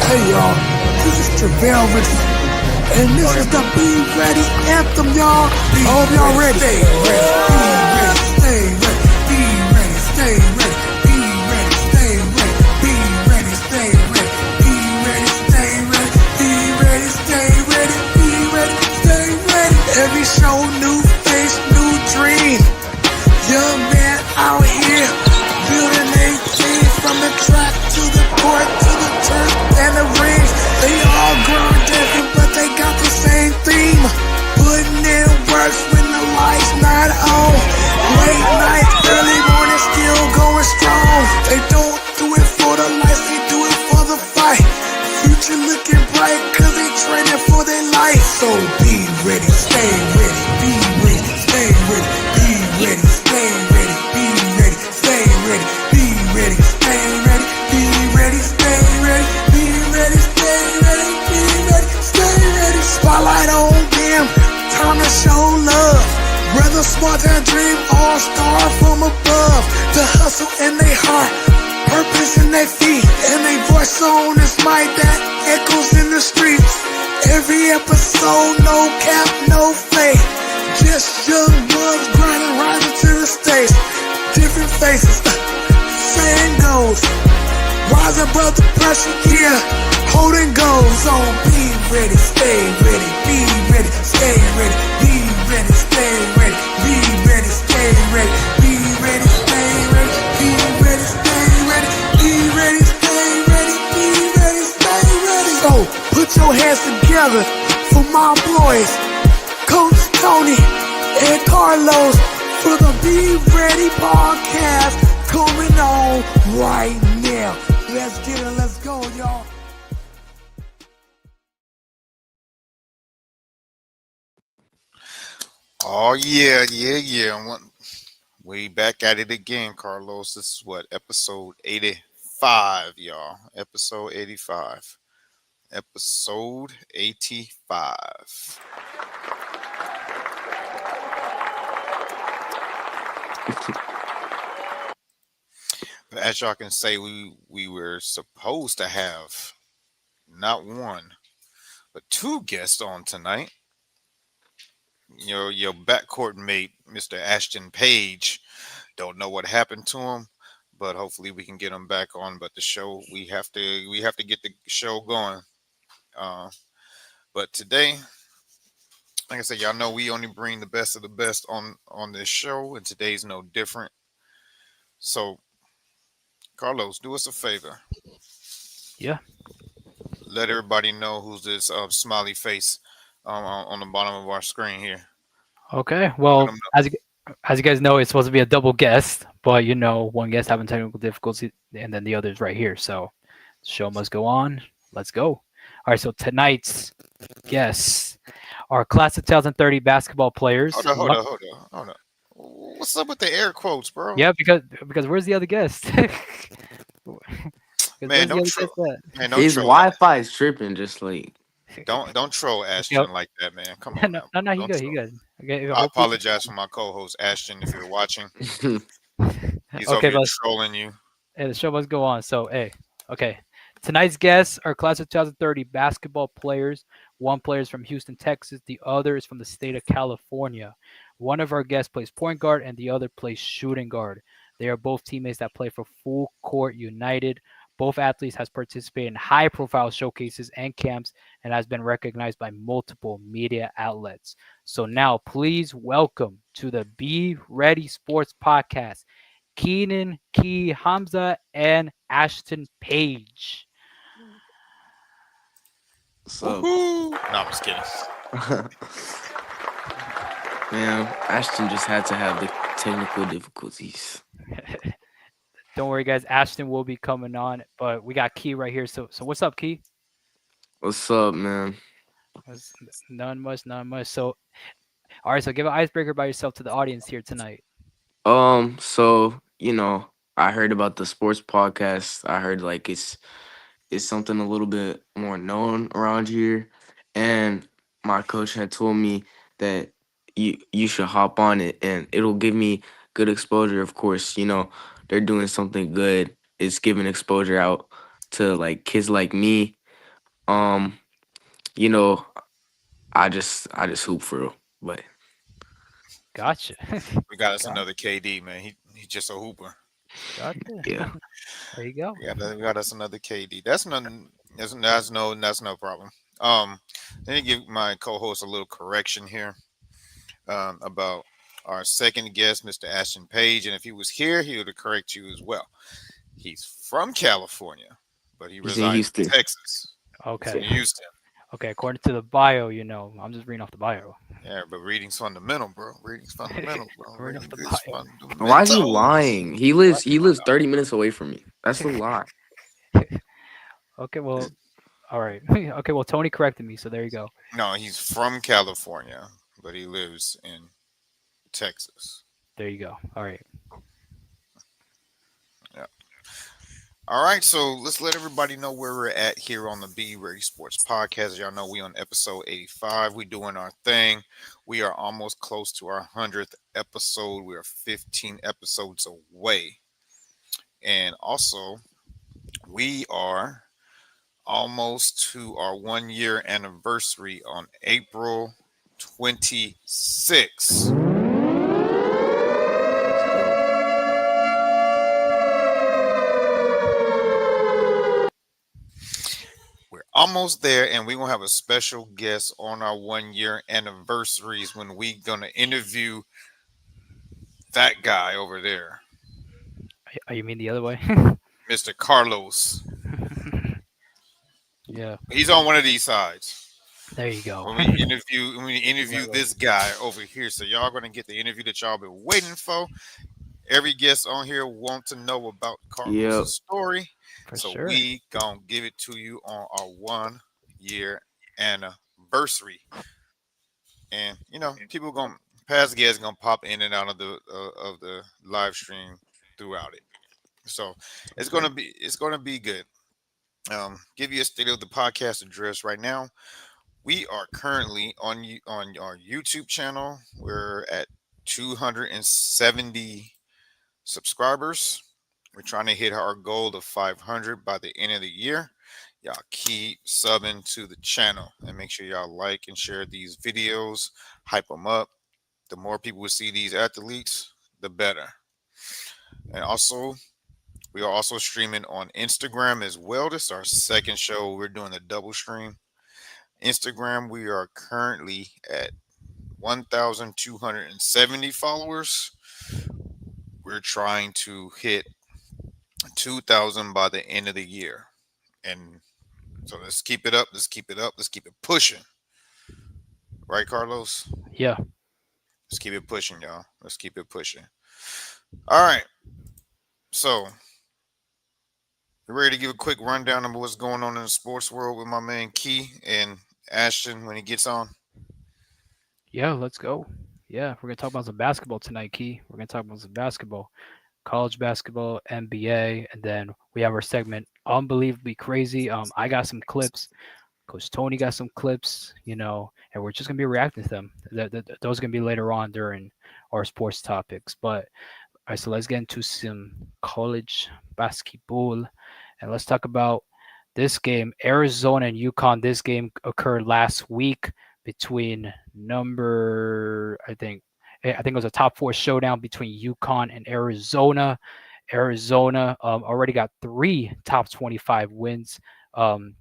Hey y'all, this is Travell Richardson, and this is the Be Ready anthem, y'all. I hope y'all ready. Stay ready, be ready, stay ready, be ready, stay ready, be ready, stay ready, be ready, stay ready, be ready, stay ready, be ready, stay ready. Every show, new face, new dream. Young man out here building a team from the track to the court to the turf and the rings. They all grown different, but they got the same theme. Putting in work when the lights not on. Late night, early morning, still going strong. They don't do it for the lights, they do it for the fight. Future looking bright, cause they training for their life. So be ready, stay ready, be ready, stay ready, be ready, stay ready, be ready, stay ready, be ready, stay ready, be ready, stay ready, be ready, stay ready, be ready, stay ready. Spotlight on them, time to show love. Rather smart than dream, all star from above. The hustle in their heart, purpose in their feet, and they voice on this mic that echoes in the streets. Every episode, no cap, no fake. Just young bugs grinding, rising to the stage. Different faces, same goals. Rise above the pressure, yeah, holding goals on. Be ready, stay ready, be ready, stay ready, be ready, stay ready, be ready, stay ready, be ready, stay ready, be ready, stay ready, be ready, stay ready, be ready, stay ready. So put your hands together for my boys, Coach Tony and Carlos, for the Be Ready podcast coming on right now. Let's get it, let's go, y'all. Oh yeah. We back at it again, Carlos. This is what, episode 85, y'all. Episode 85. Episode 85. But as y'all can say, we were supposed to have not one, but two guests on tonight. Your backcourt mate, Mr. Ashton Page, don't know what happened to him, but hopefully we can get him back on. But the show, we have to get the show going. But today, like I said, y'all know we only bring the best of the best on this show, and today's no different. So, Carlos, do us a favor. Yeah. Let everybody know who's this smiley face on the bottom of our screen here. Okay. Let Well, 'em know. as you guys know, it's supposed to be a double guest, but one guest having technical difficulties, and then the other's right here. So, the show must go on. Let's go. All right. So tonight's guests are class of 2030 basketball players. Hold on. What's up with the air quotes, bro? Yeah, because where's the other guest? Man, don't troll. Man, don't His troll. Wi-Fi is tripping. Just like Don't troll Ashton like that, man. Come on, No, now. no, he Don't good. troll. He good. Okay. I apologize for my co-host Ashton if you're watching. He's over Okay, here but trolling you. hey, the show must go on. So, hey, okay. Tonight's guests are class of 2030 basketball players. One player is from Houston, Texas. The other is from the state of California. One of our guests plays point guard, and the other plays shooting guard. They are both teammates that play for Full Court United. Both athletes has participated in high-profile showcases and camps and has been recognized by multiple media outlets. So now, please welcome to the Be Ready Sports Podcast, Kenan Kee Hamza and Ashton Page. so, Woohoo! No, I'm just kidding. man, Ashton just had to have the technical difficulties. Don't worry, guys. Ashton will be coming on, but we got Key right here. So what's up, Key? What's up, man? None much. So, all right. So give an icebreaker by yourself to the audience here tonight. So I heard about the sports podcast. I heard like it's something a little bit more known around here, and my coach had told me that you should hop on it, and it'll give me good exposure. Of course, they're doing something good. It's giving exposure out to like kids like me Um, you know, I just hoop for real. But Gotcha. We got us Got, another KD, man. He's just a hooper. gotcha. yeah, There you go. We got us another KD. That's nothing. That's no problem. Let me give my co-host a little correction here about our second guest, Mr. Ashton Page, and if he was here, he would have correct you as well. He's from California, but he he's in resides in Houston. Texas. He's in Okay. Houston. Okay. According to the bio, I'm just reading off the bio. Yeah, but reading's fundamental, bro. Reading's fundamental, bro. I'm reading off Reading the is Why is he fundamentals. lying? He lives 30 minutes away from me. That's a lie. bio. Okay. Well. All right. Okay. Well, Tony corrected me, so there you go. No, he's from California, but he lives in Texas. There you go. All right. Yeah. All right, so let's let everybody know where we're at here on the Be Ready Sports Podcast. As y'all know, we on episode 85. We doing our thing. We are almost close to our 100th episode. We are 15 episodes away. And also, we are almost to our 1 year anniversary on April 26th. Let's go. We're almost there, and we're gonna have a special guest on our 1 year anniversaries when we gonna interview that guy over there, Oh, you mean the other way? Mr. Carlos. Yeah. He's on one of these sides. There you go. When we interview Right. this guy over here, so y'all gonna get the interview that y'all been waiting for. Every guest on here want to know about Yep. Carlos's story, For so sure. we gonna give it to you on our 1 year anniversary. And people gonna past guests gonna pop in and out of the live stream throughout it. So it's gonna be good. Give you a state of the podcast address right now. We are currently on our YouTube channel. We're at 270 subscribers. We're trying to hit our goal of 500 by the end of the year. Y'all keep subbing to the channel and make sure y'all like and share these videos, hype them up. The more people will see these athletes, the better. And also, we are also streaming on Instagram as well. This is our second show. We're doing a double stream. Instagram, we are currently at 1,270 followers. We're trying to hit 2,000 by the end of the year. And so let's keep it up. Let's keep it up. Let's keep it pushing. Right, Carlos? Yeah. Let's keep it pushing, y'all. Let's keep it pushing. All right. So, you ready to give a quick rundown of what's going on in the sports world with my man Key and Ashton when he gets on? Yeah. Let's go. Yeah. We're gonna talk about some basketball tonight, Key. We're gonna talk about some basketball, college basketball, NBA, and then we have our segment unbelievably crazy. I got some clips. Coach Tony got some clips, and we're just gonna be reacting to them. Those are gonna be later on during our sports topics. But all right, so let's get into some college basketball, and let's talk about this game, Arizona and UConn. This game occurred last week between I think it was a top four showdown between UConn and Arizona. Arizona already got three top 25 wins. Um,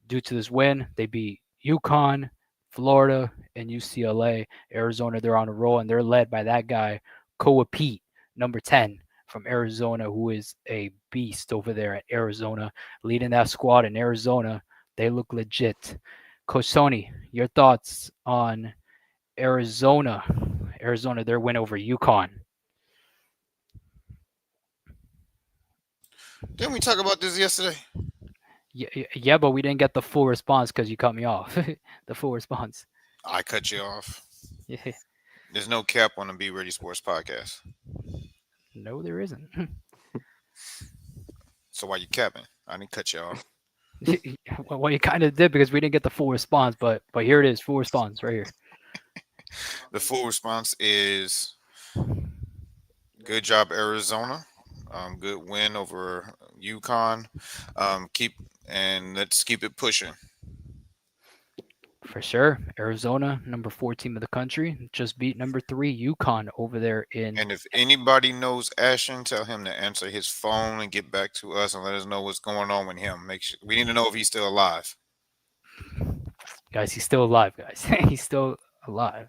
Due to this win, they beat UConn, Florida, and UCLA. Arizona, they're on a roll, and they're led by that guy, Koa Pete, number 10 from Arizona, who is a beast over there at Arizona, leading that squad in Arizona. They look legit. Coach Tony, your thoughts on Arizona? Arizona, their win over UConn. Didn't we talk about this yesterday? Yeah, but we didn't get the full response because you cut me off. The full response. I cut you off. Yeah. There's no cap on the Be Ready Sports podcast. No, there isn't. So why you capping? I didn't cut you off. Well, you kind of did because we didn't get the full response, but here it is, full response right here. The full response is good job, Arizona. Good win over UConn. Let's keep it pushing. For sure. Arizona, number 4 team of the country, just beat number 3 UConn over there in. And if anybody knows Ashton, tell him to answer his phone and get back to us and let us know what's going on with him. Make sure we need to know if he's still alive. Guys, he's still alive, guys. He's still alive.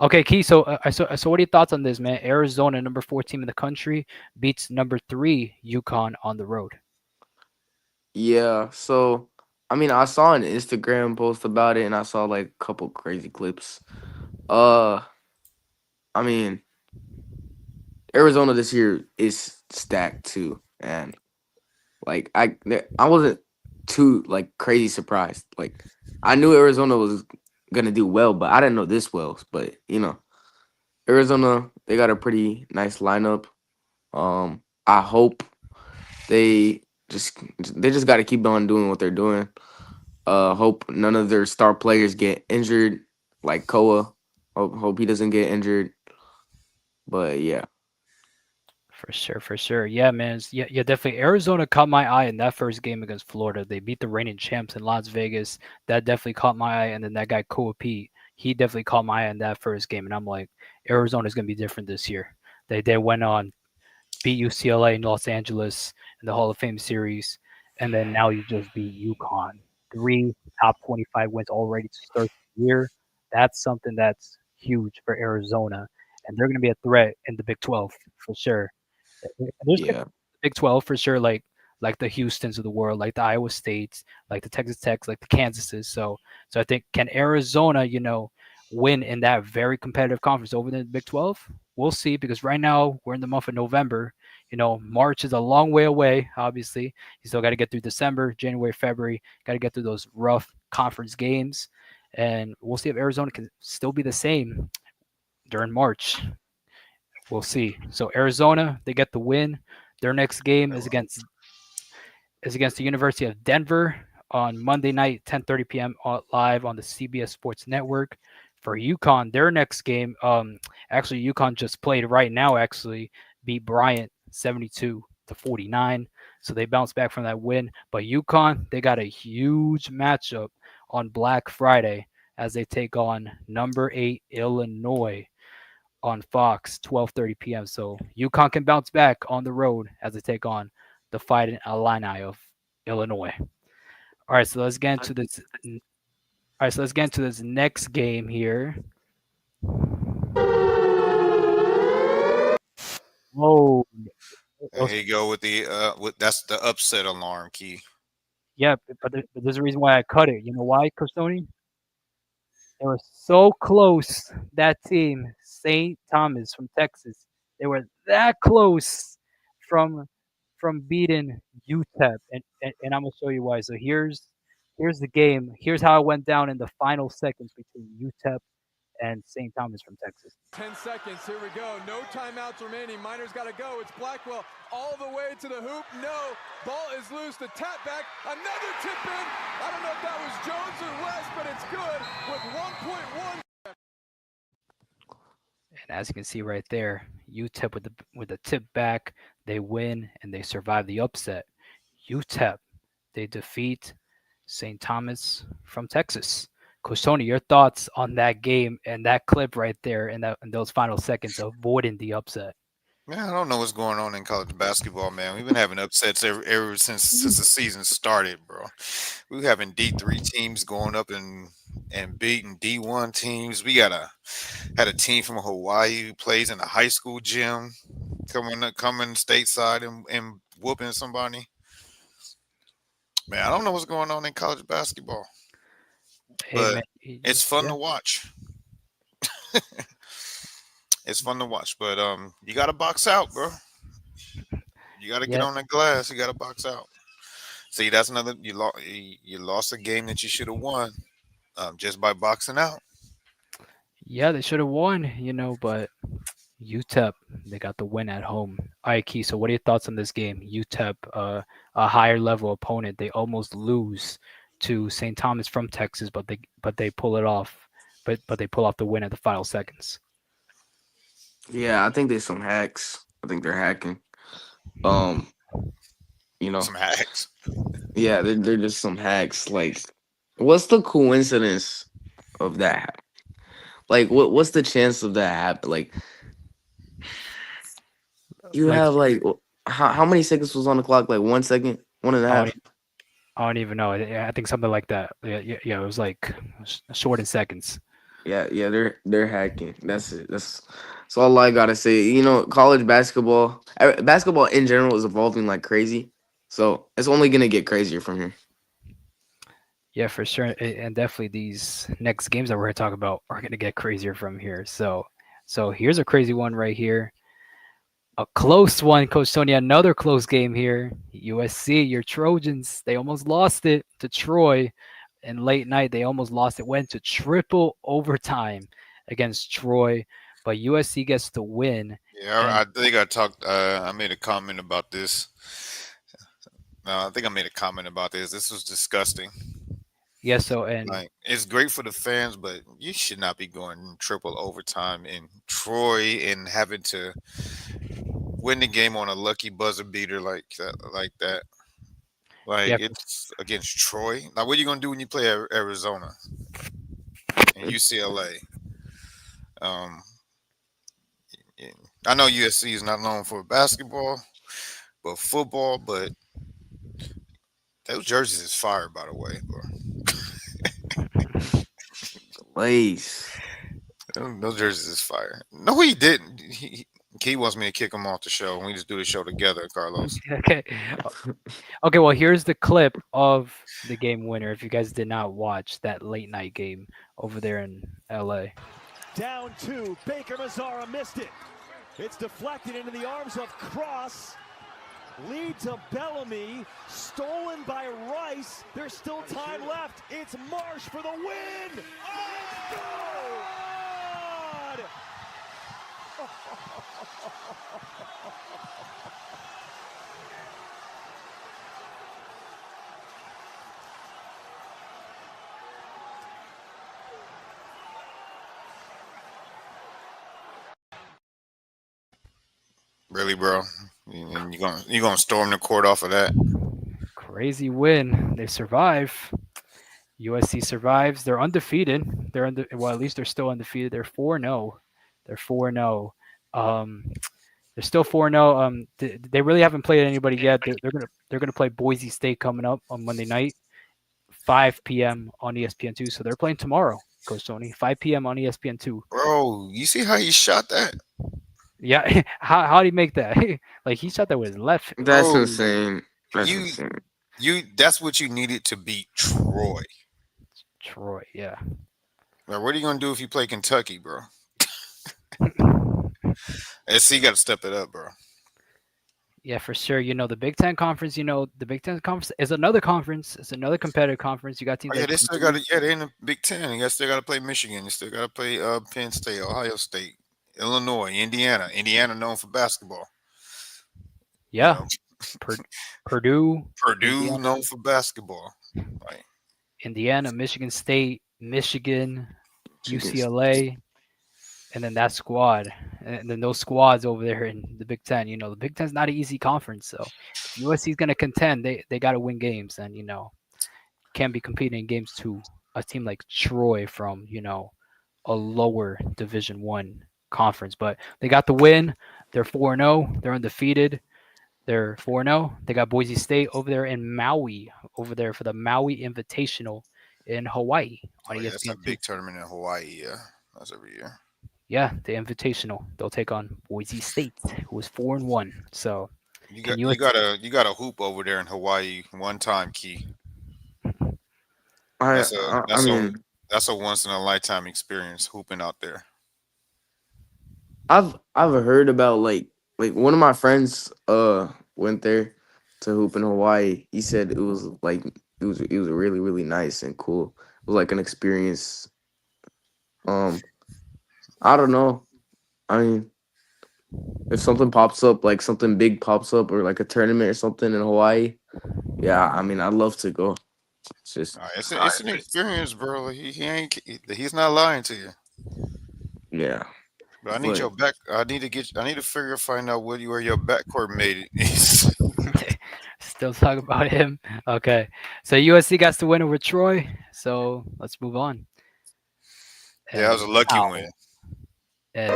Okay, Key. So what are your thoughts on this, man? Arizona, number 4 team in the country, beats number 3 UConn on the road. Yeah, so I mean, I saw an Instagram post about it, and I saw like a couple crazy clips. Uh, I mean, Arizona this year is stacked too, and like I wasn't too like crazy surprised. Like I knew Arizona was gonna do well, but I didn't know this well. But Arizona, they got a pretty nice lineup. I hope they they just got to keep on doing what they're doing. Hope none of their star players get injured, like Koa. Hope he doesn't get injured. But yeah, For sure, for sure. Yeah, man. Yeah, definitely. Arizona caught my eye in that first game against Florida. They beat the reigning champs in Las Vegas. That definitely caught my eye. And then that guy Koa Pete, he definitely caught my eye in that first game. And I'm like, Arizona's gonna be different this year. They went on, beat UCLA in Los Angeles in the Hall of Fame series, and then now you just beat UConn. 3 top 25 wins already to start the year. That's something that's huge for Arizona, and they're going to be a threat in the Big 12 for sure. There's gonna be yeah, a Big 12 for sure, like the Houston's of the world, like the Iowa States, like the Texas Techs, like the Kansases. So I think, can Arizona, win in that very competitive conference over the Big 12? We'll see, because right now we're in the month of November. March is a long way away. Obviously, you still got to get through December, January, February. Got to get through those rough conference games, and we'll see if Arizona can still be the same during March. We'll see. So Arizona, they get the win. Their next game is against the University of Denver on Monday night, 10:30 p.m. Live on the CBS Sports Network. For UConn, their next game, actually UConn just played right now. Actually, beat Bryant 72-49. So they bounced back from that win. But UConn, they got a huge matchup on Black Friday as they take on number 8 Illinois on Fox, 12:30 p.m. So UConn can bounce back on the road as they take on the Fighting Illini of Illinois. All right, so let's get into this. All right, so let's get into this next game here. Oh, And here you go with that's the upset alarm key. yeah, but there's a reason why I cut it. You know why, Costoni? They were so close. That team, St. Thomas from Texas, they were that close from beating UTEP, and I'm gonna show you why. So here's the game. Here's how it went down in the final seconds between UTEP and St. Thomas from Texas. 10 seconds, here we go. No timeouts remaining. Miners got to go. It's Blackwell all the way to the hoop. No, ball is loose. The tap back, another tip in. I don't know if that was Jones or West, but it's good with 1.1. And as you can see right there, UTEP with the tip back, they win and they survive the upset. UTEP, they defeat St. Thomas from Texas. Coach Tony, your thoughts on that game and that clip right there and those final seconds avoiding the upset? Man, I don't know what's going on in college basketball, man. We've been having upsets ever since the season started, bro. We're having D3 teams going up and beating D1 teams. We had a team from Hawaii who plays in a high school gym coming stateside and whooping somebody. Man, I don't know what's going on in college basketball, Hey, but man, it's fun yeah. to watch. It's fun to watch, but you got to box out, bro. You got to get Yeah, on the glass. You got to box out. See, that's another you lost a game that you should have won just by boxing out. yeah, they should have won, but UTEP, they got the win at home. All right, Key, so what are your thoughts on this game? UTEP, a higher level opponent, they almost lose to St. Thomas from Texas, but they pull it off. But they pull off the win at the final seconds. yeah. I think there's some hacks. I think they're hacking. Um, you know, Some hacks. yeah, they're just some hacks. Like What's the coincidence of that? Like, what's the chance of that happen? Like, you Like have like how many seconds was on the clock? Like 1 second, one and a I don't, half. e- I don't even know. I think something like that. Yeah, yeah, yeah. It was like short in seconds. Yeah, yeah, they're hacking. That's it. That's all I gotta say. College basketball, basketball in general is evolving like crazy. So it's only gonna get crazier from here. Yeah, for sure. And definitely these next games that we're going to talk about are going to get crazier from here. So here's a crazy one right here. A close one, Coach Tony. Another close game here. USC, your Trojans, they almost lost it to Troy. And late night, they almost lost it. Went to triple overtime against Troy, but USC gets the win. Yeah, And I think I talked. I made a comment about this. No, I think I made a comment about this. This was disgusting. yeah, so and Like, it's great for the fans, but you should not be going triple overtime in Troy and having to win the game on a lucky buzzer beater like that. Like that. Like, yeah, it's against Troy. Now, what are you gonna do when you play Arizona and UCLA? Um, yeah, I know USC is not known for basketball, but football. But those jerseys is fire, by the way, bro. Lace. Those jerseys is fire. No, he didn't. He wants me to kick him off the show, and we just do the show together, Carlos. okay. Okay, well, here's the clip of the game winner. If you guys did not watch that late night game over there in LA. Down two, Baker Mazzara missed it. It's deflected into the arms of Cross. Lead to Bellamy, stolen by Rice. There's still time left. It's Marsh for the win. Let's go! Really, bro? And you gonna storm the court off of that? Crazy win. They survive. USC survives. They're undefeated. Well, at least they're still undefeated. They're 4-0. They're 4-0. Um they're still 4-0. They really haven't played anybody yet. They're gonna play Boise State coming up on Monday night, 5 p.m. on ESPN2. So they're playing tomorrow, Coach Tony, 5 p.m. on ESPN2. Bro, you see how he shot that? Yeah, how did he make that? Like he shot that with his left. That's Bro, insane. That's you insane. that's what you needed to beat Troy. Troy, yeah. Now, what are you gonna do if you play Kentucky, bro? SC got to step it up, bro. Yeah, for sure. The Big Ten Conference, the Big Ten Conference is another conference. It's another competitive conference. You got teams Oh, yeah, like they still got to. Yeah, they're in the Big Ten. You still got to play Michigan. You still got to play Penn State, Ohio State, Illinois, Indiana. Indiana known for basketball. You yeah, know, Purdue, Purdue Indiana, known for basketball. Like, Indiana, Michigan State, Michigan, Chickens. UCLA, and then that squad, and then those squads over there in the Big Ten. The Big Ten's not an easy conference, so if USC is going to contend, they got to win games, and can't be competing in games to a team like Troy from a lower Division 1 conference. But they got the win. They're 4-0. They're undefeated. They're 4-0. They got Boise State over there in Maui, over there for the Maui Invitational in Hawaii on oh yeah, that's a ESPN2. big tournament in Hawaii. Yeah, that's every year. Yeah, the Invitational. They'll take on Boise State, who is 4-1. So You can got you USC? got a you got a hoop over there in Hawaii one time, Key. I That's a I, I that's a mean, that's a once in a lifetime experience hooping out there. I've heard about like one of my friends went there to hoop in Hawaii. He said it was like it was really really nice and cool. It was like an experience. Um, I don't know. I mean, if something pops up, like something big pops up, or like a tournament or something in Hawaii, yeah, I mean, I'd love to go. It's just, It's an experience, bro. He's not lying to you. yeah, But I need but your back. I need to find out where your backcourt mate is. Still talk about him. Okay. So USC got the win over Troy. So let's move on. Yeah, that was a lucky win. And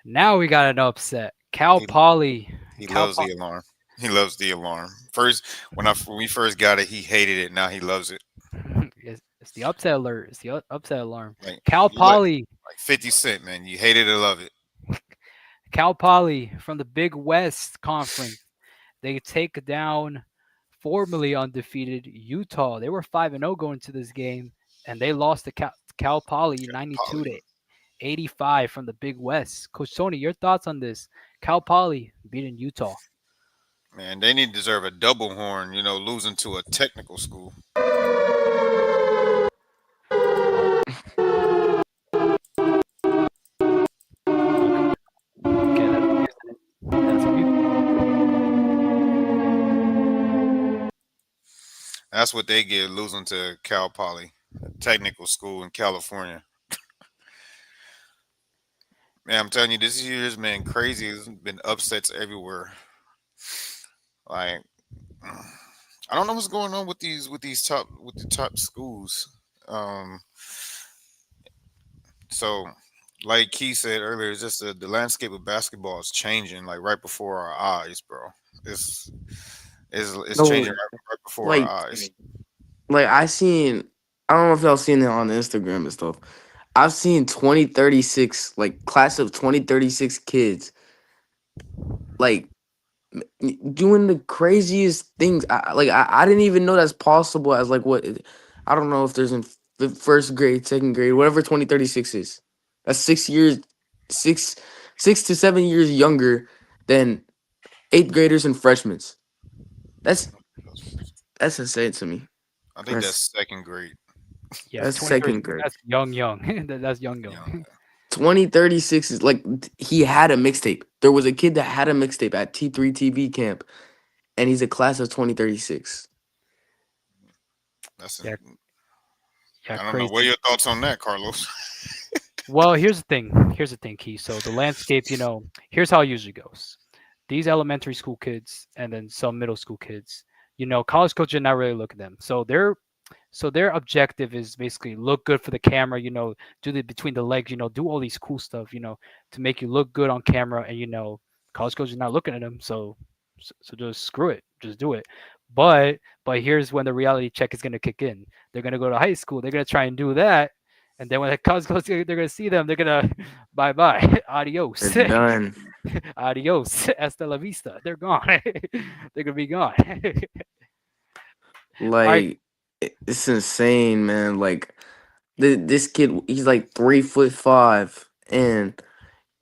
now we got an upset. Cal He, Poly. he Cal loves Poly. the alarm. He loves the alarm. First, when we first got it, he hated it. Now he loves it. It's the upset alert. It's the upset alarm. Like Cal you like Poly. 50 Cent, man. You hate it or love it. Cal Poly from the Big West Conference. They take down formerly undefeated Utah. They were 5-0 going to this game, and they lost to Cal Poly 92 Poly. to 85 from the Big West. Coach Tony, your thoughts on this? Cal Poly beating Utah. Man, they need to deserve a double horn, losing to a technical school. Okay, that's a mute. That's what they get losing to Cal Poly, a technical school in California. Man, I'm telling you, this year's been crazy. There's been upsets everywhere. Like, I don't know what's going on with the top schools. Um, so like Key said earlier, it's just the landscape of basketball is changing like right before our eyes, bro. It's it's changing No, right before our like eyes. I seen. I don't know if y'all seen it on Instagram and stuff. I've seen 2036, like class of 2036 kids, like doing the craziest things. I didn't even know that's possible. As like what I don't know if there's in first grade, second grade, whatever 2036 is. That's 6 years, six 6 to 7 years younger than eighth graders and freshmen. That's that's insane to me. I think That's that's second grade. Yeah, that's 2030. second grade. That's young. That's young. You know, 2036 is like he had a mixtape. There was a kid that had a mixtape at T3 TV camp, and he's a class of 2036. that's Yeah, yeah, I don't know. crazy. What are your thoughts on that, Carlos? Well, here's the thing. Here's the thing, Key. So the landscape, here's how it usually goes. These elementary school kids and then some middle school kids, college coaches not really look at them. So their objective is basically look good for the camera, do the between the legs, do all these cool stuff, to make you look good on camera. And college coaches not looking at them, so just screw it, just do it. But here's when the reality check is gonna kick in. They're gonna go to high school. They're gonna try and do that, and then when the college goes, they're gonna see them. They're gonna bye bye, adios, They're done. adios, hasta la vista. They're gone. They're gonna be gone. All right. Like it's insane, man. Like this kid, he's like 3'5", and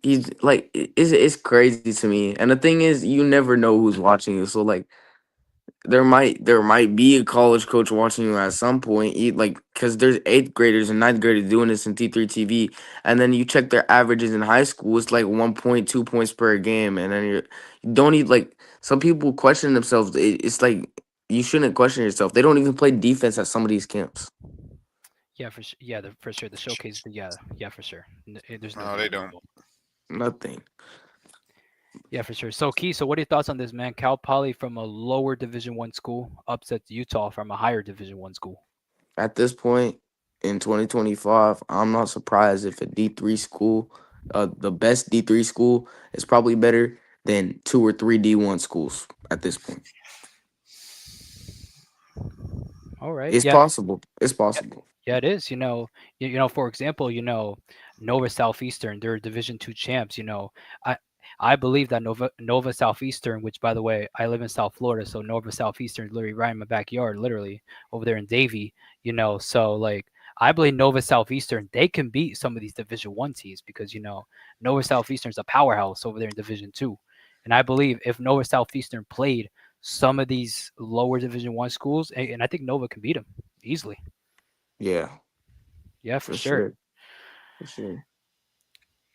he's like it's crazy to me. And the thing is, you never know who's watching you. So like there might be a college coach watching you at some point. Like because there's eighth graders and ninth graders doing this in T3 TV, and then you check their averages in high school. It's like 1.2 points per game, and then you don't need like some people question themselves. It's like you shouldn't question yourself. They don't even play defense at some of these camps. Yeah, for sure. Yeah, for sure. The showcase. Yeah, for sure. There's no. No, they don't. Nothing. Yeah, for sure. So, Key. So, what are your thoughts on this, man? Cal Poly from a lower Division 1 school upsets Utah from a higher Division 1 school. At this point in 2025, I'm not surprised if a D3 school, the best D3 school, is probably better than 2 or 3 D1 schools at this point. All right. It's Yeah. possible. It's possible. Yeah, it is. For example, Nova Southeastern, they're Division 2 champs. I believe that Nova Southeastern, which by the way, I live in South Florida, so Nova Southeastern is literally right in my backyard, literally over there in Davie. So like I believe Nova Southeastern, they can beat some of these Division 1 teams because Nova Southeastern is a powerhouse over there in Division 2, and I believe if Nova Southeastern played some of these lower Division 1 schools, and I think Nova can beat them easily. Yeah, Yeah, for for sure. sure. For sure.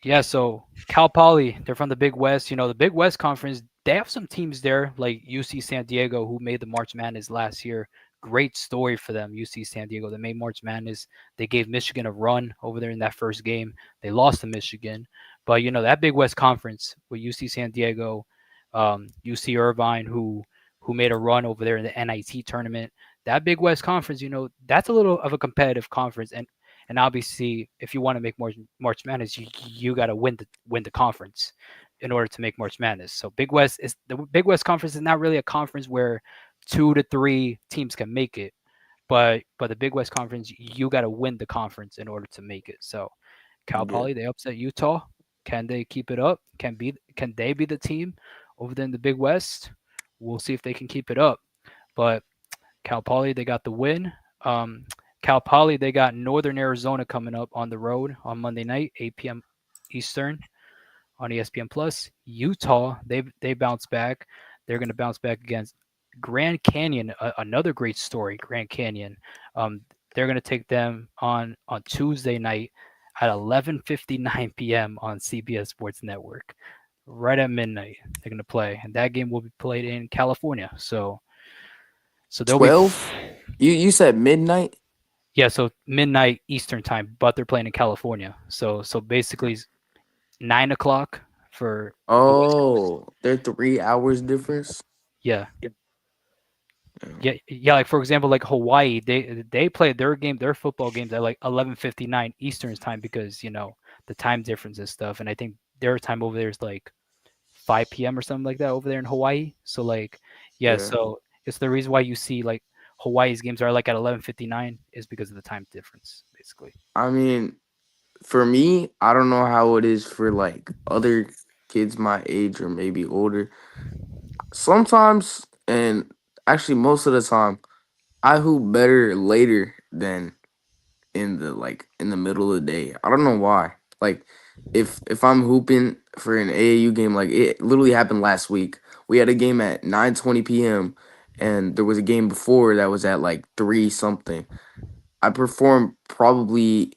Yeah, so Cal Poly, they're from the Big West. The Big West Conference, they have some teams there like UC San Diego, who made the March Madness last year. Great story for them, UC San Diego. They made March Madness. They gave Michigan a run over there in that first game. They lost to Michigan. But that Big West Conference with UC San Diego, UC Irvine, who made a run over there in the NIT tournament. That Big West Conference, that's a little of a competitive conference, and obviously, if you want to make March Madness, you got to win the conference in order to make March Madness. So the Big West Conference is not really a conference where 2 to 3 teams can make it, but the Big West Conference, you got to win the conference in order to make it. So Cal Yeah. Poly, they upset Utah. Can they keep it up? Can they be the team over there in the Big West? We'll see if they can keep it up. But Cal Poly, they got the win. Um, Cal Poly, they got Northern Arizona coming up on the road on Monday night, 8 p.m. Eastern on ESPN Plus. Utah, they bounce back. They're going to bounce back against Grand Canyon, another great story. Grand Canyon. They're going to take them on Tuesday night at 11:59 p.m. on CBS Sports Network. Right at midnight, they're going to play, and that game will be played in California. So they'll be 12? You said midnight? yeah, so midnight Eastern time, but they're playing in California. So basically 9 o'clock for the West Coast. Oh, they're 3 hours difference. Yeah. Yeah. Like for example, like Hawaii, they play their football games at like 11:59 Eastern time because the time difference and stuff. And I think their time over there is like 5 p.m. or something like that over there in Hawaii. So like, yeah. Yeah. So it's the reason why you see like Hawaii's games are like at 11:59 is because of the time difference, basically. I mean, for me, I don't know how it is for like other kids my age or maybe older. Sometimes, and actually most of the time, I hoop better later than in the middle of the day. I don't know why. Like if I'm hooping for an AAU game, like it literally happened last week. We had a game at 9:20 p.m. and there was a game before that was at like 3 something. I performed probably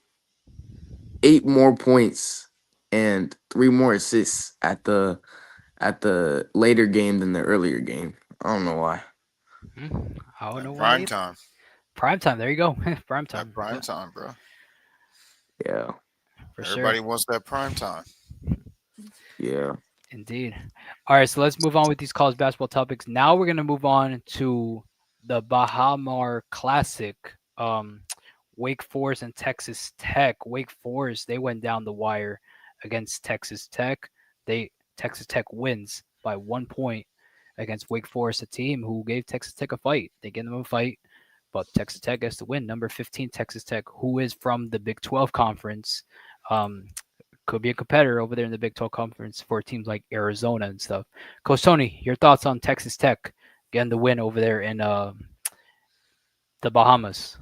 8 more points and 3 more assists at the later game than the earlier game. I don't know why. I don't know That why prime either. time. Prime time. There you go. Prime That time. prime Yeah, time, bro. Yeah. for Everybody sure. wants that prime time. Yeah. Indeed. All right, so let's move on with these college basketball topics. Now we're gonna move on to the Bahamar Classic. Wake Forest and Texas Tech. Wake Forest, they went down the wire against Texas Tech. Texas Tech wins by 1 point against Wake Forest, a team who gave Texas Tech a fight. They gave them a fight, but Texas Tech gets the win. Number 15, Texas Tech, who is from the Big 12 conference. Um, could be a competitor over there in the Big 12 conference for teams like Arizona and stuff. Coach Tony, your thoughts on Texas Tech getting the win over there in the Bahamas?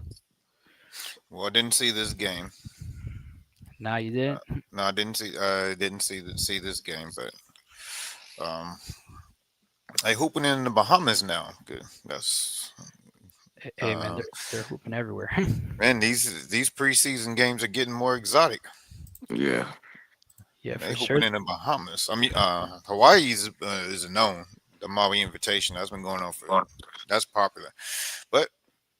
Well, I didn't see this game. Nah, you didn't. No, I didn't see this game, but um, they hooping in the Bahamas now. Good. That's Hey man, uh, they're hooping everywhere. man. These preseason games are getting more exotic. Yeah. Yeah, They for sure. hooping in the Bahamas. I mean, Hawaii is a known. The Maui Invitation that's been going on for that's popular, but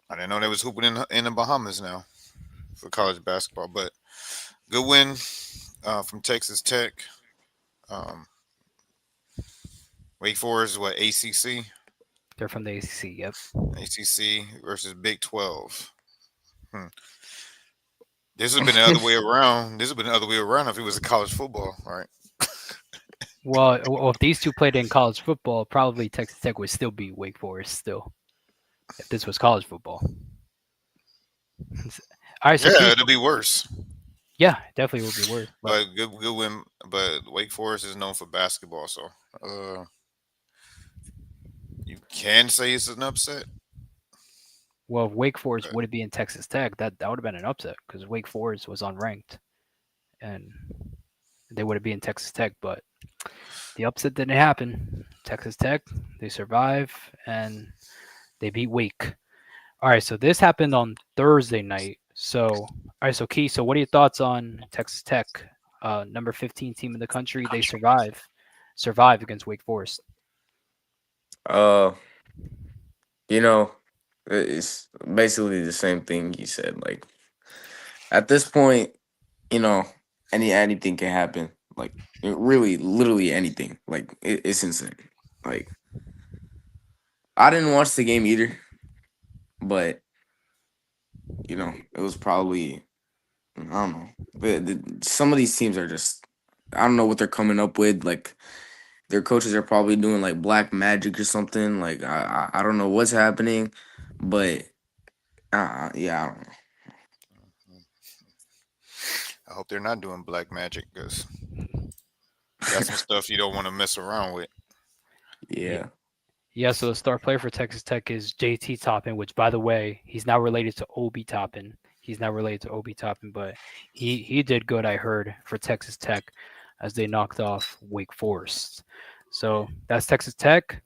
I didn't know they was hooping in the Bahamas now for college basketball. But good win from Texas Tech. Um, Wake Forest, what ACC? They're from the ACC. Yep. ACC versus Big 12. Hmm. This has been the other way around. This has been the other way around if it was a college football, right? Well, if these two played in college football, probably Texas Tech would still beat Wake Forest still. If this was college football. All right, so Yeah, Keith, it'll be worse. yeah, definitely would be worse. But But good win. But Wake Forest is known for basketball, so you can say it's an upset. well, if Wake Forest But would be in Texas Tech, that would have been an upset because Wake Forest was unranked, and they would have been in Texas Tech. But the upset didn't happen. Texas Tech, they survive and they beat Wake. All right, so this happened on Thursday night. So, all right, so Key, so what are your thoughts on Texas Tech, number 15 team in the country? They survive against Wake Forest. Uh, you know, it's basically the same thing you said. Like at this point, you know, anything can happen. Like really, literally anything. Like it's insane. Like I didn't watch the game either, but it was probably I don't know. Some of these teams are just I don't know what they're coming up with. Like their coaches are probably doing like black magic or something. Like I don't know what's happening, but yeah, I don't know. I hope they're not doing black magic because that's some stuff you don't want to mess around with. Yeah. Yeah. Yeah, so the star player for Texas Tech is JT Toppin, which, by the way, he's now related to Obi Toppin. He's now related to Obi Toppin, but he did good, I heard, for Texas Tech as they knocked off Wake Forest. So that's Texas Tech.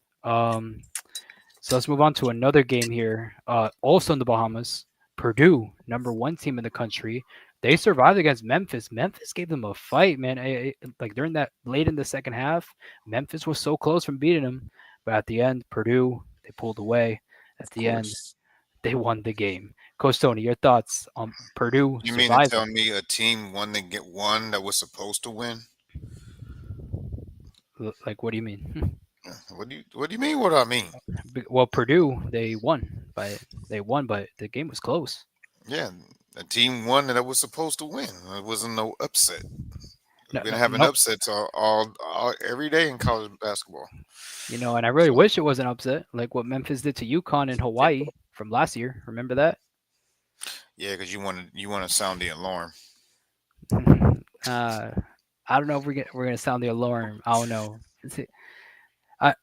So let's move on to another game here. Also in the Bahamas, Purdue, number one team in the country. They survived against Memphis. Memphis gave them a fight, man. Like during that late in the second half, Memphis was so close from beating them, but at the end, Purdue they pulled away. At Of the end, course. they won the game. Coach Tony, your thoughts on Purdue You mean to surviving? tell me a team won to get one that was supposed to win? Like, what do you mean? What do you mean? What I mean? Well, Purdue they won, but the game was close. Yeah, a team won that was supposed to win. It wasn't no upset. No, We've been no, having no, upsets all every day in college basketball. and I really So wish it was an upset, like what Memphis did to UConn in Hawaii from last year. Remember that? yeah, because you want to sound the alarm. uh, I don't know if we're gonna sound the alarm. I don't know. I,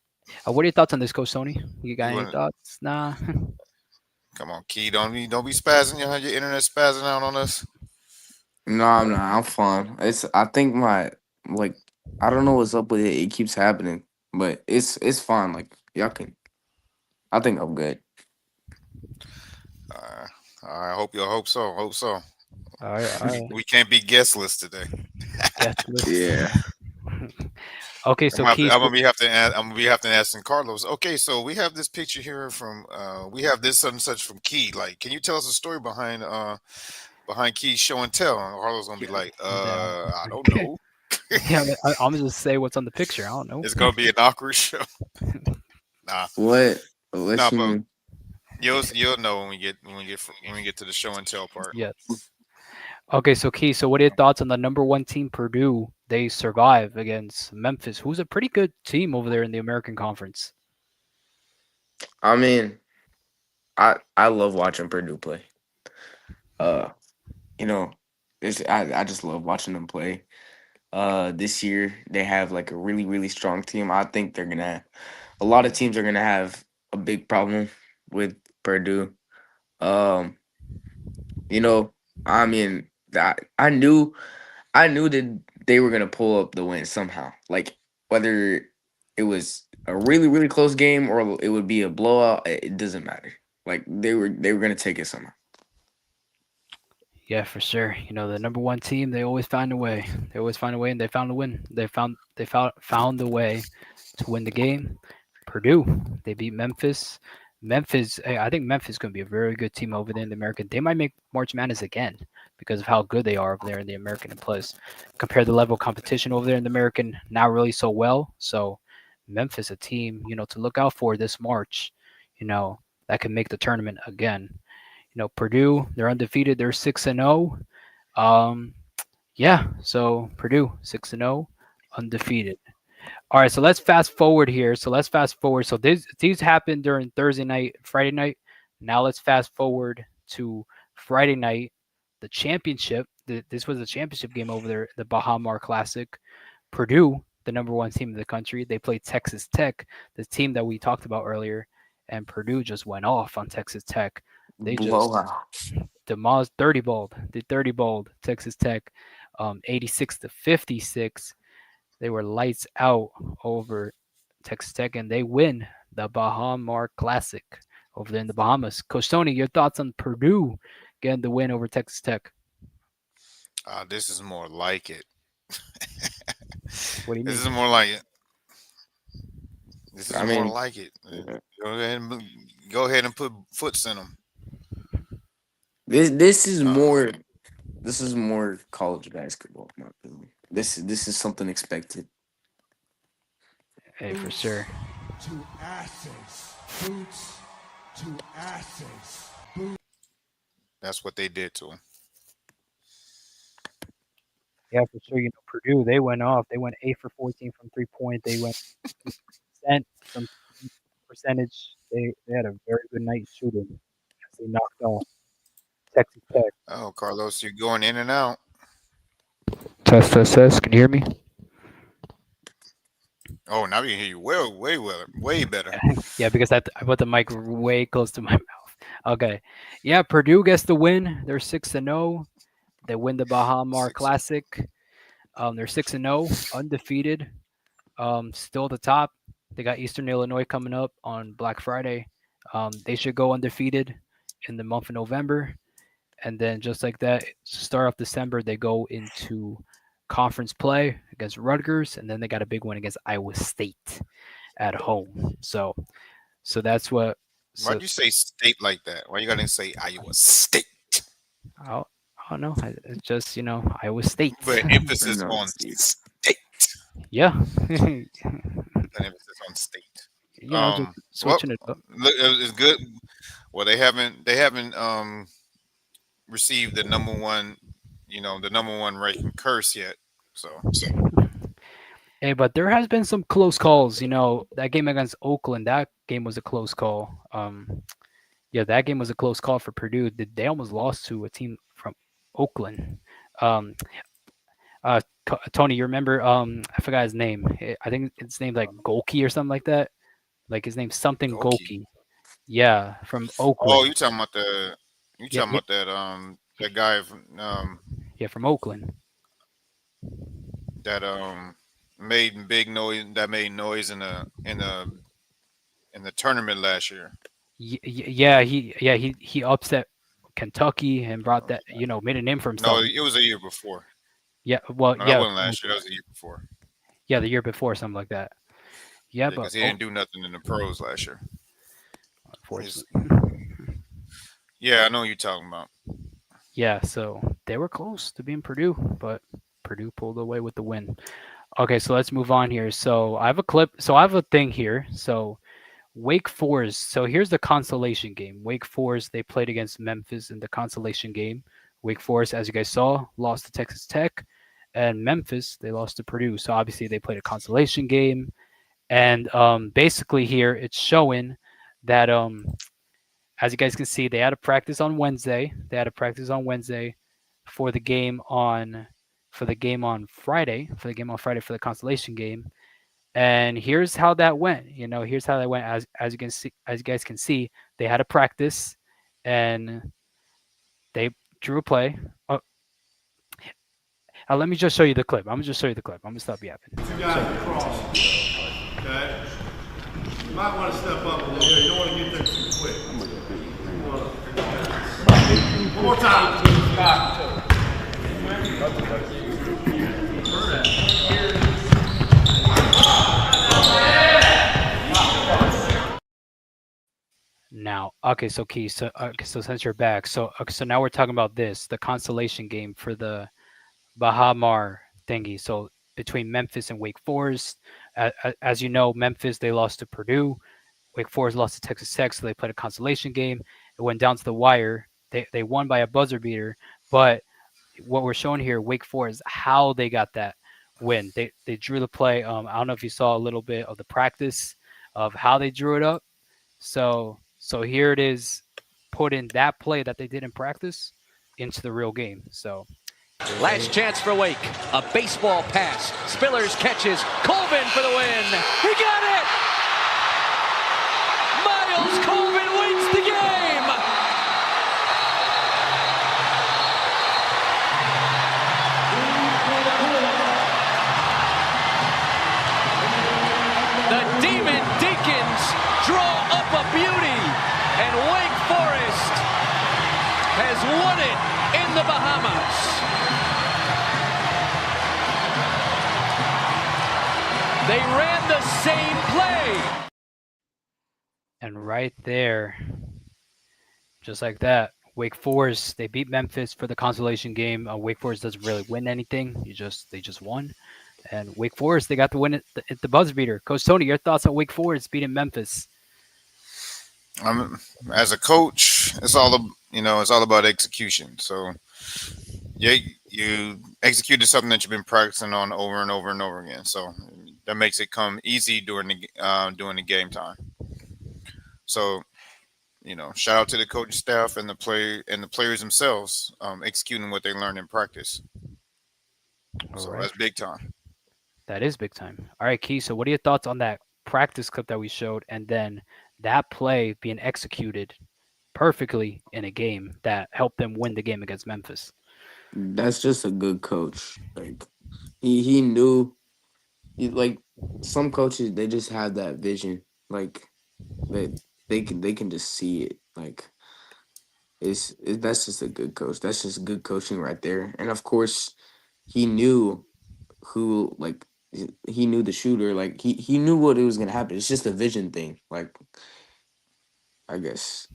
what are your thoughts on this, Coach Tony? You got You any want to thoughts? Nah. come on, Key. Don't be spazzing. Your internet spazzing out on us. No, I'm not. I'm fine. I think my like I don't know what's up with it. It keeps happening, but it's fine. Like y'all can. I think I'm good. Uh, I hope so. Hope so. All right, all right. We can't be guestless today. Guest list. Yeah. Okay, so Keith. I'm gonna be having to ask Carlos. Okay, so we have this picture here from we have this such and such from Key. Like, can you tell us a story behind Key's show and tell? And Carlos gonna be like, Yeah, I don't know. yeah. I'm gonna just say what's on the picture. I don't know. It's gonna be an awkward show. Nah, What? What nah, you but mean? you'll know when we get to the show and tell part. Yes. Okay, so Keith. So what are your thoughts on the number one team, Purdue? They survive against Memphis, who's a pretty good team over there in the American Conference. I mean, I love watching Purdue play. Uh, you know, I just love watching them play. This year they have like a really really strong team. I think they're gonna. A lot of teams are gonna have a big problem with Purdue. Um, you know, I mean, I knew that they were gonna pull up the win somehow. Like whether it was a really really close game or it would be a blowout, it doesn't matter. Like they were gonna take it somehow. Yeah, for sure. The number one team, they always find a way. They always find a way, and they found a win. They found a way to win the game. Purdue, they beat Memphis. I think Memphis is going to be a very good team over there in the American. They might make March Madness again because of how good they are over there in the American. And plus, compare the level of competition over there in the American, not really so well. So, Memphis, a team to look out for this March. That can make the tournament again. Purdue, they're undefeated. They're 6-0. Yeah, so Purdue 6-0, undefeated. All right, so let's fast forward here. So these happened during Thursday night, Friday night. Now let's fast forward to Friday night, the championship. This was a championship game over there, the Bahamar Classic. Purdue, the number one team in the country, they played Texas Tech, the team that we talked about earlier, and Purdue just went off on Texas Tech. They just Blowout. demolished 30 balled, did 30 balled Texas Tech, 86-56. They were lights out over Texas Tech, and they win the Bahamar Classic over there in the Bahamas. Coach Tony, your thoughts on Purdue getting the win over Texas Tech? This is more like it. What do you This mean? is more like it. This is I more mean, like it. yeah. Go ahead and put foots in them. this is Uh, more this is more college basketball, in my opinion. this is something expected. Hey, for sure. To asses. Boots to asses. That's what they did to him. Yeah, for sure. You know, Purdue, they went off. They went 8 for 14 from 3-point. They went percent from percentage. They had a very good night shooting as they knocked off Texas Tech. Oh, Carlos, you're going in and out. Test, test, test. Can you hear me? Oh, now we can hear you way better. Yeah, because I put the mic way close to my mouth. Okay. Yeah, Purdue gets the win. They're 6-0. They win the Bahamar 6-0. Classic. They're 6-0, undefeated. Still at the top. They got Eastern Illinois coming up on Black Friday. They should go undefeated in the month of November. And then just like that, start off December, they go into conference play against Rutgers, and then they got a big one against Iowa State at home. So that's what. Why'd you say state like that? Why you gotta say Iowa State? I don't know. It's just, Iowa State. But emphasis No, on Steve. state. Yeah. An emphasis on state. Just switching it up. Look, it's good. Well, they haven't received the number one ranking curse yet. So Hey, but there has been some close calls. That game against Oakland, that game was a close call. Yeah, that game was a close call for Purdue. They almost lost to a team from Oakland. Tony, you remember? I forgot his name. I think it's named like Golke or something like that. Like his name's something Golke. Yeah, from Oakland. Oh, you talking about that guy from from Oakland. that made noise in the tournament last year. Yeah, he upset Kentucky and brought that, made a name for himself. No, it was a year before. Yeah, well, No, yeah, that wasn't last year. That was the year before. Yeah, the year before, something like that. Yeah, because he didn't do nothing in the pros last year. Unfortunately. Yeah, I know what you're talking about. Yeah, so they were close to being Purdue, but Purdue pulled away with the win. Okay, so let's move on here. So I have a clip. So I have a thing here. So Wake Forest. So here's the consolation game. Wake Forest, they played against Memphis in the consolation game. Wake Forest, as you guys saw, lost to Texas Tech. And Memphis, they lost to Purdue. So obviously they played a consolation game. And basically here it's showing that as you guys can see, they had a practice on Wednesday. For the game on Friday, for the consolation game. And here's how that went. As you guys can see, they had a practice and they drew a play. Let me just show you the clip. I'm gonna stop yapping. Two guys across. Okay? You might want to step up a little bit. You don't want to get there too quick. One more time. Now, okay, so Key, so since you're back, so now we're talking about the consolation game for the Bahamar thingy. So between Memphis and Wake Forest, as you know, Memphis, they lost to Purdue. Wake Forest lost to Texas Tech, so they played a consolation game. It went down to the wire. They won by a buzzer beater, but what we're showing here, Wake Forest, how they got that win. They drew the play. I don't know if you saw a little bit of the practice of how they drew it up. So here it is, putting that play that they did in practice into the real game. So last chance for Wake. A baseball pass. Spillers catches. Colvin for the win. He got it! Miles Colvin wins the game! The Demon Deacons draw up a beauty, and Wake Forest has won it in the Bahamas. They ran the same play. And right there, just like that, Wake Forest, they beat Memphis for the consolation game. Wake Forest doesn't really win anything. They just won. And Wake Forest, they got the win at the buzzer beater. Coach Tony, your thoughts on Wake Forest beating Memphis? As a coach, it's all about execution. So yeah, you executed something that you've been practicing on over and over and over again. So that makes it come easy during the game time. So shout out to the coaching staff and the players themselves, executing what they learned in practice. All So right. that's big time. That is big time. All right, Key. So what are your thoughts on that practice clip that we showed and then that play being executed perfectly in a game that helped them win the game against Memphis? That's just a good coach. Like he knew like some coaches they just have that vision. Like they can just see it. Like that's just a good coach. That's just good coaching right there. And of course, he knew who like he knew the shooter. Like he knew what it was gonna happen. It's just a vision thing. Like I guess.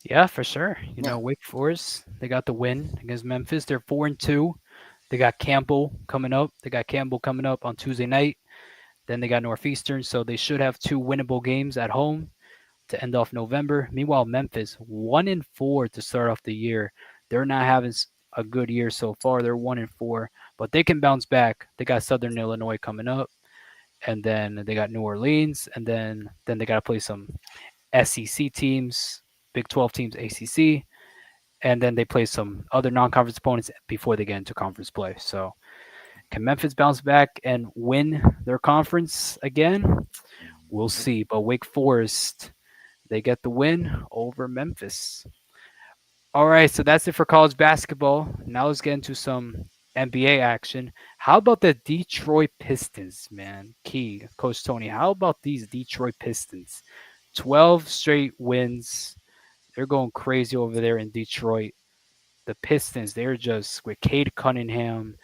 Yeah, for sure. Yeah. Wake Forest, they got the win against Memphis. They're 4-2. They got Campbell coming up. They got Campbell coming up on Tuesday night. Then they got Northeastern, so they should have two winnable games at home to end off November. Meanwhile, Memphis 1-4 to start off the year. They're not having a good year so far. They're 1-4, but they can bounce back. They got Southern Illinois coming up, and then they got New Orleans, and then they got to play some SEC teams, Big 12 teams, ACC, and then they play some other non-conference opponents before they get into conference play. So, can Memphis bounce back and win their conference again? We'll see. But Wake Forest, they get the win over Memphis. All right, so that's it for college basketball. Now let's get into some NBA action. How about the Detroit Pistons, man? Key, Coach Tony, how about these Detroit Pistons? 12 straight wins. They're going crazy over there in Detroit. The Pistons, they're just with Cade Cunningham,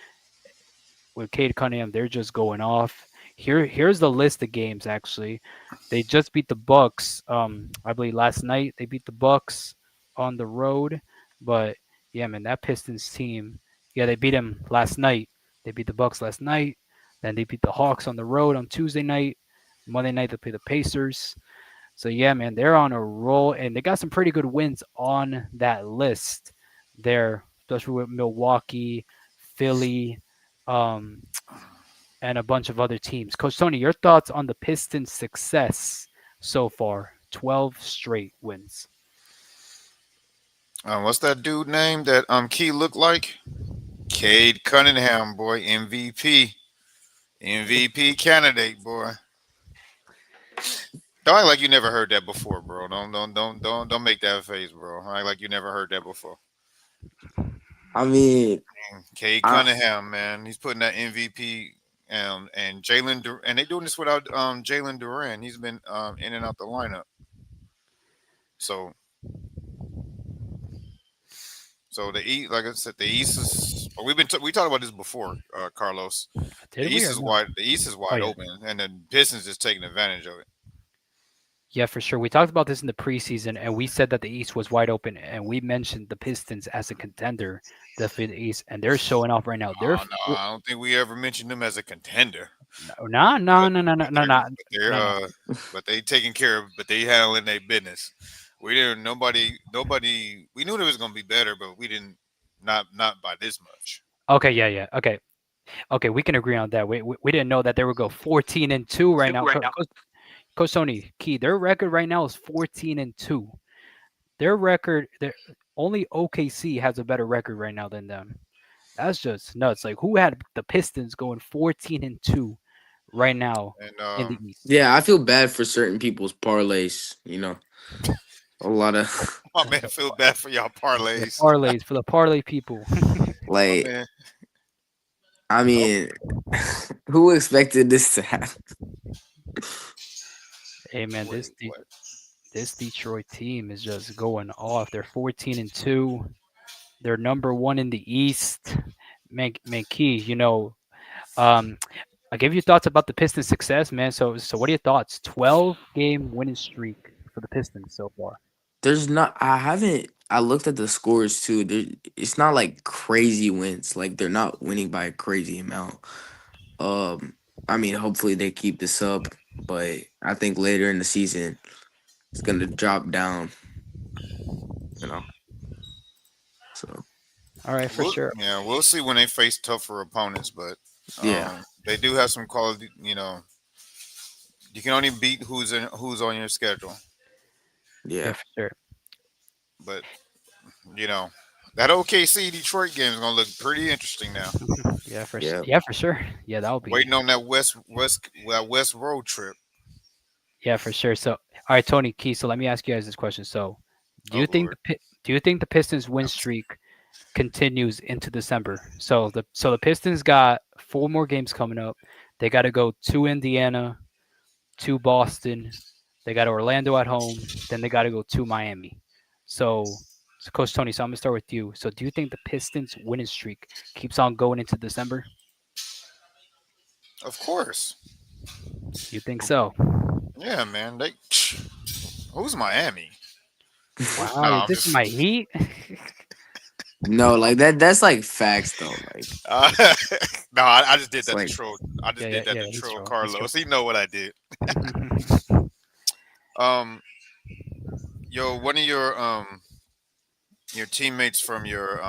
they're just going off. Here's the list of games actually. They just beat the Bucks. I believe last night they beat the Bucks on the road. But yeah, man, that Pistons team, yeah, they beat them last night. They beat the Bucks last night. Then they beat the Hawks on the road on Tuesday night. Monday night they play the Pacers. So yeah, man, they're on a roll and they got some pretty good wins on that list there, especially with Milwaukee, Philly, um, and a bunch of other teams. Coach Tony, your thoughts on the Pistons' success so far? 12 straight wins. What's that dude name that Key looked like? Cade Cunningham, boy, MVP candidate, boy. Don't act like you never heard that before, bro. Don't make that face, bro. Act like you never heard that before. I mean, Cade I, Cunningham, man, he's putting that MVP. And and they doing this without Jalen Duran. He's been in and out the lineup. So the East, like I said, the East is. We talked about this before, Carlos. Did we or no? The East is Oh wide yeah. open, and the Pistons is taking advantage of it. Yeah, for sure. We talked about this in the preseason, and we said that the East was wide open, and we mentioned the Pistons as a contender to defeat the East, and they're showing off right now. They're Oh no, I don't think we ever mentioned them as a contender. no, no, But, no, no, no, but no, they're no, but they're no, no. but they taking care of but they handling their business. We didn't nobody we knew it was gonna be better, but we didn't not by this much. Okay, yeah, yeah. Okay, we can agree on that. We didn't know that they would go 14-2 right now. Coach Tony Key, their record right now is 14-2. Their record, only OKC has a better record right now than them. That's just nuts. Like who had the Pistons going 14-2 right now And in the East? yeah, I feel bad for certain people's parlays. A lot of my man feel bad for y'all The parlays. parlays for the parlay people. My like. man. I mean, who expected this to happen? Hey man, Wait, what? this Detroit team is just going off. They're 14-2. They're number one in the East. Man, Key, um, I gave you thoughts about the Pistons' success, man. So what are your thoughts? 12-game winning streak for the Pistons so far. There's not. I haven't. I looked at the scores too. It's not like crazy wins. Like they're not winning by a crazy amount. Um, I mean, hopefully they keep this up, but I think later in the season it's gonna drop down. You know. So All right, for sure. We'll see when they face tougher opponents, but yeah, they do have some quality. You can only beat who's on your schedule, Yeah, yeah, for sure. but you know that OKC Detroit game is gonna look pretty interesting now. yeah. Yeah, for sure. Yeah, that'll be. Waiting on that West road trip. Yeah, for sure. So, all right, Tony Key. So let me ask you guys this question. So, do Oh you think Lord, do you think the Pistons win streak continues into December? So the Pistons got 4 more games coming up. They got to go to Indiana, to Boston. They got Orlando at home. Then they got to go to Miami. So, Coach Tony. So I'm gonna start with you. So do you think the Pistons winning streak keeps on going into December? of course. You think so? Yeah, man. Who's Miami? Wow, No, you're I'm dissing just my Heat. No, like that. That's like facts though. Like uh, no. I just did it's that to like troll. I just Yeah, did yeah, that yeah. to He's troll true. He's true. Carlos. He know what I did. Um, one of your teammates from your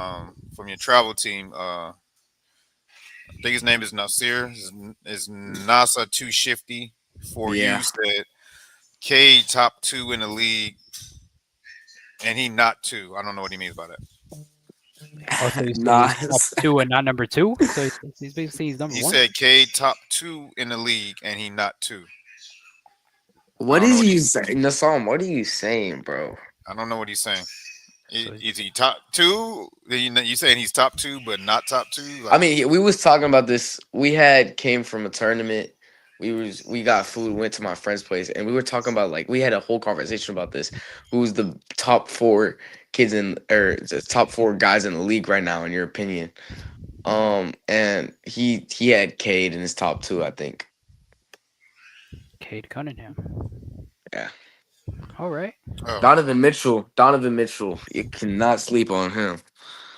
travel team. I think his name is Nasir. Is Nasa too shifty for you? yeah. Said K top 2 in the league, and he not 2. I don't know what he means by that. Oh, so you say Nah. he's top two and not number two? So he's basically he's number He one. said K top 2 in the league, and he not 2. I What don't know is what you saying, Nasam? What are you saying, bro? I don't know what he's saying. So Is he top 2? You saying he's top 2, but not top 2? I Like, mean, we was talking about this. We had came from a tournament. We got food, went to my friend's place, and we were talking about like we had a whole conversation about this. Who's the top 4 kids in or the top 4 guys in the league right now, in your opinion? And he had Cade in his top 2, I think. Cade Cunningham. Yeah, All right, oh, Donovan Mitchell. Donovan Mitchell. You cannot sleep on him.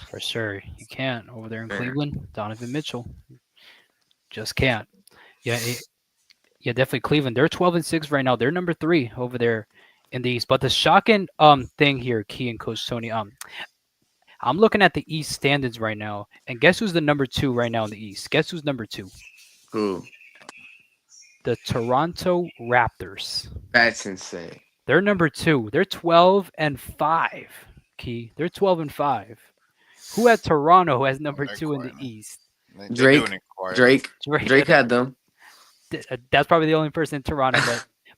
for sure. You can't over there in Yeah. Cleveland. Donovan Mitchell just can't. Yeah, yeah, definitely Cleveland. They're 12-6 right now. They're number 3 over there in the East. But the shocking thing here, Key and Coach Tony, I'm looking at the East standings right now, and guess who's the number 2 right now in the East? Guess who's number 2? Who? The Toronto Raptors. That's insane. They're number 2. They're 12-5. Key. They're 12-5. Who had Toronto as number they're 2 in the quiet. East? They're doing Drake. it quietly. Drake. Drake. Drake had them. That's probably the only person in Toronto,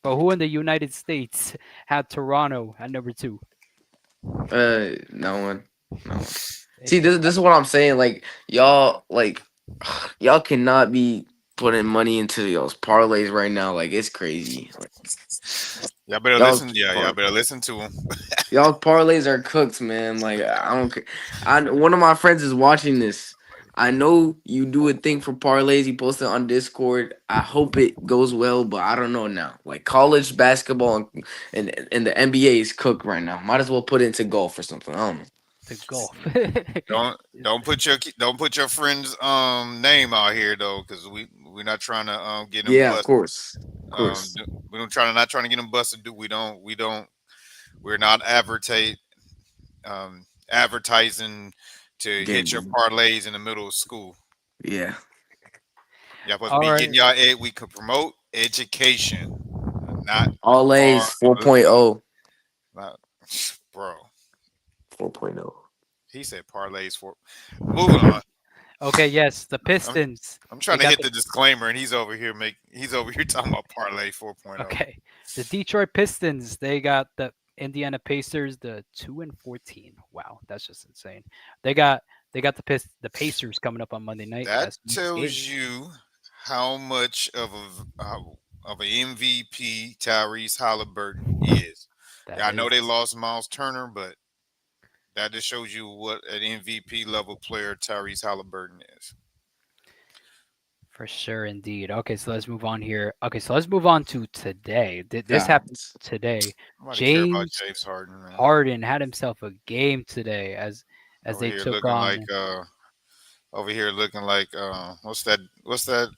but who in the United States had Toronto at number 2? No one. No one. See, this is what I'm saying. Like y'all cannot be putting money into y'all's parlays right now. Like it's crazy. Like, Y'all better y'all's listen. Yeah, y'all better listen to him. y'all parlays are cooked, man. Like I don't care. One of my friends is watching this. I know you do a thing for parlays. You post it on Discord. I hope it goes well, but I don't know now. Like college basketball and the NBA is cooked right now. Might as well put it into golf or something. I don't know. To golf. Don't put your friend's name out here though, because we're not trying to get him Yeah, of busted. course, of course. We don't not trying to get him busted. We're not advertising to hit your Game. parlays in the middle of school. Yeah. Y'all supposed to All be right. getting y'all ed. We could promote education, not All A's 4.0. not, bro. 4.0. He said parlays for. Moving on. Okay, yes, the Pistons. I'm trying They to got hit the disclaimer, and he's over here talking about parlay 4.0. Okay, the Detroit Pistons. They got the Indiana Pacers, the 2-14. Wow, that's just insane. They got the Pacers coming up on Monday night. That That's the next game. tells you how much of an MVP Tyrese Halliburton is. That Yeah, I know is they lost Miles Turner, but that just shows you what an MVP level player Tyrese Halliburton is. For sure, indeed. Okay, so let's move on here. Okay, so let's move on to today. This happened Facts. today. Nobody care about James James Harden, man. Harden had himself a game today as Over they here took looking on. like over here looking like what's that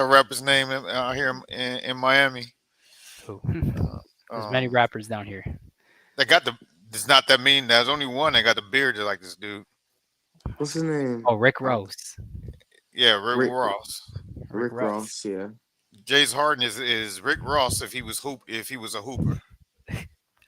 rapper's name out here in Miami? Who? Uh, There's many um, rappers down here. they got the. There's not that mean. There's only one that got the beard just like this dude. What's his name? Oh, Rick Ross. Yeah, Rick Rick Ross. Rick Rick Ross. Ross. Yeah. James Harden is Rick Ross if he was a hooper.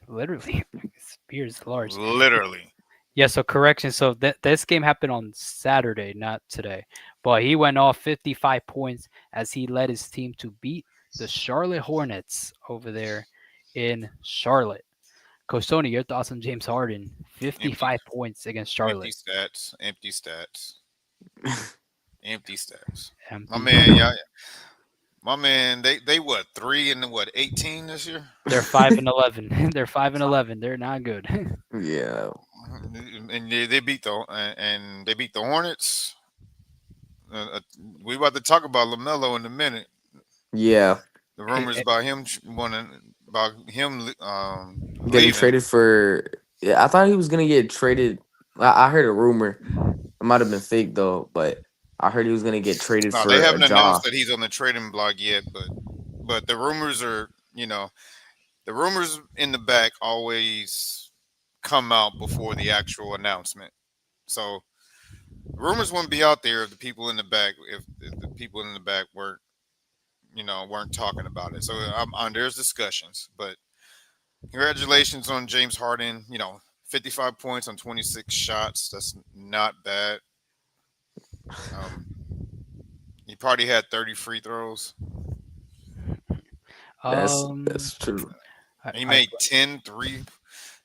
Literally, his beard is large. Literally. Yeah, so correction. So this game happened on Saturday, not today. But he went off 55 points as he led his team to beat the Charlotte Hornets over there in Charlotte. Coach Tony, your thoughts on James Harden? 55 points against Empty Charlotte. stats. Empty stats. Empty stats. Empty. My man, yeah. My man, they what 3 and what 18 this year? They're 5-11. They're 5-11. They're not good. Yeah. And they beat the Hornets. We about to talk about LaMelo in a minute. Yeah. The rumors about him Getting leaving. traded for. Yeah, I thought he was gonna get traded. I heard a rumor. It might have been fake though, but I heard he was gonna get traded No, for they a haven't announced job. that he's on the trading block yet, but the rumors are, the rumors in the back always come out before the actual announcement. So rumors wouldn't be out there if the people in the back weren't talking about it. So there's discussions, but congratulations on James Harden. 55 points on 26 shots. That's not bad. He probably had 30 free throws. That's true. He made 10 3.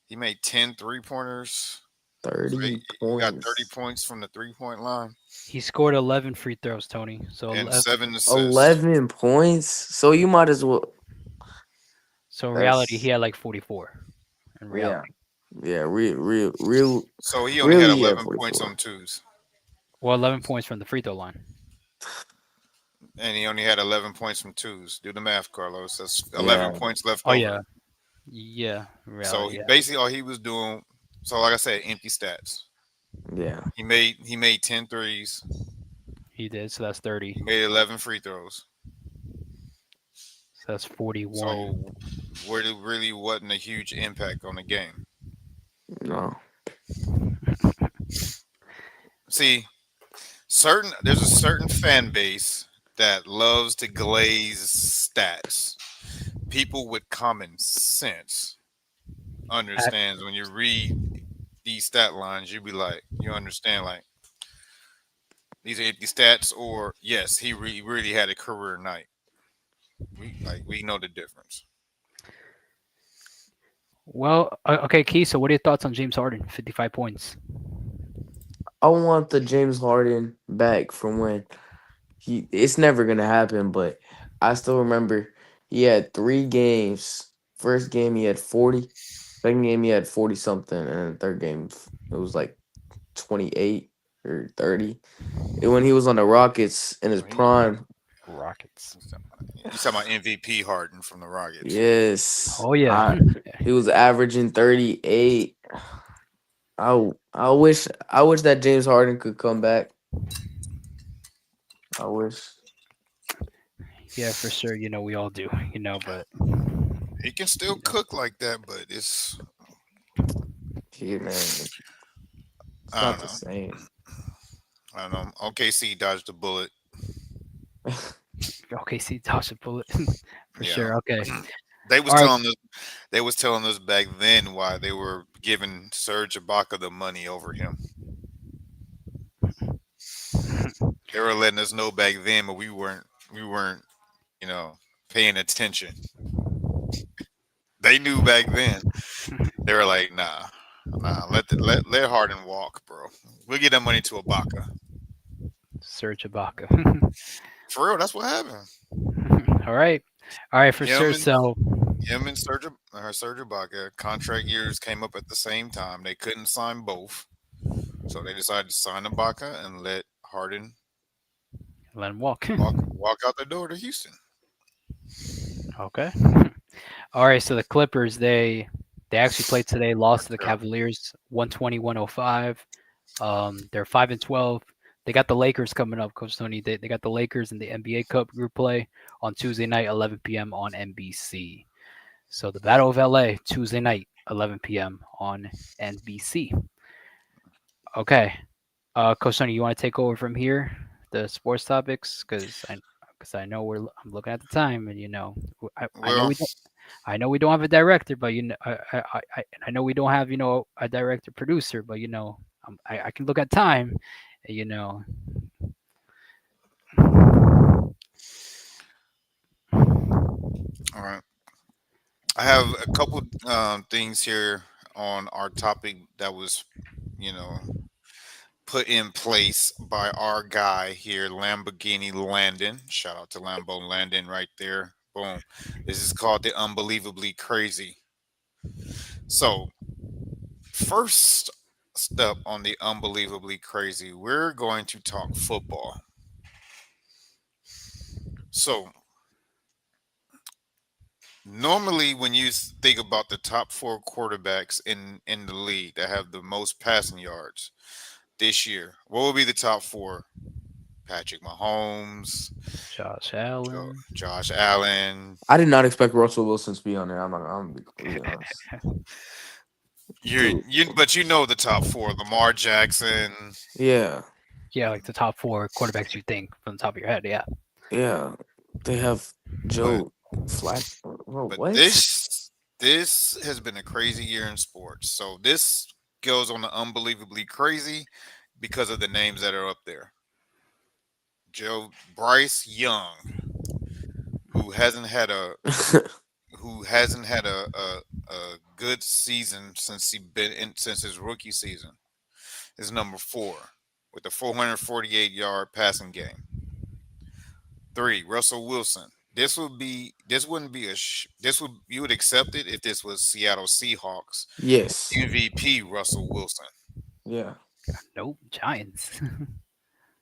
He made 10 3-pointers. 30 He got 30 points. points from the 3-point line He scored 11 free throws, Tony. So and 11. 7 assists. 11 points. So you might as well. So in reality, he had like 44. In Yeah. reality, Yeah. Real. So he only had Really, yeah, 11 points 44. on twos, well, 11 points from the free throw line. and he only had 11 points from twos. Do the math, Carlos. That's 11 Yeah. points left Oh over. yeah. In reality, So yeah. basically, all he was doing. So like I said, empty stats. Yeah. He made 10 threes. He did. So that's 30. He made 11 free throws. So that's 41. So really wasn't a huge impact on the game. No. See, there's a certain fan base that loves to glaze stats. People with common sense understands when you read these stat lines, you understand like these are empty stats, or yes, he really had a career night. We know the difference. Well, okay, Key. So what are your thoughts on James Harden? 55 points. I want the James Harden back from when it's never gonna happen, but I still remember he had 3 games. First game he had 40, second game he had 40 something, and the third game it was like 28 or 30. And when he was on the Rockets in his prime. Rockets. You talking about MVP Harden from the Rockets? Yes. Oh yeah. He was averaging 38. I wish that James Harden could come back. I wish. Yeah, for sure. We all do. But He can still cook like that, but it's Yeah, man. It's I not don't the know. same. I don't know. OKC dodged the bullet. OKC dodged a bullet for Yeah. sure. Okay. They was All right. telling us they was telling us back then why they were giving Serge Ibaka the money over him. They were letting us know back then, but we weren't paying attention. They knew back then. They were like, nah, let Harden walk, bro. We'll get that money to Ibaka. Serge Ibaka. For real, that's what happened. All right. For Him sure. and- So Him and Serge Ibaka contract years came up at the same time. They couldn't sign both, so they decided to sign Ibaka and let Harden Let him walk. Walk out the door to Houston. Okay. All right. So the Clippers, they actually played today, lost to the Terrible. Cavaliers, 120-105. They're 5-12. They got the Lakers coming up, Coach Tony. They got the Lakers in the NBA Cup group play on Tuesday night, 11 p.m. on NBC. So the Battle of LA, Tuesday night, 11 p.m. on NBC. Okay. Coach Tony, you want to take over from here, the sports topics, because I know I'm looking at the time, and I know Well, we don't have a director, but I know we don't have a director producer, but I can look at time, you know. all right. I have a couple things here on our topic that was, you know, put in place by our guy here, Lamborghini Landon. Shout out to Lambo Landon right there. Boom. This is called the Unbelievably Crazy. So, first step on the Unbelievably Crazy, we're going to talk football. So, normally when you think about the top four quarterbacks in the league that have the most passing yards this year, what would be the top four? Patrick Mahomes, Josh Allen. Josh Allen. I did not expect Russell Wilson to be on there. I'm gonna be completely honest. Dude. But you know the top four: Lamar Jackson. Yeah, Yeah, like the top four quarterbacks you think from the top of your head. Yeah. yeah. They have But Joe Flack. Bro, but what? this has been a crazy year in sports. So this goes on the Unbelievably Crazy because of the names that are up there. Bryce Young, who hasn't had a a good season since his rookie season, is number 4 with a 448-yard passing game. 3, Russell Wilson. This wouldn't be you would accept it if this was Seattle Seahawks Yes. MVP Russell Wilson. Yeah. Nope. Giants.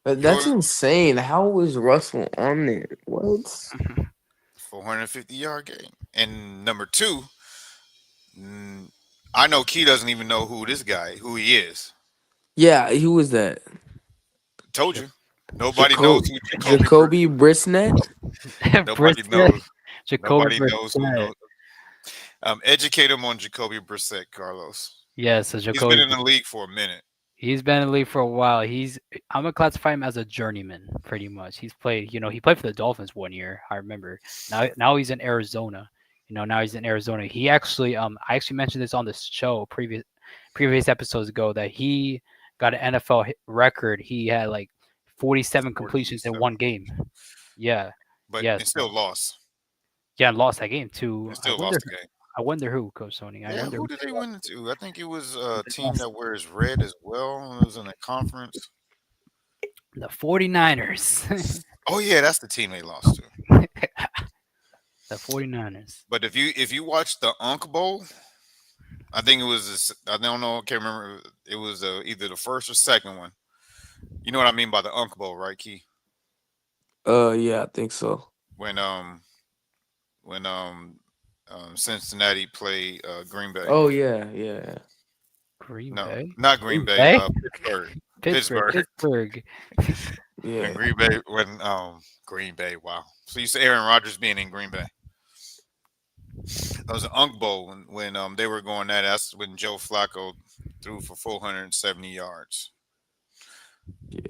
But that's insane. How is Russell on there? What? 450-yard game. And number 2, I know Key doesn't even know who he is. Yeah, who was that? Told you. Nobody knows who Jacoby Brissett? Nobody Brissett. knows. Jacoby Nobody knows who Brissett. knows. Educate him on Jacoby Brissett, Carlos. Yeah, so He's Jacoby. been in the league for a minute. He's been in the league for a while. I'm gonna classify him as a journeyman, pretty much. He played for the Dolphins one year. I remember. Now he's in Arizona. Now he's in Arizona. He actually, I actually mentioned this on the show previous episodes ago that he got an NFL record. He had like 47 completions in one game. Yeah. But Yes. it still lost. Yeah, and lost that game too. It still lost the game. I wonder who, Coach Sony. Yeah, who did they win it to? I think it was a team that wears red as well. It was in a conference. The 49ers. Oh yeah, that's the team they lost to. The 49ers. But if you watch the Unk Bowl, I think it was I don't know, I can't remember. It was either the first or second one. You know what I mean by the Unk Bowl, right, Key? Yeah, I think so. When Cincinnati played Green Bay. Oh yeah. Green Bay? Not Green Bay. Pittsburgh. Yeah. And Green Bay Green Bay. Wow. So you say Aaron Rodgers being in Green Bay. That was an Unk Bowl when they were going at. That's when Joe Flacco threw for 470 yards. Yeah.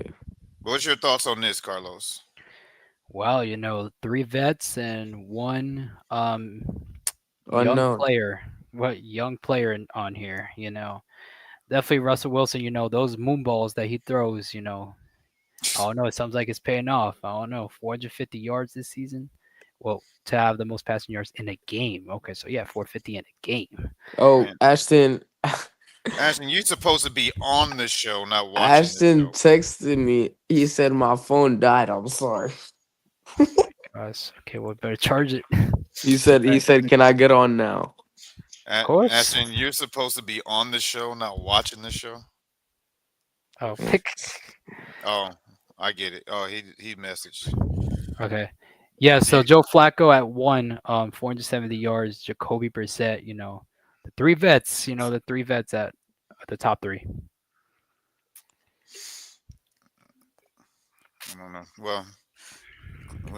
What's your thoughts on this, Carlos? Well, 3 vets and 1 Unknown young player. What young player on here? Definitely Russell Wilson. Those moon balls that he throws. I don't know. It sounds like it's paying off. I don't know. 450 yards this season. Well, to have the most passing yards in a game. Okay, so yeah, 450 in a game. Oh, man. Ashton, you're supposed to be on the show, not watching. Ashton texted me. He said my phone died. I'm sorry. Gosh, okay, well, better charge it. He said, can I get on now? Of course. Ashton, you're supposed to be on the show, not watching the show. Oh, I get it. Oh, he messaged. Okay. Yeah, so Yeah. Joe Flacco at 470 yards. Jacoby Brissett, the three vets, the three vets at the top three. I don't know. Well,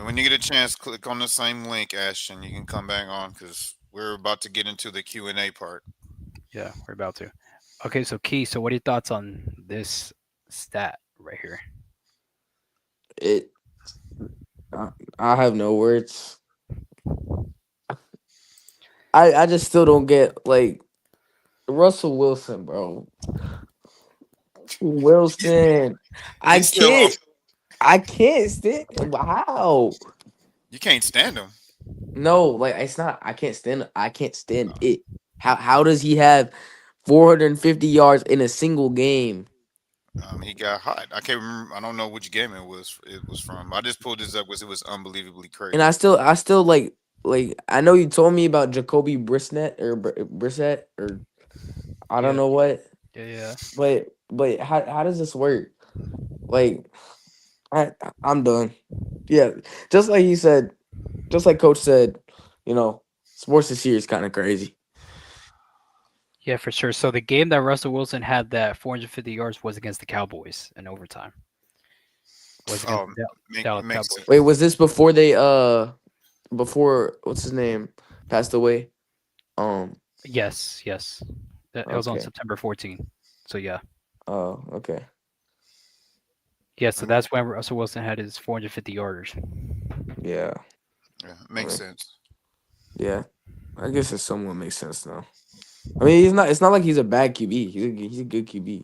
when you get a chance, click on the same link, Ashton. You can come back on because we're about to get into the Q&A part. Yeah, we're about to. Okay, so Key, so what are your thoughts on this stat right here? It. I have no words. I just still don't get like Russell Wilson, bro. Wilson. I He's still can't. I can't stand. How? you can't stand him. No, like it's not. I can't stand. I can't stand it. How does he have 450 yards in a single game? He got hot. I can't remember. I don't know which game it was. It was from. I just pulled this up because it was unbelievably And crazy. I still like. I know you told me about Jacoby Brissett or Brissett or I don't Yeah, know what, yeah. but how does this work? Like I'm done. Yeah, just like he said, just like Coach said, sports this year is kind of crazy. Yeah, for sure. So the game that Russell Wilson had that 450 yards was against the Cowboys in overtime. Was against Oh, the it Dallas makes Cowboys. sense. Wait, was this before they before what's his name passed away? Um. Yes, yes. It was on Okay. September 14th. So yeah. Oh. Okay. Yeah, so that's when Russell Wilson had his 450 yarders. Yeah. Yeah, it I makes mean, sense. yeah. I guess it somewhat makes sense now. I mean, he's not. It's not like he's a bad QB. He's a good QB.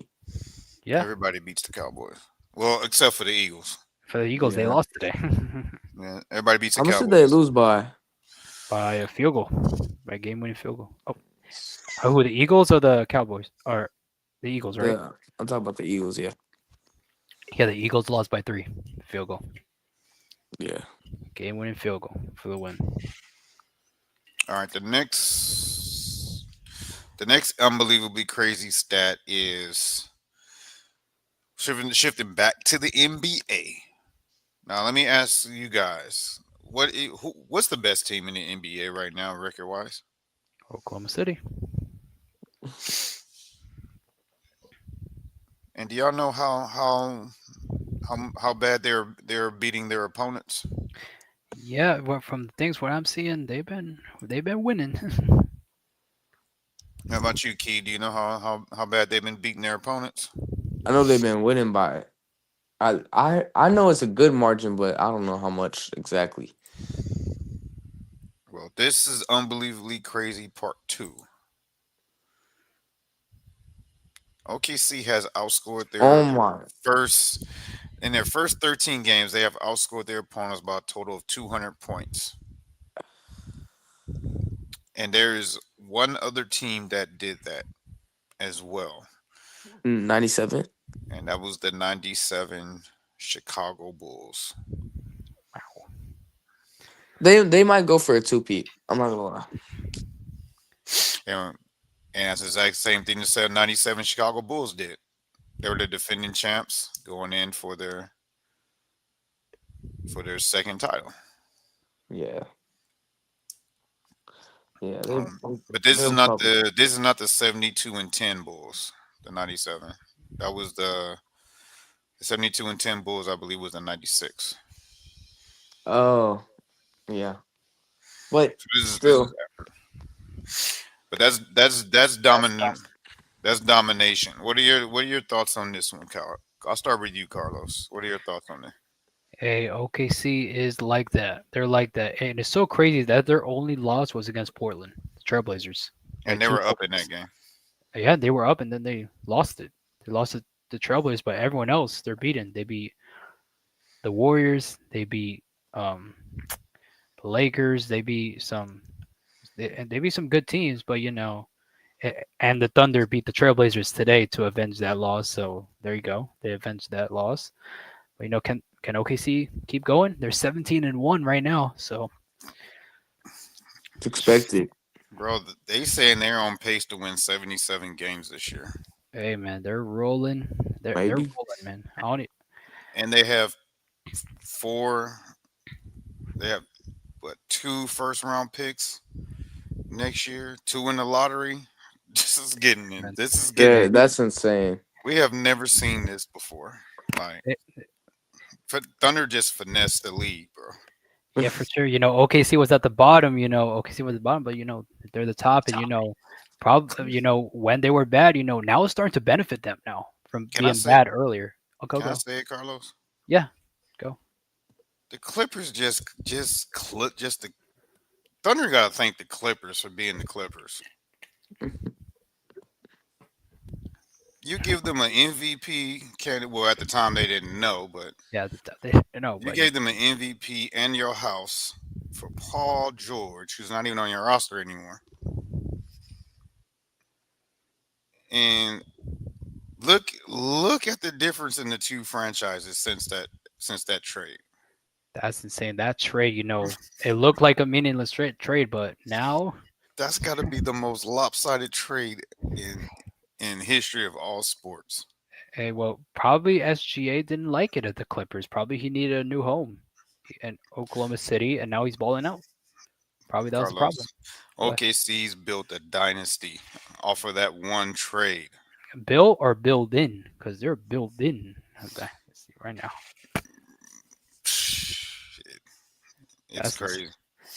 Yeah. Everybody beats the Cowboys. Well, except for the Eagles. For the Eagles, they Yeah. lost today Yeah, everybody beats the How much did they Cowboys. lose by? by a field goal, by a game-winning field goal. Oh, who, the Eagles or the Cowboys? Or the Eagles, right? I'm talking about the Eagles. Yeah. Yeah, the Eagles lost by 3 field goal. Yeah. Game-winning field goal for the win. All right, the next unbelievably crazy stat is shifting back to the NBA. Now, let me ask you guys, what's the best team in the NBA right now, record wise? Oklahoma City. And do y'all know how bad they're beating their opponents? Yeah, well, from the things what I'm seeing, they've been winning. How about you, Key? Do you know how bad they've been beating their opponents? I know they've been winning by. I know it's a good margin, but I don't know how much exactly. Well, this is unbelievably crazy part 2. OKC has outscored Oh their my. first in their first 13 games. They have outscored their opponents by a total of 200 points. And there is one other team that did that as well, 97. and that was the 97 Chicago Bulls. They might go for a 2-peat. I'm not gonna lie. And that's the exact same thing the 97 Chicago Bulls did. They were the defending champs going in for their second title. Yeah. Yeah. But this is They'll not probably. the 72 and 10 Bulls, the 97. That was the 72 and 10 Bulls, I believe, was the 96. Oh. Yeah. But So this is still. but that's dominant. That's domination. What are your thoughts on this one, Carl? I'll start with you, Carlos. What are your thoughts on it? Hey, OKC is like that. They're like that, and it's so crazy that their only loss was against Portland, the Trailblazers. And Like they two were up in points. that game. Yeah, they were up and then they lost it. They lost it to Trailblazers, but everyone else they're beaten. They beat the Warriors. They beat the Lakers. They beat some good teams, but and the Thunder beat the Trailblazers today to avenge that loss. So there you go. They avenged that loss. But can OKC keep going? They're 17-1 right now. So It's expected. Bro, they saying they're on pace to win 77 games this year. hey man, they're rolling. They're Maybe. rolling, man. I don't. and they have four. They have what, two first round picks next year, two in the lottery. This is getting in. This is Yeah, getting. that's insane. We have never seen this before. Like, Thunder just finessed the league, bro. Yeah, for sure. OKC was at the bottom. OKC was at the bottom, but they're the top, and probably when they were bad, now it's starting to benefit them now from Can I being say? bad earlier. Oh, go Can I go. say it, Carlos? Yeah, go. The Clippers just the Thunder got to thank the Clippers for being the Clippers. You give them an MVP candidate. Well, at the time they didn't know, but Yeah, no, you but gave them an MVP and your house for Paul George, who's not even on your roster anymore. And look at the difference in the two franchises since that trade. that's insane. That trade, it looked like a meaningless trade, but now, That's got to be the most lopsided trade in history of all sports. well, probably SGA didn't like it at the Clippers. Probably he needed a new home in Oklahoma City, and now he's balling out. Probably that was the Carlos, problem. What? OKC's built a dynasty off of that one trade. Built or build in? Because they're built in. Okay, let's see right now. Shit, it's That's crazy.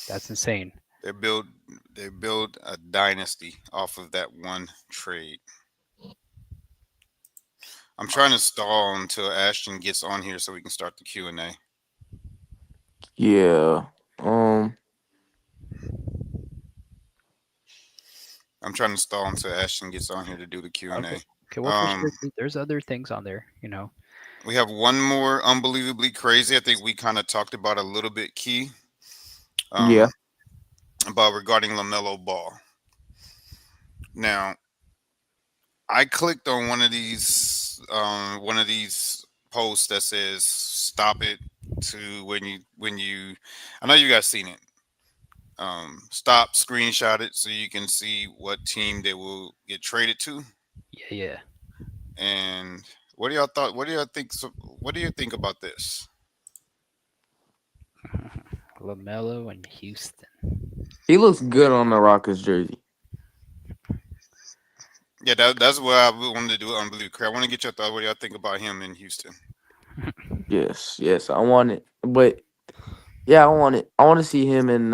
that's insane. They build they build a dynasty off of that one trade. I'm trying to stall until Ashton gets on here so we can start the Q&A. Yeah. I'm trying to stall until Ashton gets on here to do the Q&A. Okay, well, for sure, there's other things on there. We have one more unbelievably crazy. I think we kind of talked about a little bit, Key. Yeah. About regarding LaMelo Ball. Now, I clicked on one of these posts that says "Stop it" to when you. I know you guys seen it. Stop, screenshot it so you can see what team they will get traded to. Yeah. And what do y'all thought? What do y'all think? What do you think about this? LaMelo and Houston. He looks good on the Rockets jersey. Yeah, that's what I wanted to do. Unbelievable. I want to get your thought. What do y'all think about him in Houston? Yes, I want it. But yeah, I want it. I want to see him in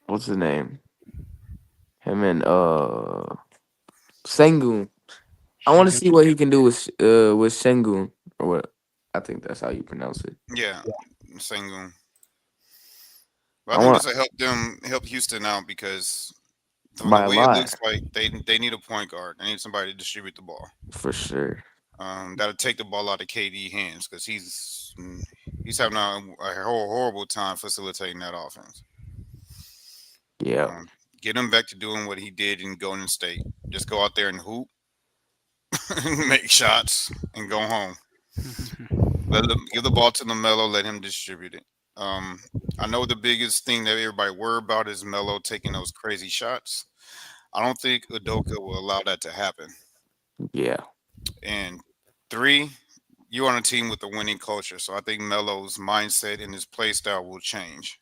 what's his name? Him and Sengun. I want to see what he can do with Sengun or what. I think that's how you pronounce it. Yeah, Sengun. But I I think want this will help Houston out because from the by a way it lot looks like they need a point guard. They need somebody to distribute the ball. for sure. That'll take the ball out of KD hands because he's having a horrible time facilitating that offense. Yeah, Get him back to doing what he did in Golden State. Just go out there and hoop, make shots, and go home. Give the ball to LaMelo, let him distribute it. I know the biggest thing that everybody worry about is Melo taking those crazy shots. I don't think Udoka will allow that to happen. yeah, And 3, you're on a team with a winning culture, so I think Melo's mindset and his play style will change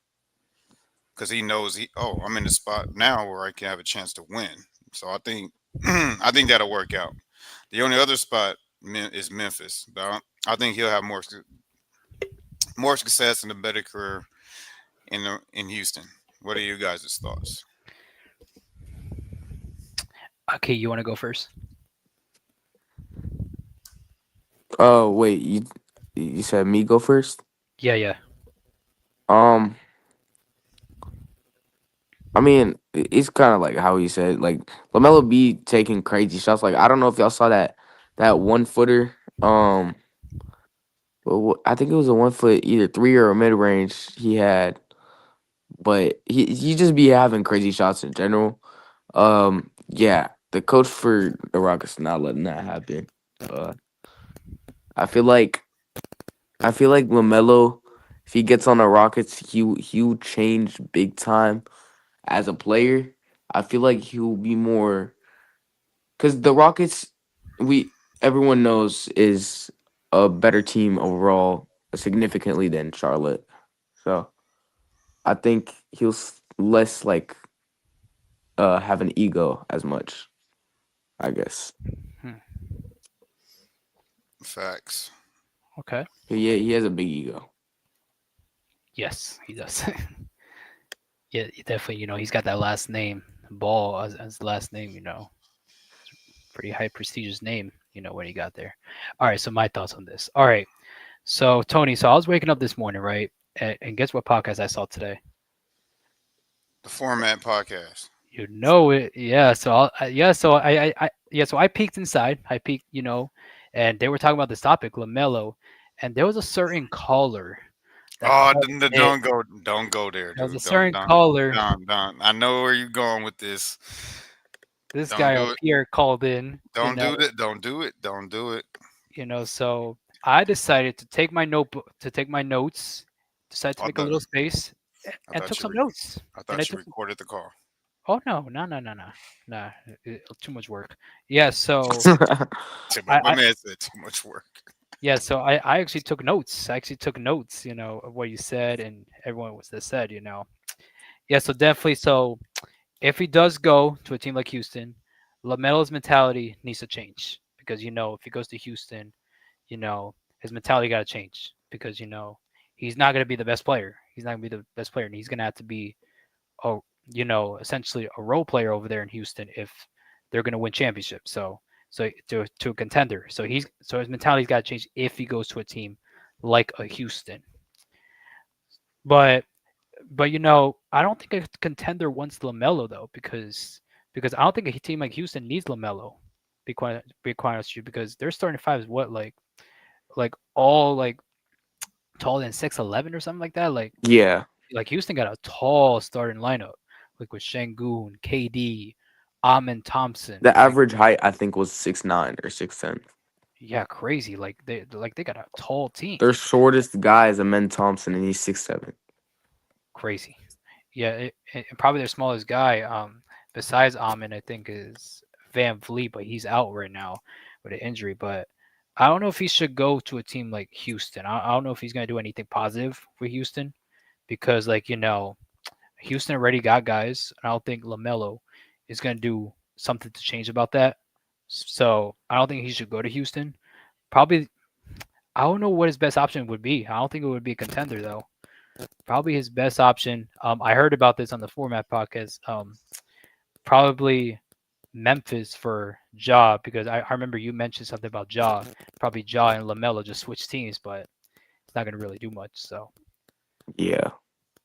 because he knows I'm in the spot now where I can have a chance to win. So I think I think that'll work out. The only other spot is Memphis, but I think he'll have more success and a better career in Houston. What are you guys' thoughts? Okay, you want to go first? Oh wait, you said me go first? Yeah. Um, I mean, it's kind of like how he said, like LaMelo be taking crazy shots. Like I don't know if y'all saw that 1 footer. I think it was a 1 foot either 3 or a mid range he had, but he just be having crazy shots in general. Yeah, the coach for the Rockets not letting that happen. Uh, I feel like LaMelo, if he gets on the Rockets, he'll change big time as a player. I feel like he'll be more because the Rockets, everyone knows is a better team overall, significantly than Charlotte. So I think he'll less like have an ego as much. I guess. Hmm. Facts. Okay. He has a big ego. Yes, he does. Yeah, definitely. He's got that last name, Ball, as last name. Pretty high prestigious name. When he got there. All right. So my thoughts on this. All right. So Tony, so I was waking up this morning, right? And guess what podcast I saw today? The Format Podcast. You know it, yeah. So yeah. So yeah. So I peeked inside. I peeked, and they were talking about this topic, Lamelo, and there was a certain caller that Oh, called it. don't go there, There was a dude. certain caller. Don't. I know where you're going with this. This Don't guy up do it. here called in. Don't do it. Don't do it. Don't do it. So I decided to take my notebook, to take my notes, decided to I make a thought, little space, I and thought took you some re- notes. I And I thought you took. recorded the call. Oh no, no, no, no, no, nah. Too much work. Yeah. So My I man said too much work. yeah. So I actually took notes. I actually took notes. Of what you said and everyone was that said. Yeah. So definitely. So if he does go to a team like Houston, Lamelo's mentality needs to change because if he goes to Houston, his mentality got to change because he's not going to be the best player. He's not going to be the best player, and he's going to have to be a essentially a role player over there in Houston if they're going to win championships. So to a contender. So his mentality's got to change if he goes to a team like a Houston. But I don't think a contender wants Lamelo though because I don't think a team like Houston needs Lamelo. Be quite honest with you because their starting five is what like all like taller than 6'11" or something like that. Yeah, Like Houston got a tall starting lineup, like with Şengün, KD, Amin Thompson. the average height I think was 6'9" or 6'10". Yeah, crazy. They got a tall team. Their shortest guy is Amen Thompson, and he's 6'7". Crazy. Yeah, and probably their smallest guy, besides Amin, I think is Van Vliet, but he's out right now with an injury. But I don't know if he should go to a team like Houston. I don't know if he's gonna do anything positive for Houston because Houston already got guys, and I don't think Lamelo is going to do something to change about that. So I don't think he should go to Houston. Probably, I don't know what his best option would be. I don't think it would be a contender though. Probably his best option. I heard about this on the Format podcast. Probably Memphis for Ja because I remember you mentioned something about Ja. Probably Ja and Lamelo just switch teams, but it's not going to really do much. So Yeah,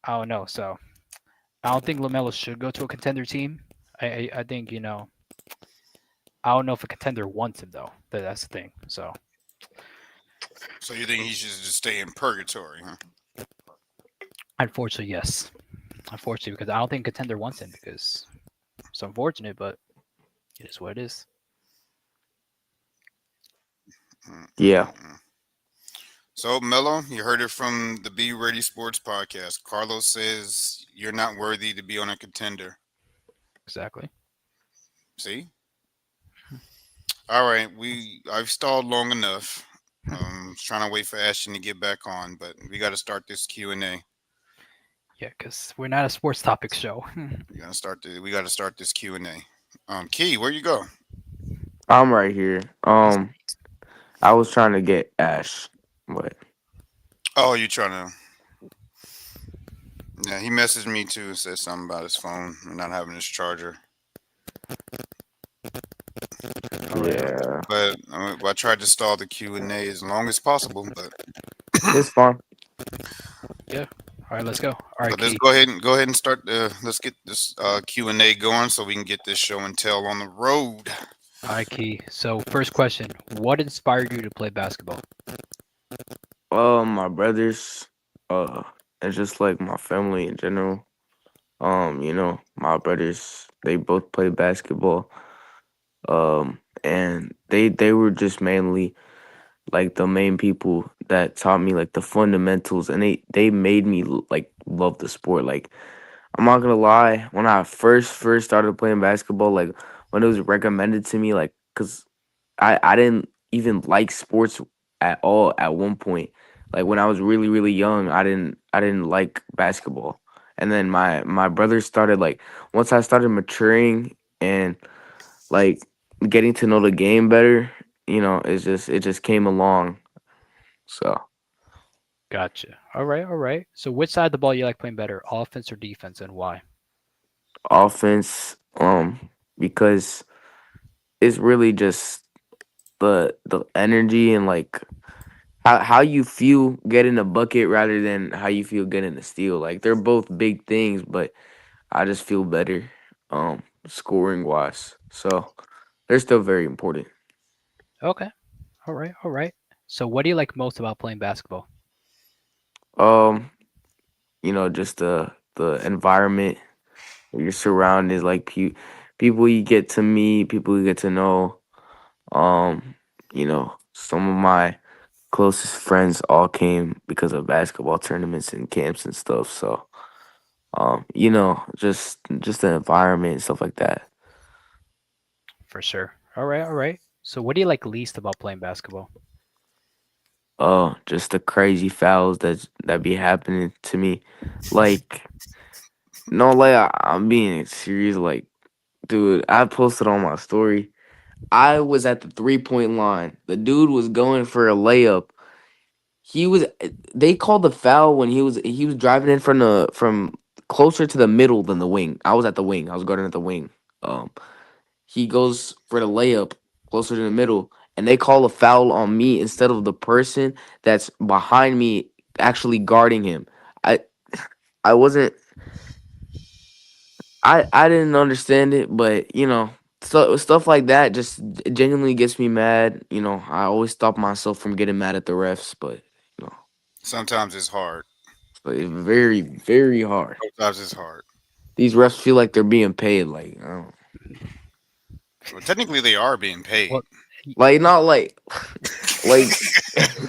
I don't know. So I don't think Lamelo should go to a contender team. I think I don't know if a contender wants him though. That's the thing. So So you think he should just stay in purgatory, huh? unfortunately, yes. Unfortunately, because I don't think contender wants him because it's unfortunate, but it is what it is. yeah. So Melo, you heard it from the Be Ready Sports podcast. Carlos says you're not worthy to be on a contender. Exactly. See? All right, I've stalled long enough. Trying to wait for Ashton to get back on, but we got to start this Q&A. Yeah, because we're not a sports topic show. We got to start this Q&A. Key, where you go? I'm right here. I was trying to get Ash, but Oh, you trying to? Yeah, he messaged me too. Said something about his phone and not having his charger. yeah, But I tried to stall the Q&A as long as possible. But it's fine. Yeah. All right, let's go. All right, But let's Key. go ahead and start. Let's get this Q&A going so we can get this show and tell on the road. All right, Key. So first question: what inspired you to play basketball? My brothers, and just like my family in general. My brothers, they both play basketball. And they were just mainly like the main people that taught me like the fundamentals, and they made me like love the sport. Like I'm not gonna lie, when I first started playing basketball, like when it was recommended to me, like cause I didn't even like sports at all at one point. Like when I was really really young, I didn't like basketball. And then my brother started like once I started maturing and like getting to know the game better, it just came along. So, Gotcha. All right, all right. So which side of the ball you like playing better, offense or defense, and why? offense because it's really just the energy and like how you feel getting a bucket rather than how you feel getting a steal. Like they're both big things, but I just feel better scoring wise. So, they're still very important. Okay. All right, all right. So what do you like most about playing basketball? Um, just the environment, your surroundings, like people you get to meet, people you get to know. Some of my closest friends all came because of basketball tournaments and camps and stuff. So, just the environment and stuff like that. For sure. All right, all right. So what do you like least about playing basketball? Just the crazy fouls that be happening to me. Like, no, like I'm being serious. Like, dude, I posted on my story. I was at the 3-point line. The dude was going for a layup. He was. They called the foul when he was driving in from closer to the middle than the wing. I was at the wing. I was guarding at the wing. Um, he goes for the layup closer to the middle, and they call a foul on me instead of the person that's behind me actually guarding him. I I wasn't. I didn't understand it, but so stuff like that just genuinely gets me mad. I always stop myself from getting mad at the refs, but you know, Sometimes it's hard. it's very very hard. Sometimes it's hard. These refs feel like they're being paid, like I don't, Well, technically, they are being paid. Well, y- like not like like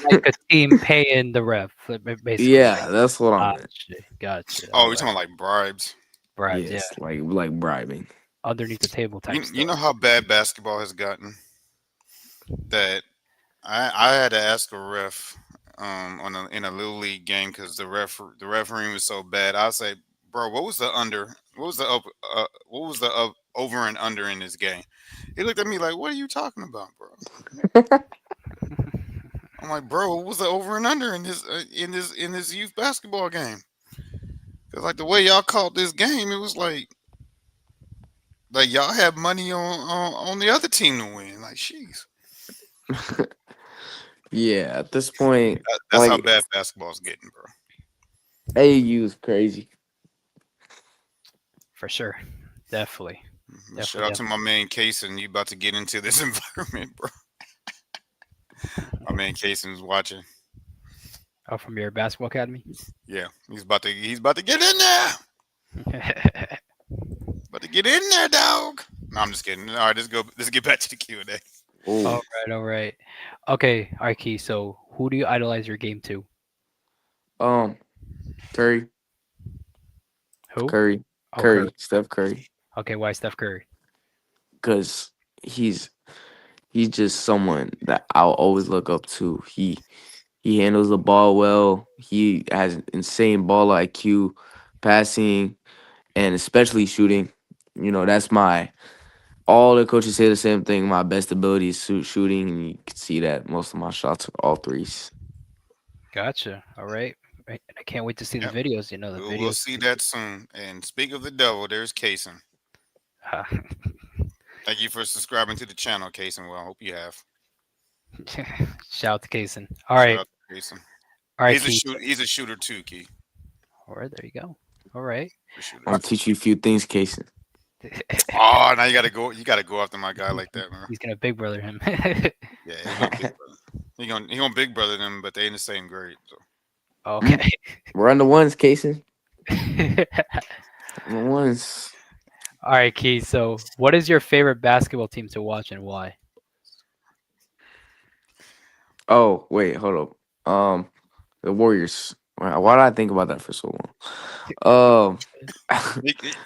like a team paying the ref, basically. Like, yeah, that's what I meant. gotcha, gotcha. Oh, All you're right, talking about like bribes. bribes. Yeah, Yes, like bribing. underneath the table You type you stuff. know how bad basketball has gotten that I had to ask a ref in a little league game because the refereeing was so bad. I say, bro, what was the under? What was the what was the over and under in this game? He looked at me like, what are you talking about, bro? I'm like, bro, what was the over and under in this youth basketball game? Cause like the way y'all called this game, it was like y'all had money on the other team to win. Like, jeez, Yeah, at this point, that's how like bad basketball's getting, bro. AAU is crazy. For sure, definitely, Shout definitely, out to my definitely. man Kason. You about to get into this environment, bro. My man Kason's watching. Oh, from your basketball academy. Yeah, he's about to get in there. About to get in there, dog. No, I'm just kidding. All right, let's get back to the Q&A. Oh, All right, all right. Okay, all right, Key. So who do you idolize your game to? um, Curry, Who? Curry, Oh, Curry. Curry, Steph Curry, Okay, why Steph Curry? because he's just someone that I'll always look up to. He handles the ball well. He has insane ball IQ, passing, and especially shooting. That's my all the coaches say the same thing. My best ability is shooting, and you can see that most of my shots are all threes. Gotcha. All right. Right. I can't wait to see the Yep, videos. You know, the we'll videos. see that soon. And speak of the devil, there's Kason. Thank you for subscribing to the channel, Kason. Well, I hope you have. Shout out to Kaysen. All Shout right. out to Kason. All right, He's a Key. shooter. He's a shooter too, Key. All right, there you go. All right. A shooter I'm gonna too. teach you a few things, Casey. Oh, now you gotta go. You gotta go after my guy like that, man. He's gonna big brother him. Yeah, he gonna big brother. He gonna big brother them, but they in the same grade. So Okay. We're on the ones, Casey. All On the ones. right, Key. So, what is your favorite basketball team to watch and why? Oh, wait, hold up. The Warriors. Why did I think about that for so long?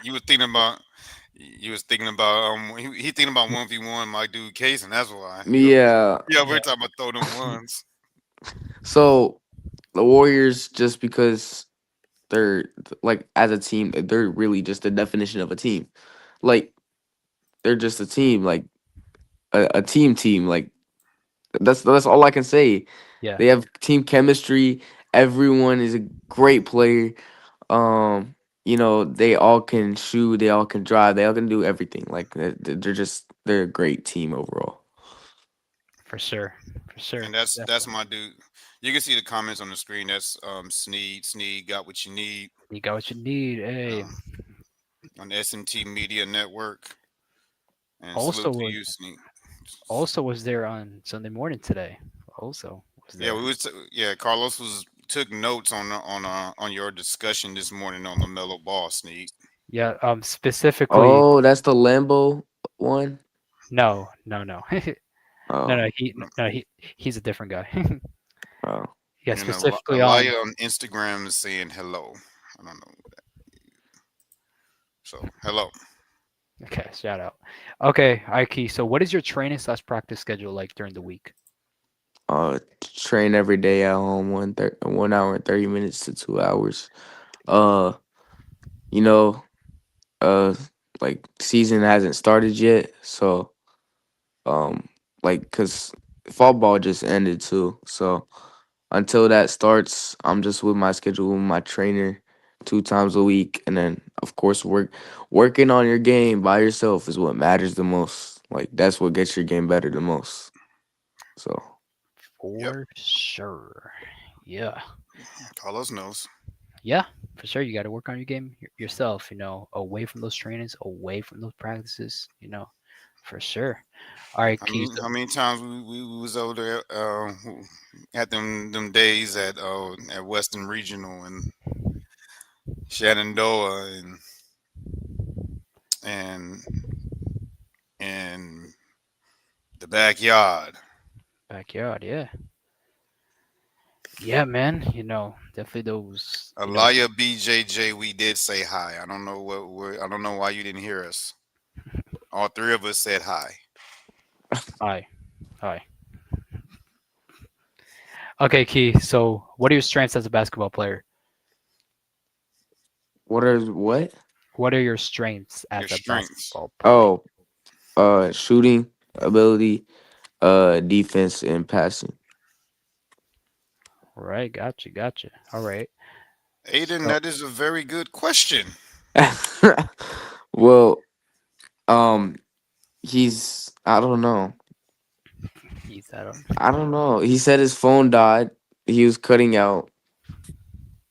you was thinking about You was thinking about he thinking about 1v1 my dude Case, and that's why. Yeah. Yeah, Yeah. we're talking about throw them ones. So the Warriors, just because they're like as a team, they're really just the definition of a team. Like they're just a team, like a team. Like that's all I can say. Yeah. They have team chemistry. Everyone is a great player. You know, they all can shoot, they all can drive, they all can do everything. Like they're a great team overall. For sure. For sure. And that's Definitely. my dude. You can see the comments on the screen. That's Sneed. Sneed got what you need. You got what you need. Hey. Um, on SMT Media Network. And Also salute to was you, Sneed. also was there on Sunday morning today. Also was Yeah, there. we was. Yeah, Carlos was took notes on your discussion this morning on the Mellow Ball, Sneed. Yeah. Specifically. Oh, that's the Lambo one. No. No. No. No. Oh, No. He's a different guy. oh. Yeah. And Specifically on. Elia on Instagram is saying hello. I don't know that. So hello. Okay. Shout out. Okay. Ike. So, what is your training slash practice schedule like during the week? Train every day at home, 1 hour and 30 minutes to 2 hours. Uh, you know, uh, like season hasn't started yet, so um, like cause fall ball just ended too, so until that starts, I'm just with my schedule with my trainer 2 times a week, and then of course working on your game by yourself is what matters the most. Like that's what gets your game better the most. So Yep. For sure. Yeah. Carlos knows. Yeah. For sure. You got to work on your game yourself, away from those trainings, away from those practices, for sure. All right, Keith. How many times we was over there at them days at Western Regional and Shenandoah and and the backyard. Backyard. Yeah. Yeah, man. Definitely those, Alaya BJJ, we did say hi. I don't know I don't know why you didn't hear us. All three of us said hi. hi. Hi. Okay, Keith. So, what are your strengths as a basketball player? what? What are your strengths Your as a strengths. basketball player? Oh, shooting ability, defense and passing. Right. Gotcha. Gotcha. All right. Aiden, So, that is a very good question. Well, um, he's I don't know. he's that. I don't know. He said his phone died. He was cutting out.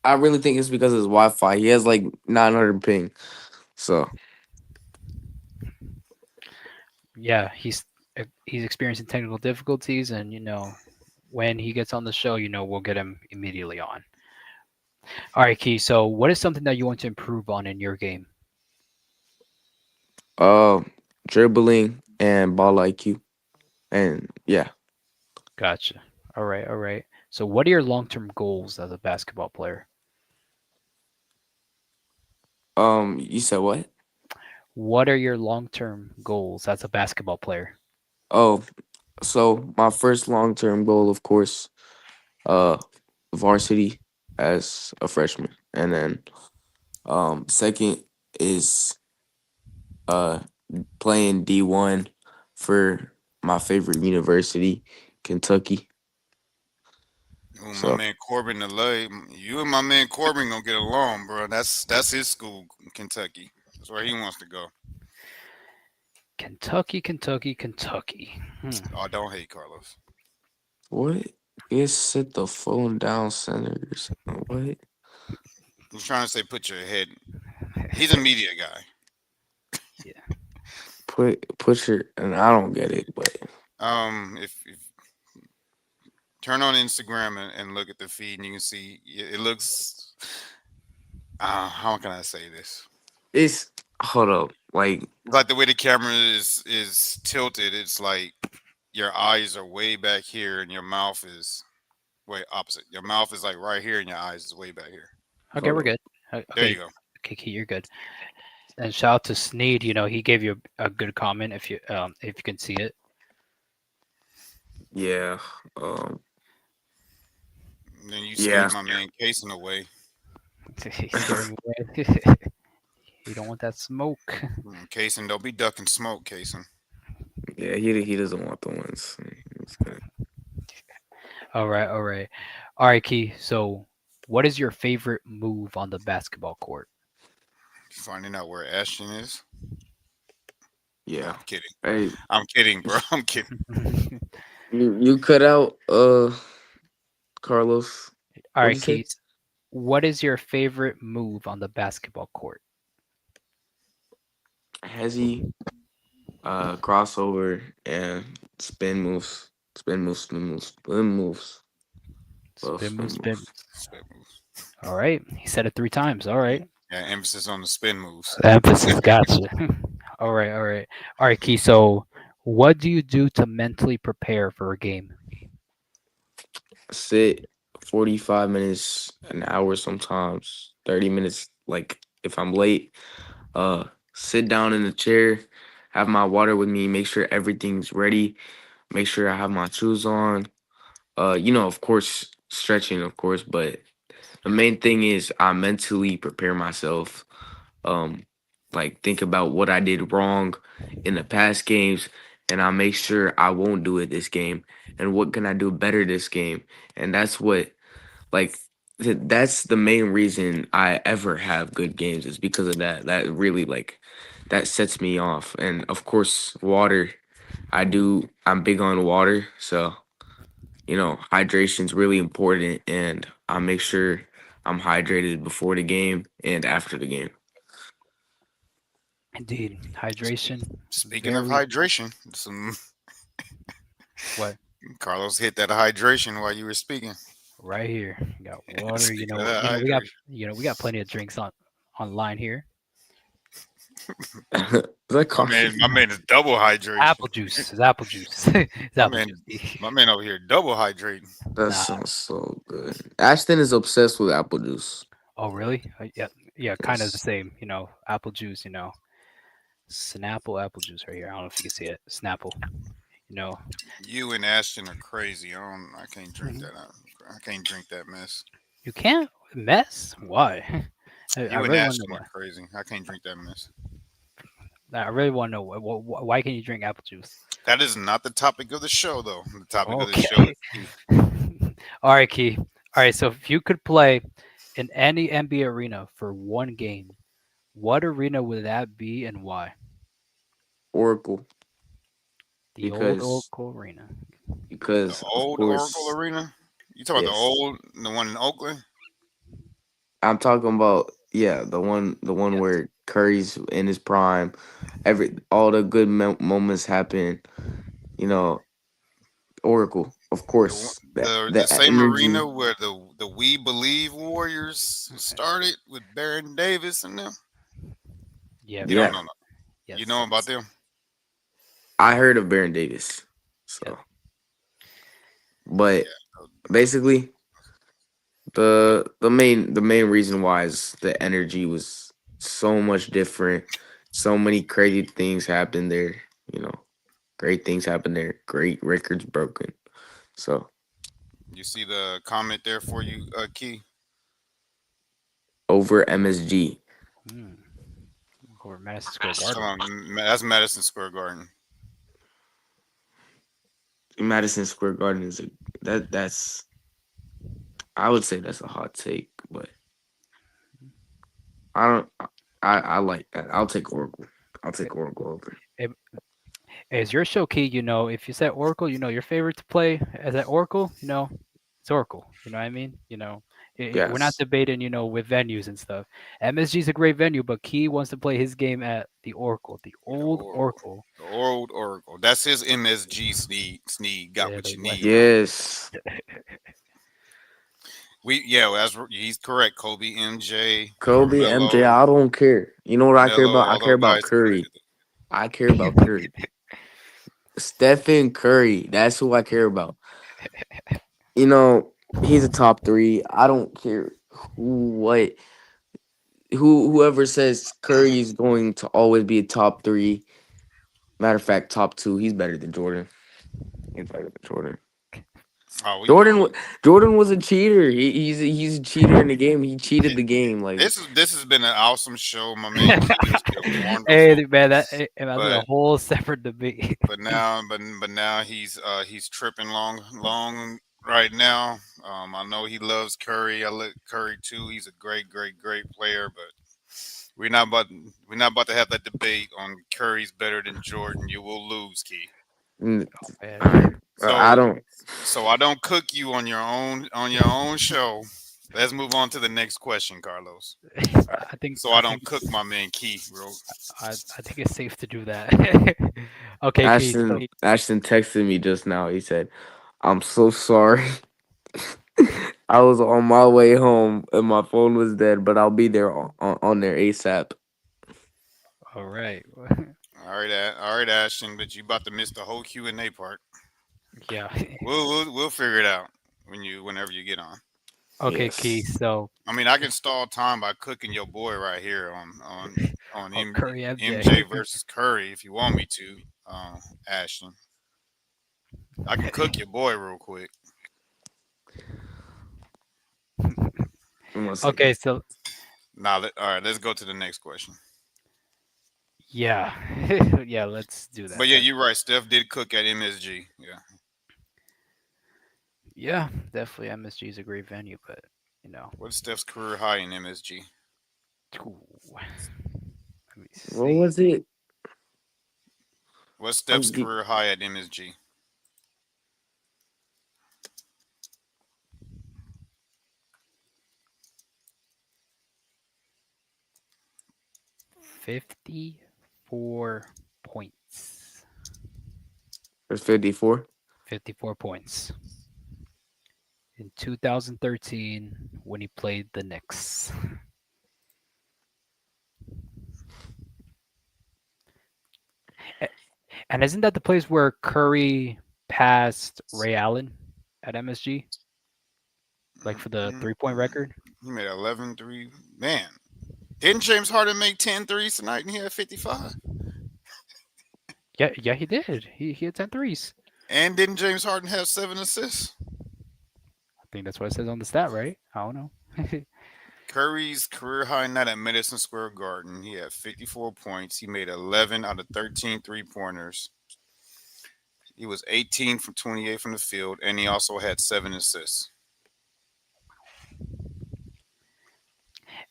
I really think it's because of his Wi-Fi. He has like 900 ping. So Yeah, he's experiencing technical difficulties, and when he gets on the show, we'll get him immediately on. All right, Key. So, what is something that you want to improve on in your game? uh dribbling and ball IQ. And yeah. Gotcha. All right. All right. So, what are your long-term goals as a basketball player? You said what? What are your long-term goals as a basketball player? Oh, so my first long-term goal, of course, uh varsity as a freshman. And then second is uh playing D1 for my favorite university, Kentucky. Oh, my So man Corbin, you and my man Corbin gonna get along, bro. That's his school, Kentucky. That's where he wants to go. Kentucky, Kentucky, Kentucky. Oh, don't hate Carlos. what? Just sit the phone down, center or something. What? He's trying to say put your head. He's a media guy. Yeah. Put your, and I don't get it, but If turn on Instagram and look at the feed, and you can see it looks. How can I say this? it's hold up, like Like the way the camera is tilted, it's like your eyes are way back here, and your mouth is way opposite. Your mouth is like right here, and your eyes is way back here. Okay, hold we're up. good. There you Okay, go. okay, Key, you're good. And shout out to Sneed. He gave you a good comment if you can see it. Yeah. And then you Yeah. scared my man Casing away. He scared him away. You don't want that smoke. Casing, don't be ducking smoke, Casing. Yeah. He doesn't want the ones. It's good. All right, all right, Key. So, what is your favorite move on the basketball court? Finding out where Ashton is. No, Yeah. I'm kidding. Hey, I'm kidding, bro. I'm kidding. you cut out Carlos. All What'd right, you say? Keith. What is your favorite move on the basketball court? Hezzy, crossover and spin moves. Spin moves, spin moves, spin moves. Love Spin move, spin spin. moves. Spin moves. All right. He said it 3 times. All right. Yeah, emphasis on the spin moves. Emphasis. Gotcha. All right. All right. All right, Key. So, what do you do to mentally prepare for a game? Sit 45 minutes, an hour sometimes, 30 minutes. Like if I'm late, sit down in the chair, have my water with me, make sure everything's ready, make sure I have my shoes on. Of course, stretching, of course, but the main thing is I mentally prepare myself. Um, like think about what I did wrong in the past games, and I make sure I won't do it this game. And what can I do better this game? And that's what like that's the main reason I ever have good games is because of that. That really that sets me off. And of course, water. I'm big on water, so hydration's really important, and I make sure I'm hydrated before the game and after the game. Indeed. Hydration. Speaking of Very. hydration, some What? Carlos hit that hydration while you were speaking. Right here. You got water. Speaking of that We got plenty of drinks online here. Is that coffee? my man is double hydrating. Apple juice. It's apple juice. It's My apple man, juice. my man over here double hydrating. That Nah. sounds so good. Ashton is obsessed with apple juice. Oh, really? Yeah, kind of the Yes. same. Apple juice. Snapple apple juice right here. I don't know if you can see it. Snapple. You and Ashton are crazy. I can't drink that. I can't drink that mess. You can't mess. Why? I You and really want to Ashton know are why. crazy. I can't drink that mess. I really want to know why can't you drink apple juice? That is not the topic of the show, though. The topic of the show Okay. is All right, Key. All right. So if you could play in any NBA arena for one game, what arena would that be and why? Oracle. The old Because Oracle Arena. because the of old Oracle course, Arena. You talking about yes. the one in Oakland? I'm talking about the one Yes. where Curry's in his prime. All the good moments happen. You know, Oracle, of course. The The same energy. arena where the We Believe Warriors started with Baron Davis and them. Yeah. You don't Yeah, know. Yes. You know about them? I heard of Baron Davis. So, Yep. but basically, the main reason why is the energy was so much different. So many crazy things happened there. You know, great things happened there. Great records broken. So You see the comment there for you, Key? over MSG. Mm. Over Madison Square Come Garden. on, that's Madison Square Garden. Madison Square Garden is that's I would say that's a hot take, but I don't I like that. I'll take Oracle. I'll take Oracle over. As your show, Key, if you said Oracle, your favorite to play as at Oracle, it's Oracle. You know what I mean? We're not Yes. debating, with venues and stuff. MSG is a great venue, but Key wants to play his game at the Oracle, the old Oracle. The old Oracle. That's his MSG Sneed. Got Yeah, what the you West. need. Yes. He's correct. Kobe, MJ, Kobe, Carmelo, MJ, I don't care. You know what I care Melo, about? I all care those about guys. Curry. I care about Curry. Stephen Curry. That's who I care about. He's a top three. I don't care what whoever says Curry is going to always be a top 3, matter of fact, top 2, he's better than Jordan. He's better than Jordan. Oh, we Jordan, know. Jordan was a cheater. He's a cheater in the game. He cheated the game. Like This has been an awesome show, my man. Keith has been wonderful. Hey man, that's a But- whole separate debate. but now he's tripping long right now. I know he loves Curry. I like Curry too. He's a great player, but we're not about to have that debate on Curry's better than Jordan. You will lose, Key. mm, Man. I don't. So I don't cook you on your own show. Let's move on to the next question, Carlos. I think So I don't cook my man Key, bro. I think it's safe to do that. Okay, Keith, Ashton texted me just now. He said, "I'm so sorry. I was on my way home and my phone was dead, but I'll be there on there ASAP." all right. All right, Ashton. But you about to miss the whole Q&A part. Yeah. We'll figure it out whenever you get on. Okay, Yes. Keith. So I mean, I can stall time by cooking your boy right here on Curry MJ. MJ versus Curry if you want me to, Ashton. I can cook your boy real quick. Okay, so All right, let's go to the next question. yeah, yeah, let's do that. But yeah, you're right. Steph did cook at MSG. Yeah. Yeah, definitely MSG is a great venue, but What's Steph's career high in MSG? ooh, let me see. What was it? What's Steph's I'll career high at MSG? $54 points. There's 54. 54 points. In 2013, when he played the Knicks. And isn't that the place where Curry passed Ray Allen at MSG? Like for the 3-point record? He made 11 3. Man, didn't James Harden make 10 threes tonight and he had 55? Yeah, he did. He had 10 threes. And didn't James Harden have 7 assists? I think that's what it says on the stat, right? I don't know. Curry's career high night at Madison Square Garden. He had 54 points. He made 11 out of 13 3-pointers. He was 18 from 28 from the field, and he also had 7 assists.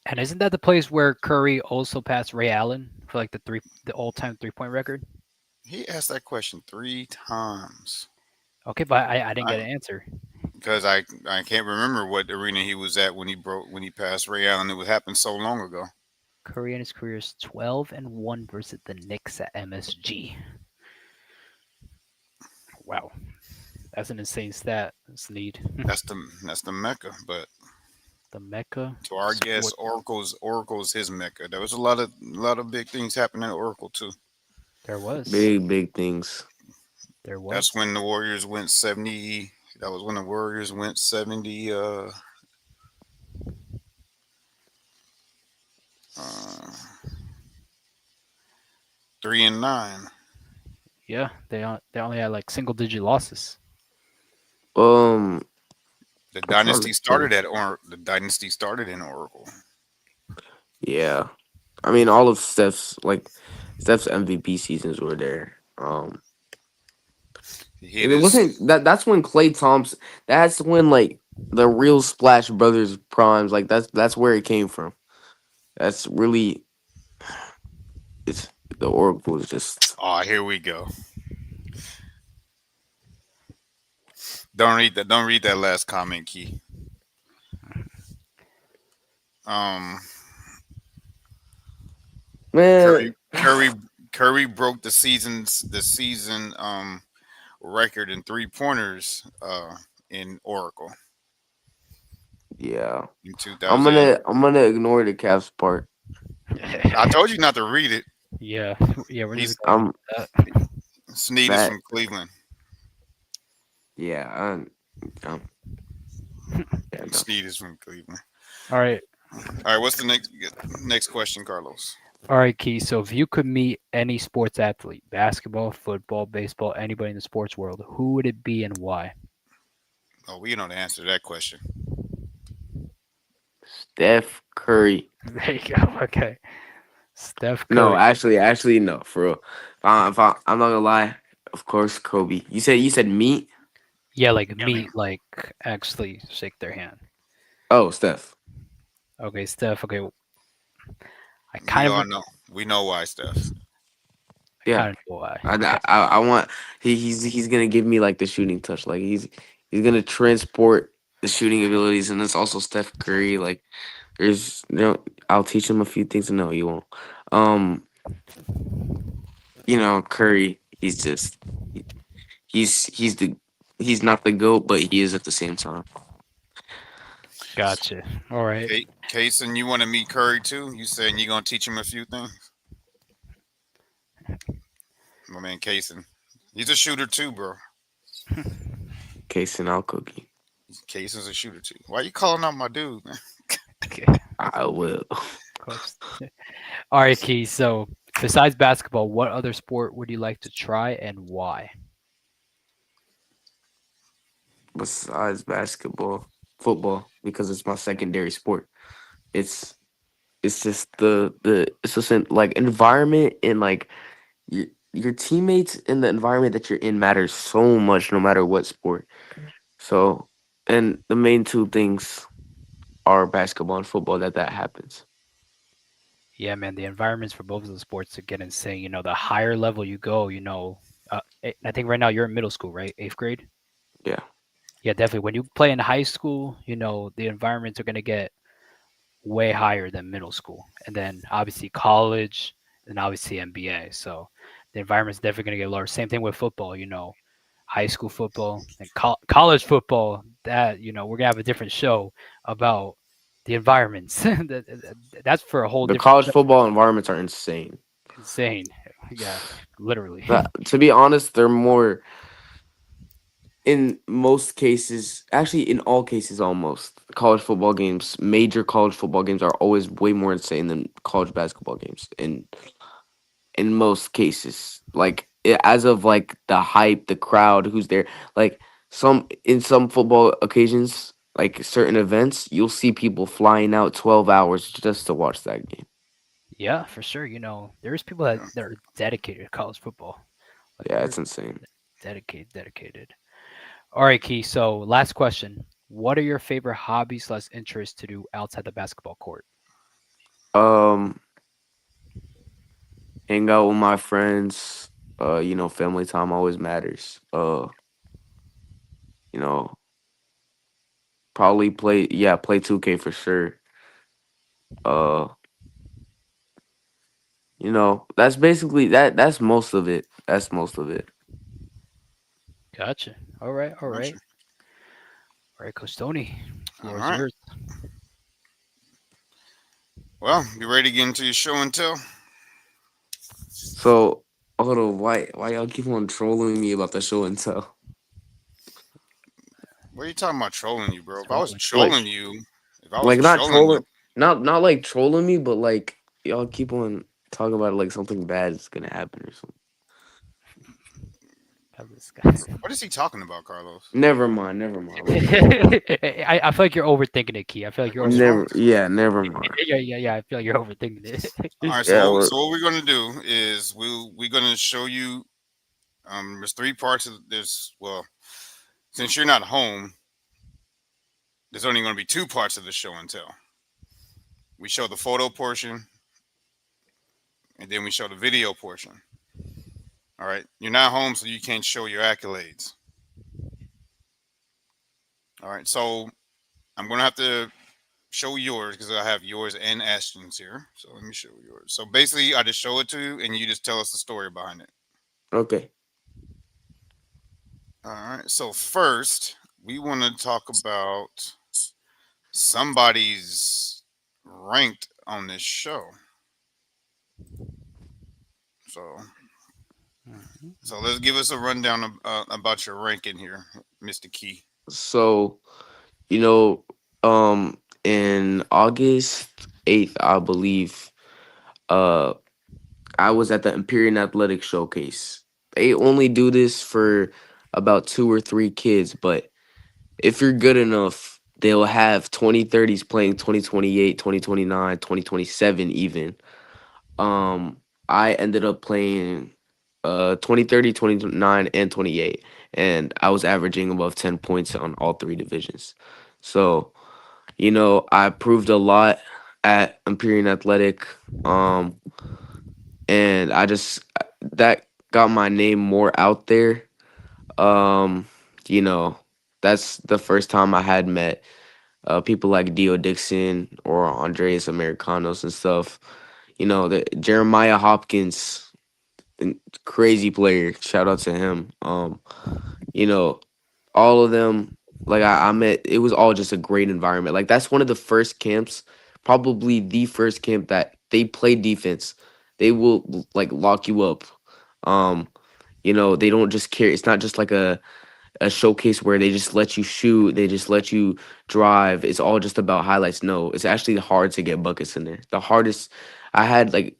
And isn't that the place where Curry also passed Ray Allen for like the all-time 3-point record? He asked that question 3 times. Okay, but I didn't get an answer. Because I can't remember what arena he was at when he passed Ray Allen. It happened so long ago. Curry in his career is 12-1 versus the Knicks at MSG. Wow, that's an insane stat, Sneed. That's the Mecca, but The Mecca. to our guess, Oracle's his Mecca. There was a lot of big things happening at Oracle too. There was. Big things. There was. That's when the Warriors went 70. That was when the Warriors went 70. 3-9. Yeah, they only had like single-digit losses. The trying dynasty to started in Oracle. Yeah, I mean all of Steph's MVP seasons were there. It wasn't that's when Klay Thompson. That's when like the real Splash Brothers primes. Like that's where it came from. That's really. It's the Oracle is just. Oh, here we go. Don't read that last comment, Key. Man, Curry broke the season record in 3-pointers in Oracle yeah. in 2000. I'm gonna ignore the Cavs part. I told you not to read it. Yeah, we're He's- just going with that. Sneed is from Cleveland. Yeah, yeah, no. Sneed is from Cleveland. All right. All right, what's the next question, Carlos? All right, Key. So if you could meet any sports athlete, basketball, football, baseball, anybody in the sports world, who would it be and why? Oh, we know the answer to that question. Steph Curry. There you go. Okay. Steph No, Curry. actually, no, for real. I'm not gonna lie. Of course, Kobe. You said meat. Yeah, like meet, like actually shake their hand. Oh, Steph. Okay, Steph. Okay, I We kind all of, know. We know why, Steph. I Yeah, kind of know why. I, Okay. I, I want he's gonna give me like the shooting touch. Like he's gonna transport the shooting abilities, and it's also Steph Curry. Like I'll teach him a few things. No, you won't. Um, Curry. He's the he's not the goat, but he is at the same time. Gotcha. All right. Kaysen, you want to meet Curry too? You saying you're gonna teach him a few things? My man, Kaysen. He's a shooter too, bro. Case and I'll cookie. Kaysen's a shooter too. Why you calling out my dude, man? Okay. I will. Close. All right, Key. So besides basketball, what other sport would you like to try and why? Besides basketball, football, because it's my secondary sport. It's it's just it's just like environment and like your teammates and the environment that you're in matters so much no matter what sport. So, and the main two things are basketball and football that happens. Yeah, man, the environments for both of the sports to get insane. The higher level you go, I think right now you're in middle school, right? Eighth grade. Yeah. Yeah, definitely. When you play in high school, the environments are going to get way higher than middle school. And then obviously college and obviously NBA. So the environment's definitely going to get lower. Same thing with football, high school football and college football. That, we're going to have a different show about the environments. That's for a whole The different college show. football environments are insane. Insane. Yeah, literally. To be honest, they're more in most cases, actually in all cases almost, college football games, major college football games are always way more insane than college basketball games in most cases. Like as of like the hype, the crowd, who's there, like some football occasions, like certain events, you'll see people flying out 12 hours just to watch that game. Yeah, for sure. There's people that, Yeah. that are dedicated to college football. Like Yeah, they're it's insane. dedicated. All right, Key. So last question. What are your favorite hobbies slash interests to do outside the basketball court? Um Hang out with my friends, family time always matters. You know, probably play 2K for sure. Uh, that's basically that's most of it. That's most of it. Gotcha. All right. All right. Gotcha. All right, Coach Tony. All Floor is right. yours. Well, you ready to get into your show and tell? So, hold on, why y'all keep on trolling me about the show and tell? What are you talking about trolling you, bro? Trolling. Like If I was like not trolling you, trolling, not like trolling me, but like y'all keep on talking about it like something bad is gonna happen or something. Have this guy. what is he talking about, Carlos? Never mind, never mind. I feel like you're overthinking it, Key. I feel like you're What's over. wrong? Never mind. Yeah. I feel like you're overthinking it. All right, Yeah, so what we're gonna do is we're gonna show you. There's three parts of this. Well, since you're not home, there's only gonna be two parts of the show and tell. We show the photo portion, and then we show the video portion. All right, you're not home, so you can't show your accolades. All right, so I'm gonna have to show yours because I have yours and Ashton's here. So let me show yours. So basically, I just show it to you, and you just tell us the story behind it. okay. All right. So first, we want to talk about somebody's ranked on this show. So, Mhm. so let's give us a rundown about your ranking here, Mr. Key. So, you know, um, in August 8th, I believe, uh, I was at the Imperial Athletic Showcase. They only do this for about 2 or 3 kids, but if you're good enough, they'll have 2030s playing 2028, 2029, 2027 even. Um, I ended up playing 2030, 29, and 28, and I was averaging above 10 points on all three divisions. So, I proved a lot at Imperial Athletic. Um, and that got my name more out there. Um, you know, that's the first time I had met people like Dio Dixon or Andreas Americanos and stuff. The Jeremiah Hopkins, crazy player. Shout out to him. You know, all of them, like I met, it was all just a great environment. Like that's one of the first camps, probably the first camp that they play defense. They will like lock you up. Um, they don't just care. It's not just like a showcase where they just let you shoot, they just let you drive. It's all just about highlights. No, it's actually hard to get buckets in there. The hardest I had like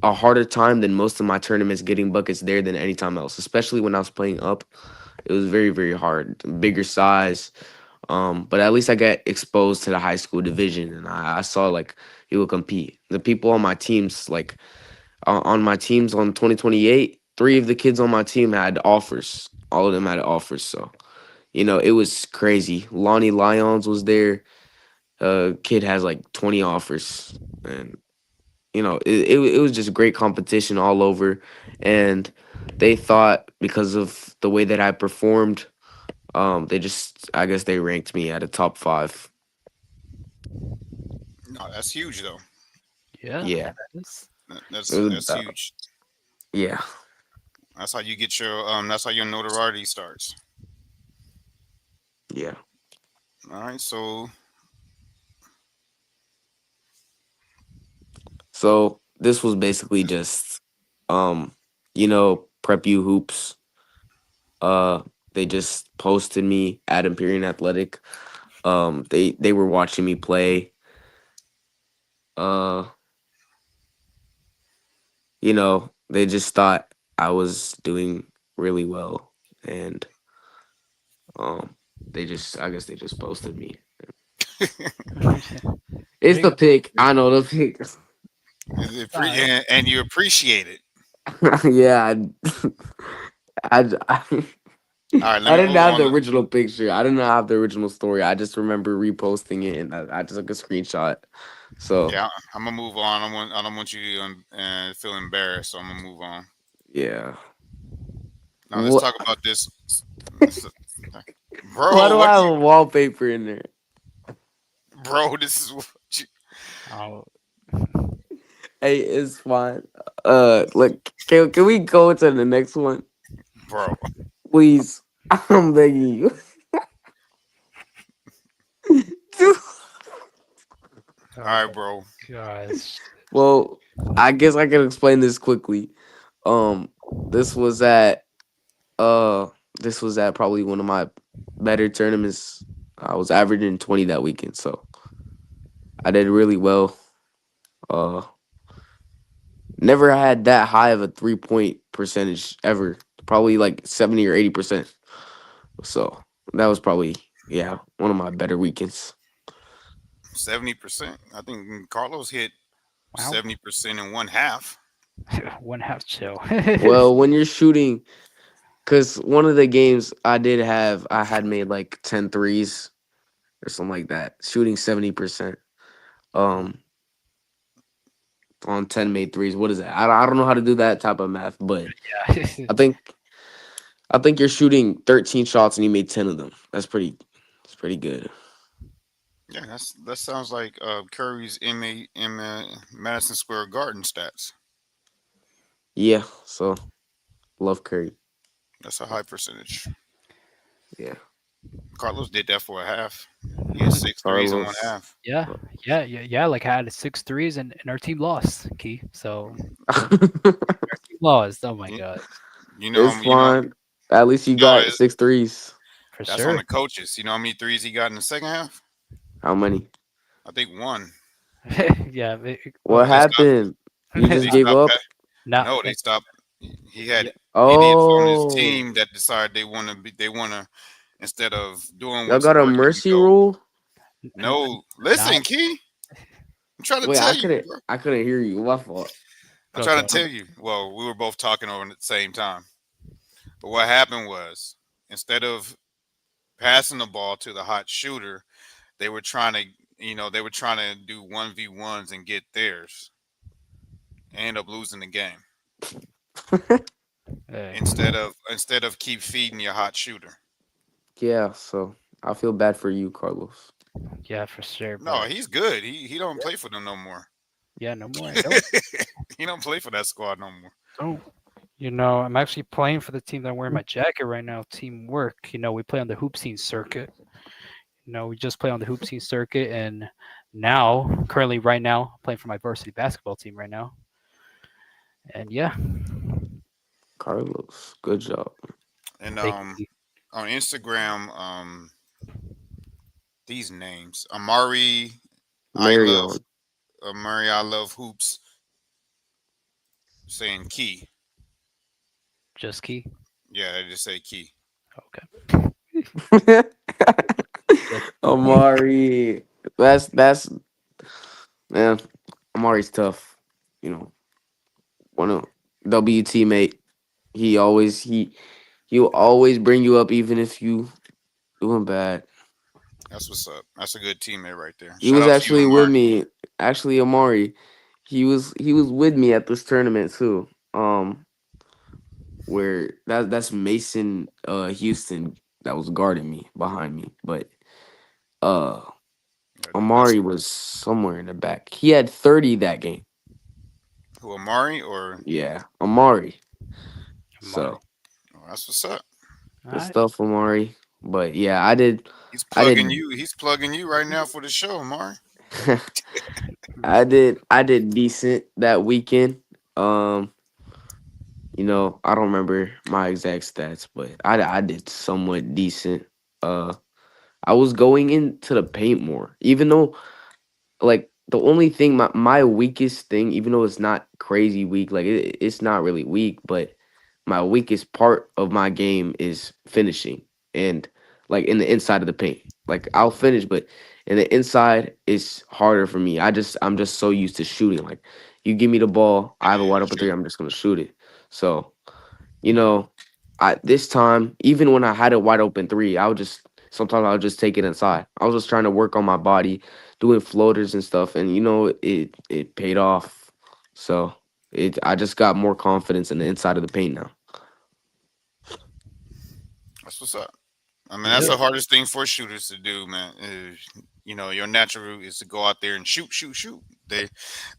a harder time than most of my tournaments getting buckets there than any time else, especially when I was playing up. It was very, very hard. Bigger size. But at least I got exposed to the high school division and I saw like people compete. The people on my teams, like on my teams on 2028, three of the kids on my team had offers. All of them had offers. So, it was crazy. Lonnie Lyons was there. Kid has like 20 offers. And, it was just great competition all over. And they thought because of the way that I performed, I guess they ranked me at a top 5. No, that's huge though. Yeah. Yeah. That's, It was, That's huge. yeah. That's how you get your That's how your notoriety starts. Yeah. All right, so So this was basically just, Prep U Hoops. Uh, they just posted me at Imperial Athletic. They were watching me play. Uh, they just thought I was doing really well, and um, I guess they just posted me. there It's you the go. pick. I know the pick. and you appreciate it. Yeah, I All right, let I me didn't move have on. the original picture. I didn't have the original story. I just remember reposting it, and I just took a screenshot. So Yeah, I'm gonna move on. I don't want you to feel embarrassed, so I'm gonna move on. yeah. Now let's What? talk about this, Why bro. do I have a wallpaper in there? Bro? This is what you, Oh, Hey, it's fine. Look, can we go to the next one, bro. please? I'm begging you. All oh right, my bro. gosh. Well, I guess I can explain this quickly. Um, this was at uh, this was at probably one of my better tournaments. I was averaging 20 that weekend, so I did really well. Uh, Never had that high of a 3-point percentage ever. Probably like 70 or 80%. So that was probably, yeah, one of my better weekends. 70%. I think Carlos hit Wow. 70% in one half. One half chill. Well, when you're shooting, because one of the games I had made like 10 threes or something like that, shooting 70% um, on 10 made threes. What is that? I don't know how to do that type of math, but Yeah. I think I think you're shooting 13 shots and you made 10 of them. That's pretty good. Yeah, that sounds like Curry's Madison Square Garden stats. Yeah, so love Curry. That's a high percentage. Yeah. Carlos did that for a half. He had six threes in one Carlos. half. Yeah, yeah. Like I had 6 threes and our team lost, Key. So our team lost. Oh my You, god, It's you know, fine. At least you no, got 6 threes. for that's on sure. the coaches. You know how many threes he got in the second half? How many? I think one. Yeah. What They stopped. happened? You just They gave stopped. up? Not. No, they stopped. He had Yeah. idiots on his Oh, team that decide they want to be. They want to instead of doing y'all what's got a working, mercy go. rule? No, Not listen, Key. I'm trying to Wait, I tell you, couldn't. bro. I couldn't hear you. My fault. I'm go, trying to Tony. tell you. Well, we were both talking over at the same time. But what happened was instead of passing the ball to the hot shooter, they were trying to, they were trying to do 1v1s and get theirs. And end up losing the game Hey, instead of keep feeding your hot shooter. Yeah, so I feel bad for you, Carlos. yeah, for sure. No, But he's good. He don't play for them no more. yeah, no more. I don't. He don't play for that squad no more. Don't. I'm actually playing for the team that I'm wearing my jacket right now. Teamwork. We play on the hoop scene circuit. We just play on the hoop scene circuit, and now, currently, right now, I'm playing for my varsity basketball team right now. And yeah, Carlos, good job. And thank you. on Instagram, these names I love Marion. I love hoops saying Key. Just key. Yeah, they just say Key. Okay. Amari. That's man. Amari's tough. You know, one of W teammate. He'll always bring you up even if you doing bad. That's what's up. That's a good teammate right there. He Shout was out to you, actually with Amari. me. Actually, Amari. He was with me at this tournament too. Where that's Mason Houston that was guarding me behind me. But uh Yeah, that's Amari was somewhere in the back. He had 30 that game. who Amari or Yeah, Amari. Amari. So that's what's up. All good right. stuff, Amari. But yeah, I did. He's I plugging did. you. He's plugging you right now for the show, Amari. I did decent that weekend. Um, I don't remember my exact stats, but I did somewhat decent. Uh, I was going into the paint more, even though like the only thing my weakest thing, even though it's not crazy weak, like it's not really weak, but my weakest part of my game is finishing and like in the inside of the paint. Like I'll finish, but in the inside it's harder for me. I'm just so used to shooting. Like you give me the ball, I have a Yeah, wide open three, shoot. I'm just gonna shoot it. So you know, I this time, even when I had a wide open three, sometimes I would just take it inside. I was just trying to work on my body, doing floaters and stuff, and it paid off. So I just got more confidence in the inside of the paint now. That's what's up. I mean, that's Yeah. the hardest thing for shooters to do, man. Your natural route is to go out there and shoot, shoot, shoot. They,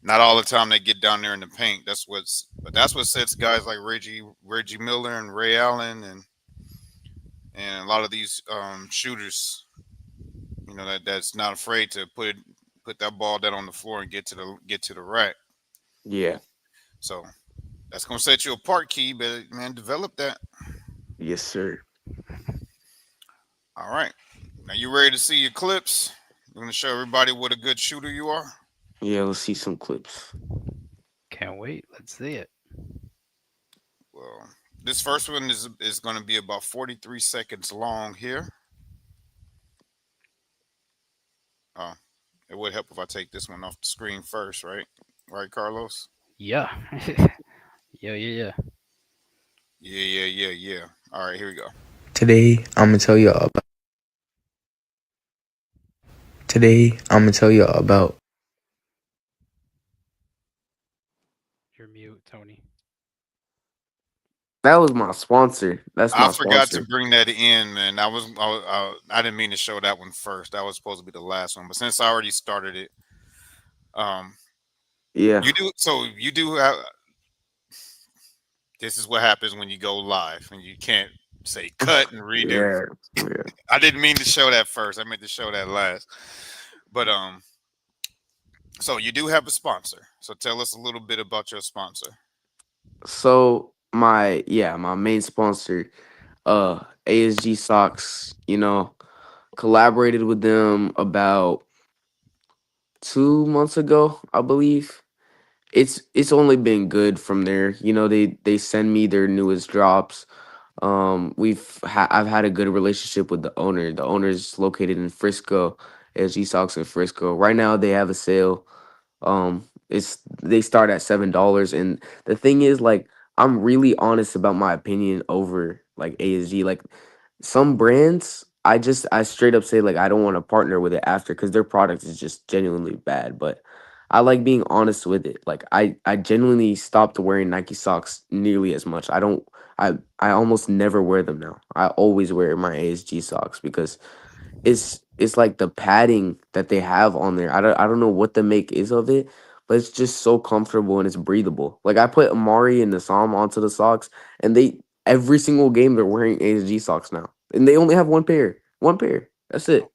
not all the time they get down there in the paint. But that's what sets guys like Reggie Miller and Ray Allen and a lot of these shooters. That's not afraid to put that ball down on the floor and get to the rack. Yeah. So that's gonna set you apart, Key. But man, develop that. Yes, sir. All right. Now you ready to see your clips? You're gonna show everybody what a good shooter you are. Yeah, let's see some clips. Can't wait. Let's see it. Well, this first one is going to be about 43 seconds long here. Oh, it would help if I take this one off the screen first, right? Right, Carlos? Yeah. Yeah. Yeah. Yeah, yeah, yeah, yeah. All right, here we go. Today, I'm gonna tell you about. Today, I'm gonna tell you about. You're mute, Tony. That was my sponsor. That's I my forgot to sponsor. bring that in, man. I didn't mean to show that one first. That was supposed to be the last one, but since I already started it, um, Yeah. you do have. This is what happens when you go live and you can't say cut and redo. Yeah. Yeah. I didn't mean to show that first. I meant to show that last. But so you do have a sponsor. So tell us a little bit about your sponsor. So my main sponsor, ASG Socks, collaborated with them about 2 months ago, I believe. It's only been good from there. You know, they send me their newest drops. I've had a good relationship with the owner. The owner is located in Frisco, SG Socks in Frisco. Right now they have a sale. It's they start at $7. And the thing is, like, I'm really honest about my opinion over like ASG. Like some brands, I straight up say like I don't want to partner with it after because their product is just genuinely bad. But I like being honest with it. Like I genuinely stopped wearing Nike socks nearly as much. I almost never wear them now. I always wear my ASG socks because it's like the padding that they have on there. I don't know what the make is of it, but it's just so comfortable and it's breathable. Like I put Amari and Nasam onto the socks, and they every single game they're wearing ASG socks now, and they only have one pair. One pair. That's it.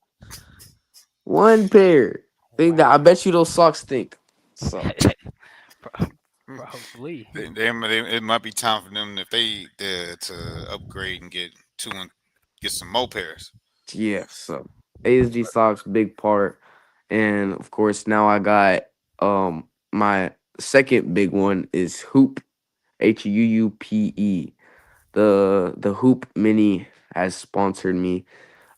One pair. I bet you those socks stink. So Probably. It might be time for them if they to upgrade and get two and get some more pairs. yeah. So ASG socks big part, and of course now I got my second big one is Hoop. HUUPE. The Hoop Mini has sponsored me.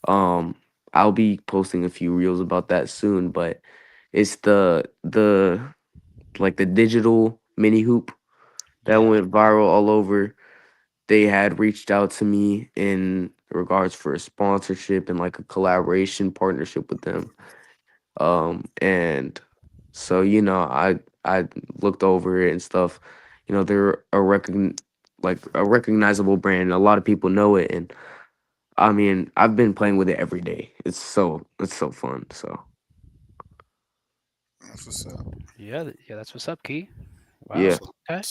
Um, I'll be posting a few reels about that soon, but it's the like the digital mini hoop that Yeah. went viral all over. They had reached out to me in regards for a sponsorship and like a collaboration partnership with them. And so I looked over it and stuff. You know, they're like a recognizable brand. A lot of people know it, and I mean, I've been playing with it every day. It's so fun. So That's what's up. Yeah, that's what's up, Key. Wow. yeah, So Okay.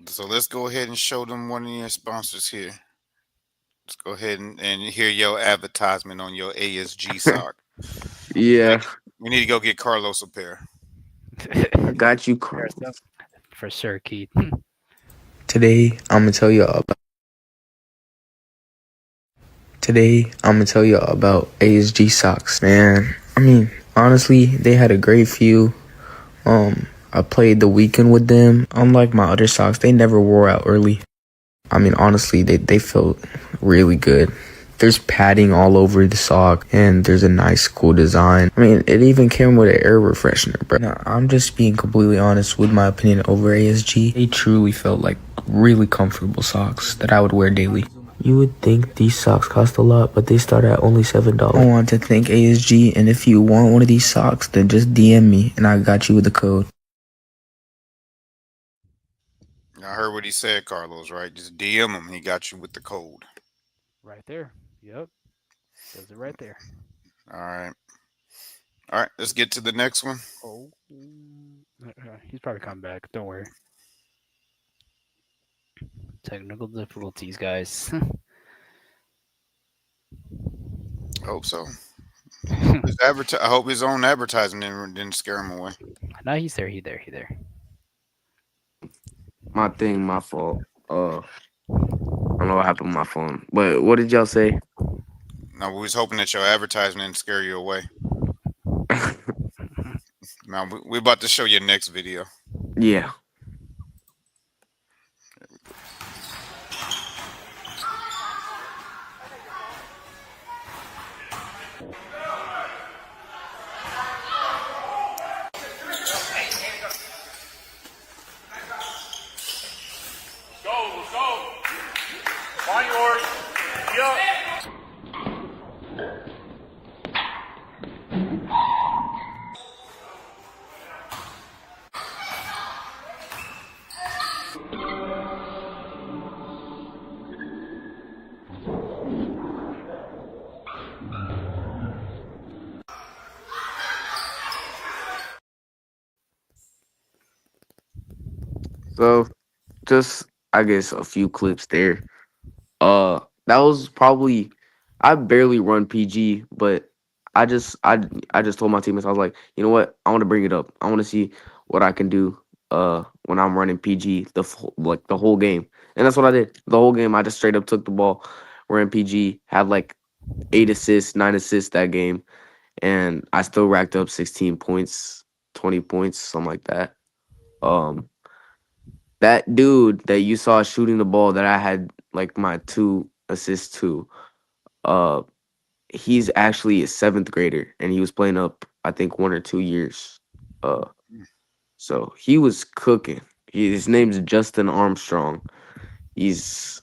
so let's go ahead and show them one of your sponsors here. Let's go ahead and hear your advertisement on your ASG sock. yeah. We need to go get Carlos a pair. I got you, There's Carlos. some- For sure, Key. Today, I'm gonna tell you about. Today, I'm gonna tell you about ASG socks, man. I mean, honestly, they had a great feel. I played the weekend with them. Unlike my other socks, they never wore out early. I mean, honestly, they felt really good. There's padding all over the sock, and there's a nice, cool design. I mean, it even came with an air refreshener, bro. Now, I'm just being completely honest with my opinion over ASG. They truly felt like really comfortable socks that I would wear daily. You would think these socks cost a lot, but they start at only $7. I want to thank ASG, and if you want one of these socks, then just DM me, and I got you with the code. I heard what he said, Carlos. Right? Just DM him. He got you with the code. Right there. Yep. Says it right there. All right. All right. Let's get to the next one. Oh. He's probably coming back. Don't worry. Technical difficulties, guys. Hope so. I hope his own advertising didn't scare him away. No, he's there. He there. My fault. I don't know what happened with my phone. But what did y'all say? No, we was hoping that your advertisement didn't scare you away. Now we about to show you next video. Yeah. So just I guess a few clips there. That was probably I barely run PG, but I just told my teammates, I was like, you know what? I want to bring it up. I want to see what I can do when I'm running PG like the whole game. And that's what I did. The whole game I just straight up took the ball, ran PG, had like 8 assists, 9 assists that game, and I still racked up 16 points 20 points, something like that. Um, that dude that you saw shooting the ball that I had like my 2 assists to, uh, he's actually a 7th grader, and he was playing up, I think, 1 or 2 years. Uh, so he was cooking. His name's Justin Armstrong. He's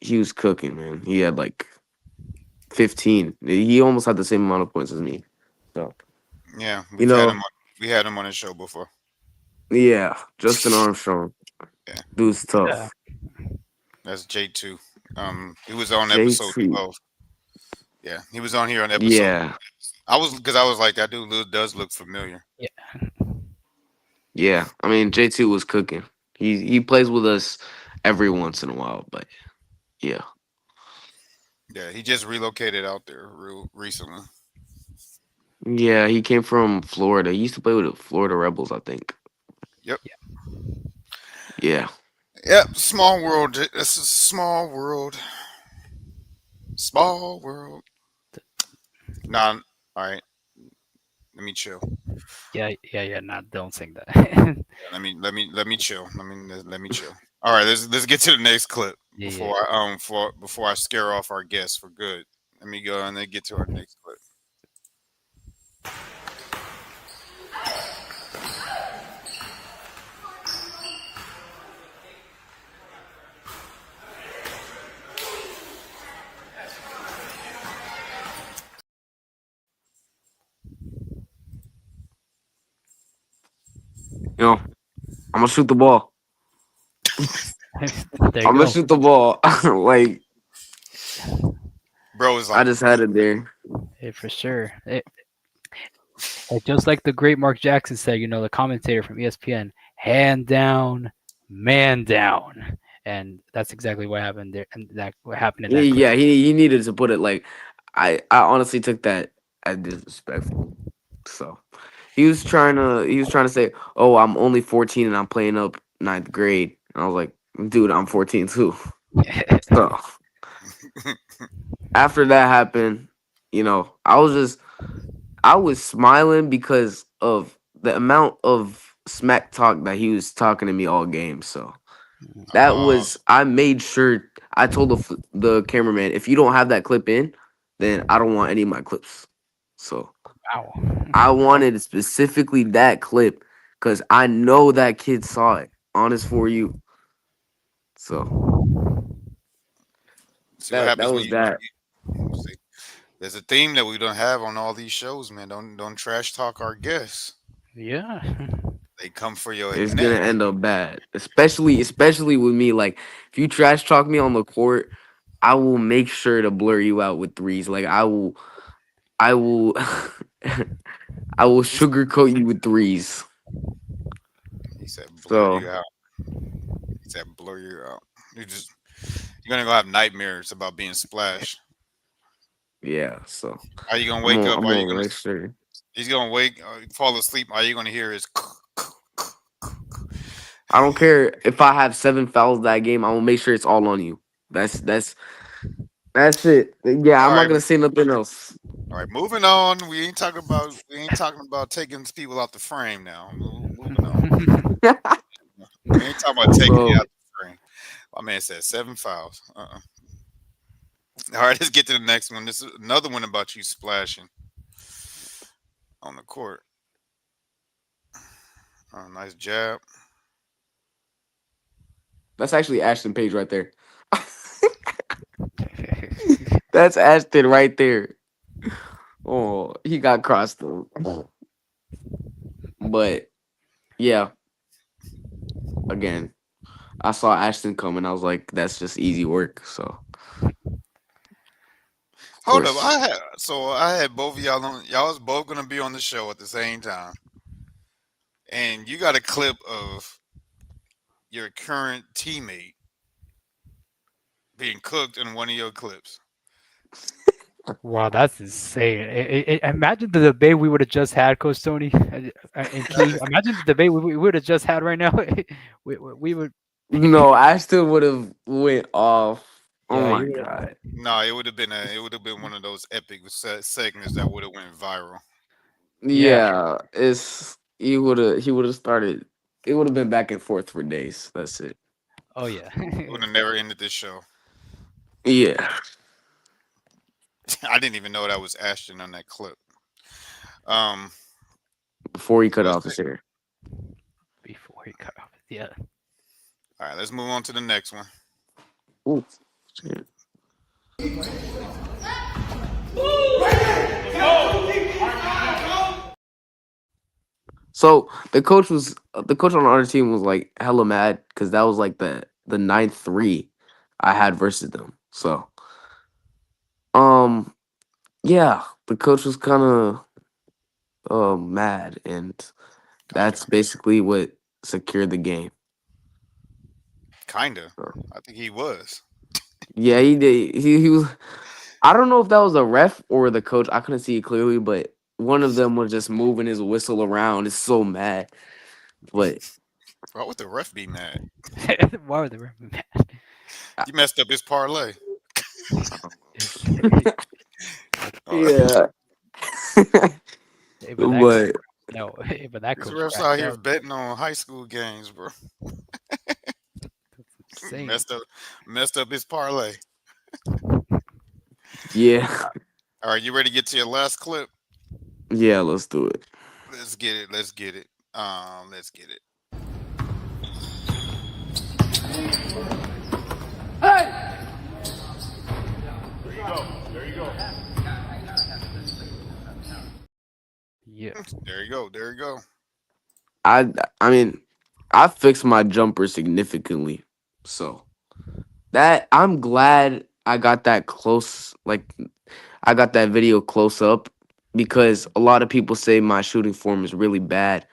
he was cooking, man. He had like 15. He almost had the same amount of points as me. So Yeah, you know, we had him on the show before. yeah, Justin Armstrong, Yeah, dude's Yeah. tough. that's J2. He was on episode JT, 12. Yeah, he was on here on episode. yeah, I was like, that dude does look familiar. yeah. I mean, J2 was cooking. He plays with us every once in a while, but yeah, Yeah, he just relocated out there real recently. yeah. He came from Florida. He used to play with the Florida Rebels, I think. Yep. Yeah, Yep. Small world. This is small world. Small world. Nah. All right. Let me chill. Yeah. Not don't sing that. Let me chill. Let me chill. All right. Let's get to the next clip Yeah. before I scare off our guests for good. Let me go and then get to our next clip. you know, I'm gonna shoot the ball. There you I'm gonna go. shoot the ball. Like Bro is I like, just had it there. Yeah, for sure. Just like the great Mark Jackson said, the commentator from ESPN, hand down, man down. And that's exactly what happened there. And that what happened in that clip. Yeah, he needed to put it like I honestly took that as disrespectful. So he was trying to say, "Oh, I'm only 14 and I'm playing up 9th grade." And I was like, "Dude, I'm 14 too." So after that happened, I was smiling because of the amount of smack talk that he was talking to me all game. So uh, I made sure I told the cameraman, if you don't have that clip in, then I don't want any of my clips. So Wow. I wanted specifically that clip because I know that kid saw it on his For You. So see what that happens when was that. see, there's a theme that we don't have on all these shows, man. Don't trash talk our guests. Yeah. They come for your It's gonna neck. end up bad, especially with me. Like if you trash talk me on the court, I will make sure to blur you out with threes. Like I will, I will sugarcoat you with threes. He said blur So you out. He said blur you out. You're gonna go have nightmares about being splashed. yeah, so Are you gonna wake up? I'm Are you gonna gonna? make sure. He's gonna fall asleep. All you gonna hear is. I don't care if I have 7 fouls that game. I will make sure it's all on you. That's it. Yeah, All I'm not right, gonna say nothing else. all right. Moving on. We ain't talking about taking people out the frame now. Moving on. We ain't talking about taking you So out the frame. My man said 7 fouls. All right, let's get to the next one. This is another one about you splashing on the court. Nice jab. that's actually Ashton Page right there. That's Ashton right there. Oh, he got crossed though. But yeah, again, I saw Ashton come and I was like, that's just easy work. So of Hold up. course. I had both of y'all on. Y'all was both gonna be on the show at the same time, and you got a clip of your current teammate being cooked in one of your clips. Wow, that's insane. Imagine the debate we would have just had, Coach Tony and That Key. is Imagine the debate we would have just had right now. We would. No, Ashton would have went off. Oh Yeah, my you would. god. no. It would have been one of those epic segments that would have went viral. Yeah. Yeah, it's he would have started. It would have been back and forth for days. That's it. Oh yeah. Would have never ended this show. Yeah. I didn't even know that was Ashton on that clip. Um, Before he cut let's off his hair. Before he cut off. Yeah. all right. Let's move on to the next one. Ooh. Shit. So the coach on the other team was like hella mad because that was like the ninth three I had versus them. So yeah, the coach was kind of mad, and Kinda, that's basically what secured the game. kinda. So, I think he was. yeah, he did. He was. I don't know if that was a ref or the coach. I couldn't see it clearly, but one of them was just moving his whistle around. It's so mad, but Why would the ref be mad? Why were they mad? You messed up his parlay. Oh, yeah. Hey, but that but no, hey, but that these coach refs cracked out here up. betting on high school games, bro. Insane. Messed up his parlay. yeah, All right, you ready to get to your last clip? yeah. Let's do it. Let's get it. Let's get it. Let's get it. Yeah. There you go. There you go. I mean, I fixed my jumper significantly, so that I'm glad I got that close. Like I got that video close up because a lot of people say my shooting form is really bad.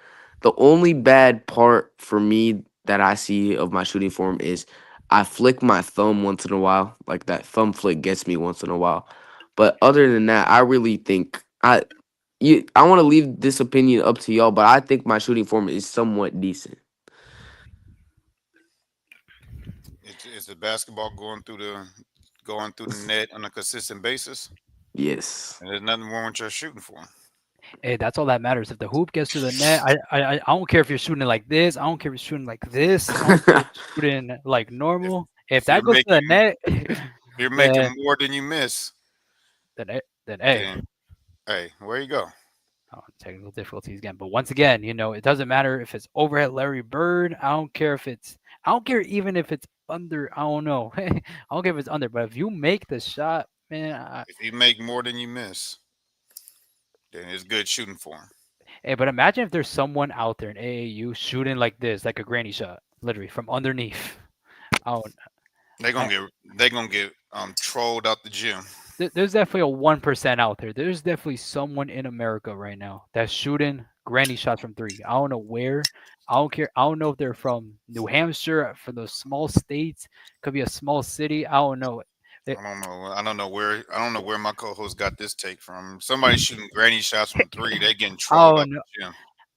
The only bad part for me that I see of my shooting form is I flick my thumb once in a while. Like that thumb flick gets me once in a while. But other than that, I really think I want to leave this opinion up to y'all, but I think my shooting form is somewhat decent. Is the basketball going through the net on a consistent basis? Yes. And there's nothing wrong with your shooting form. Hey, that's all that matters. If the hoop gets to the net, I don't care if you're shooting like this. I don't care if you're shooting like this. I don't care if you're shooting like If normal. If if you're that goes to the making net, if you're making then more than you miss, then hey, then hey, where you go? oh, technical difficulties again. But once again, it doesn't matter if it's overhead Larry Bird. I don't care even if it's under. I don't know. I don't care if it's under. But if you make the shot, man, If you make more than you miss, then it's good shooting form. hey, but imagine if there's someone out there in AAU shooting like this, like a granny shot, literally from underneath. Oh, They're I, gonna get they're gonna get trolled out the gym. there's definitely a 1% out there. There's definitely someone in America right now that's shooting granny shots from three. I don't know where. I don't care. I don't know if they're from New Hampshire, from those small states. Could be a small city. I don't know. They- I don't know. I don't know where my co-host got this take from. Somebody shooting granny shots from three. They getting I trolled don't out know. the gym.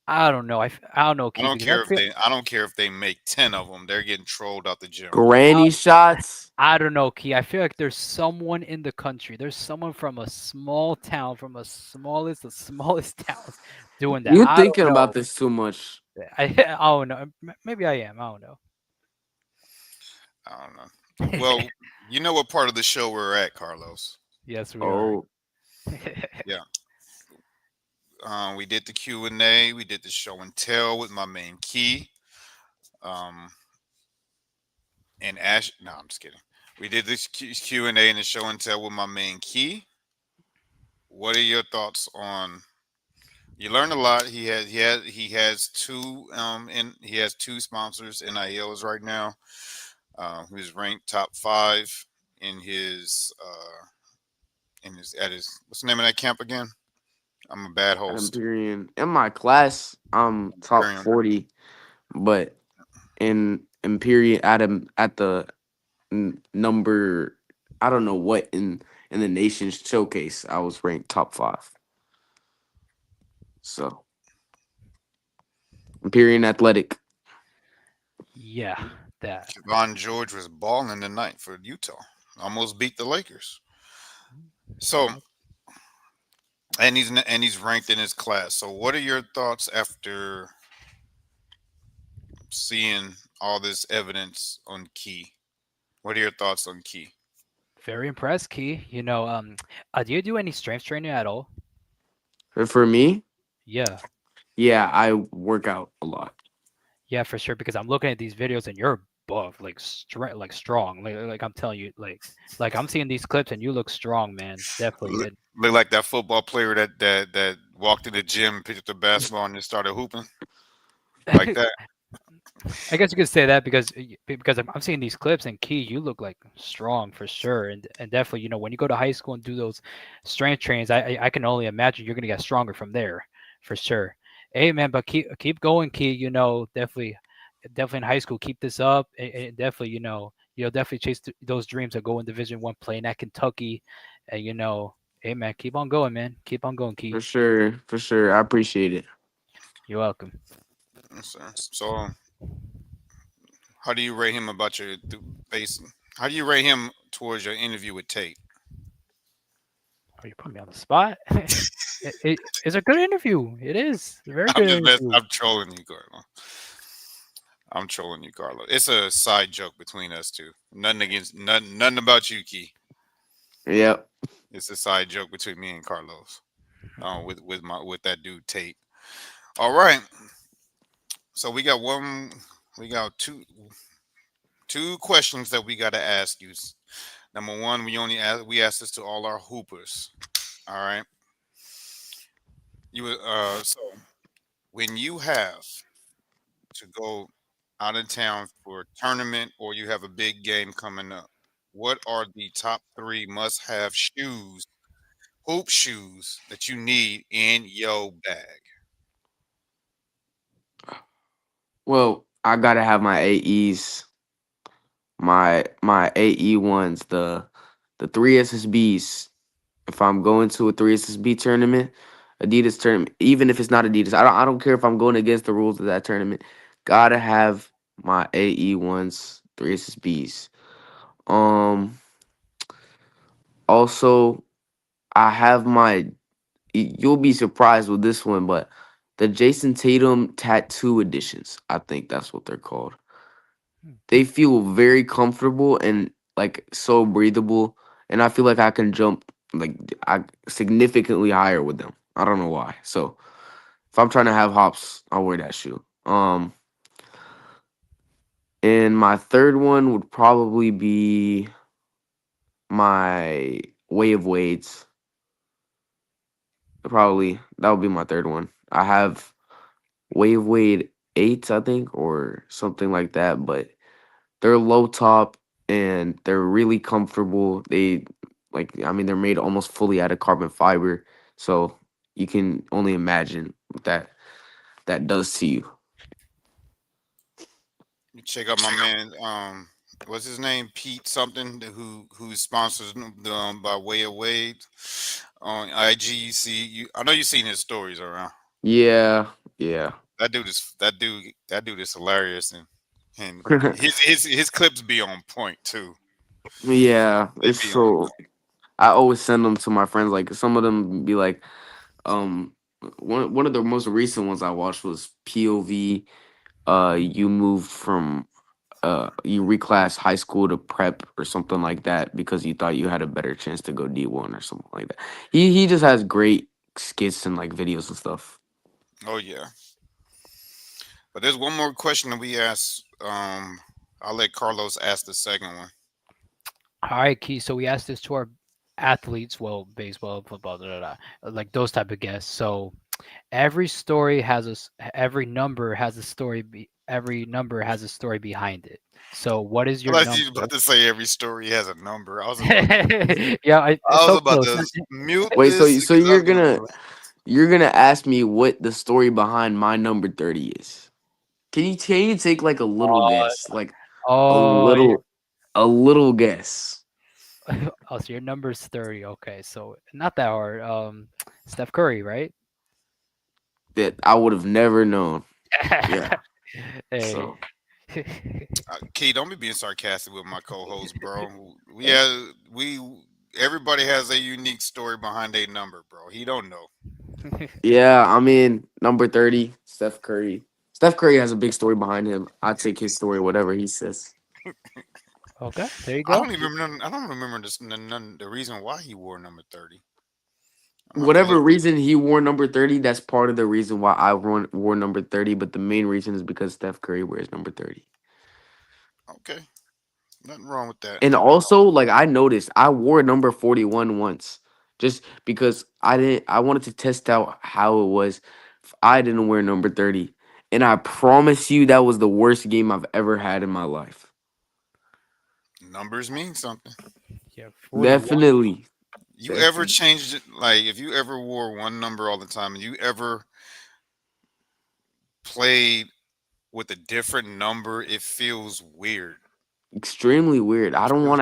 I don't know. I don't know, I Keith, don't because I care if feel. they make 10 of them. They're getting trolled out the gym. Granny shots. I don't know, Key. I feel like there's someone in the country. There's someone from a small town, from the smallest towns, doing that. You're I don't thinking about know. this too much. I don't know. Maybe I am. I don't know. I don't know. Well, you know what part of the show we're at, Carlos? Yes, we are. Oh, Yeah. We did the Q&A. We did the show and tell with my main Key. And Ash. No, I'm just kidding. We did this Q&A and the show and tell with my main Key. What are your thoughts on? You learned a lot. He has two sponsors NILs right now. Who's ranked top 5 in his what's the name of that camp again? I'm a bad at host. Empyrean. In my class, I'm top Empyrean. 40, but in Empyrean at the number, I don't know what in the nation's showcase, I was ranked top 5. So Empyrean Athletic. Yeah, that. Javon George was balling tonight for Utah. Almost beat the Lakers. So and he's ranked in his class. So, what are your thoughts after seeing all this evidence on Key? What are your thoughts on Key? Very impressed, Key. Do you do any strength training at all? For me, Yeah. yeah, I work out a lot. Yeah, for sure. Because I'm looking at these videos and you're buff, like like strong. Like I'm telling you, like I'm seeing these clips and you look strong, man. Definitely. Look like that football player that walked in the gym, picked up the basketball, and just started hooping like that. I guess you could say that because I'm seeing these clips and Key, you look like strong for sure, and definitely when you go to high school and do those strength trains, I can only imagine you're gonna get stronger from there for sure. Hey man, but keep going, Key. Definitely in high school, keep this up, and definitely you'll definitely chase those dreams of going Division 1, playing at Kentucky, and hey man, keep on going, man. Keep on going, For Key. sure, for sure. I appreciate it. You're welcome. Yes, sir. So, how do you rate him about your base? How do you rate him towards your interview with Tate? Oh, you put me on the spot. It's a good interview. It is a very good interview. I'm trolling you, Carlo. I'm trolling you, Carlo. It's a side joke between us two. Nothing against nothing about you, Key. Yep. It's a side joke between me and Carlos. With that dude Tate. All right. So we got two questions that we got to ask you. Number one, we ask this to all our hoopers. All right. So when you have to go out of town for a tournament or you have a big game coming up, what are the top three must-have shoes, hoop shoes that you need in your bag? Well, I gotta have my AEs, my AE ones, the three SSBs. If I'm going to a three SSB tournament, Adidas tournament, even if it's not Adidas, I don't care if I'm going against the rules of that tournament. Gotta have my AE ones, three SSBs. Um, Also, I have you'll be surprised with this one, but the Jason Tatum tattoo editions, I think that's what they're called. They feel very comfortable and like so breathable, and I feel like I can jump like I significantly higher with them. I don't know why. So if I'm trying to have hops, I'll wear that shoe. And my third one would probably be my Way of Wades. Probably that would be my third one. I have Wave Wade 8s, I think, or something like that, but they're low top and they're really comfortable. They're made almost fully out of carbon fiber. So you can only imagine what that does to you. You check out my man. What's his name? Pete something. Who's sponsored by Way of Wade on IG. You see, I know you've seen his stories around. Yeah, yeah. That dude is hilarious, and his clips be on point too. Yeah, They it's be on. so I always send them to my friends. Like some of them be like, um, one of the most recent ones I watched was POV. You moved from you reclassed high school to prep or something like that because you thought you had a better chance to go D1 or something like that. He just has great skits and like videos and stuff. Oh yeah. But there's one more question that we asked. I'll let Carlos ask the second one. All right, Key. So we asked this to our athletes, well, baseball, football, like those type of guests. So every number has a story. Every number has a story behind it. So what is I your thought you was number? about to say every story has a number. I Yeah, it's was so about close. to mute Wait, so this so because you're I'm gonna gonna go. you're gonna ask me what the story behind my number 30 is? Can you take like a little Uh, guess, like a oh, little a little guess? oh, so your number's 30. Okay, so not that hard. Steph Curry, right? That I would have never known. Yeah. Hey. So Key, don't be being sarcastic with my co-host, bro. We everybody has a unique story behind a number, bro. He don't know. Yeah, I mean, number 30, Steph Curry. Steph Curry has a big story behind him. I take his story, whatever he says. Okay, there you go. I don't remember the reason why he wore number 30. I'm gonna have to Whatever look. reason he wore number 30, that's part of the reason why I wore number 30, but the main reason is because Steph Curry wears number 30. Okay, nothing wrong with that. And also, like I noticed, I wore number 41 once just because I wanted to test out how it was if I didn't wear number 30. And I promise you that was the worst game I've ever had in my life. Numbers mean something. Yeah, 41. Definitely. You ever Definitely. changed it? Like, if you ever wore one number all the time, and you ever played with a different number, it feels weird. Extremely weird. It feels weird. I don't want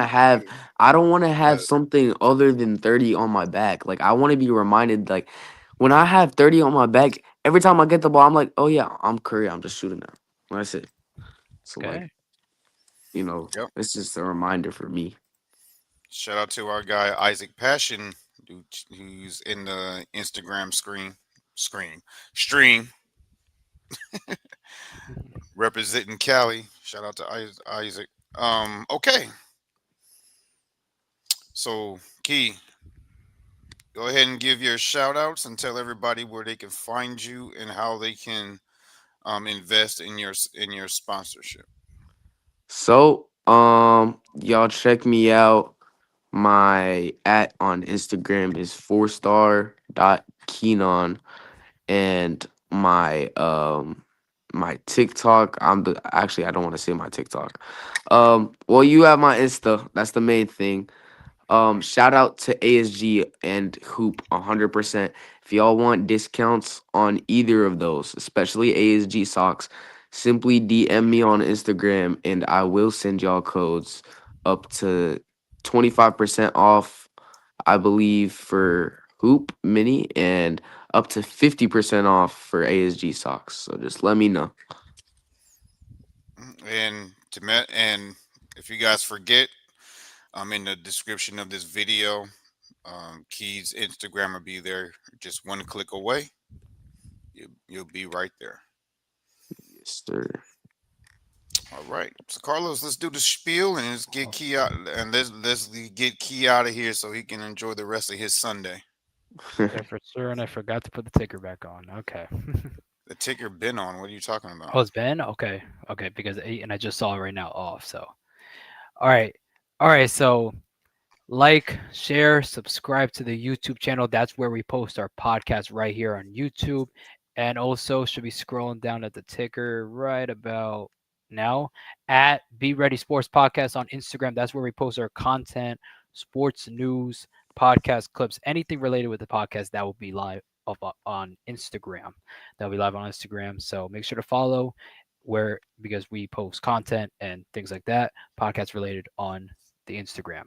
to have Because something other than 30 on my back. Like I want to be reminded like when I have 30 on my back, every time I get the ball, I'm like, "Oh yeah, I'm Curry. I'm just shooting now." That's it. So like, Okay. yep. it's just a reminder for me. Shout out to our guy Isaac Passion, who's in the Instagram stream representing Cali. Shout out to Isaac. Okay. So Key, go ahead and give your shout outs and tell everybody where they can find you and how they can invest in your sponsorship. So, y'all check me out. My at on Instagram is 4star.kenon and my TikTok. Actually I don't want to say my TikTok. Well you have my Insta. That's the main thing. Shout out to ASG and Hoop 100%. If y'all want discounts on either of those, especially ASG socks, simply DM me on Instagram and I will send y'all codes up to 25% off, I believe, for Hoop Mini and up to 50% off for ASG socks. So just let me know. And if you guys forget, in the description of this video, Key's Instagram will be there. Just one click away, you'll be right there. Yes, sir. All right. So Carlos, let's do the spiel and let's get Key out and let's get Key out of here so he can enjoy the rest of his Sunday. Okay, for sure. And I forgot to put the ticker back on. Okay. The ticker been on. What are you talking about? Oh, it's Ben? Okay. Okay, because and I just saw it right now off. So, all right. All right. So, like, share, subscribe to the YouTube channel. That's where we post our podcast right here on YouTube. And also, should be scrolling down at the ticker right about now at Be Ready Sports Podcast on Instagram. That's where we post our content, sports news, podcast clips, anything related with the podcast that will be live up on Instagram. That'll be live on Instagram. So make sure to follow where because we post content and things like that, podcast related on the Instagram.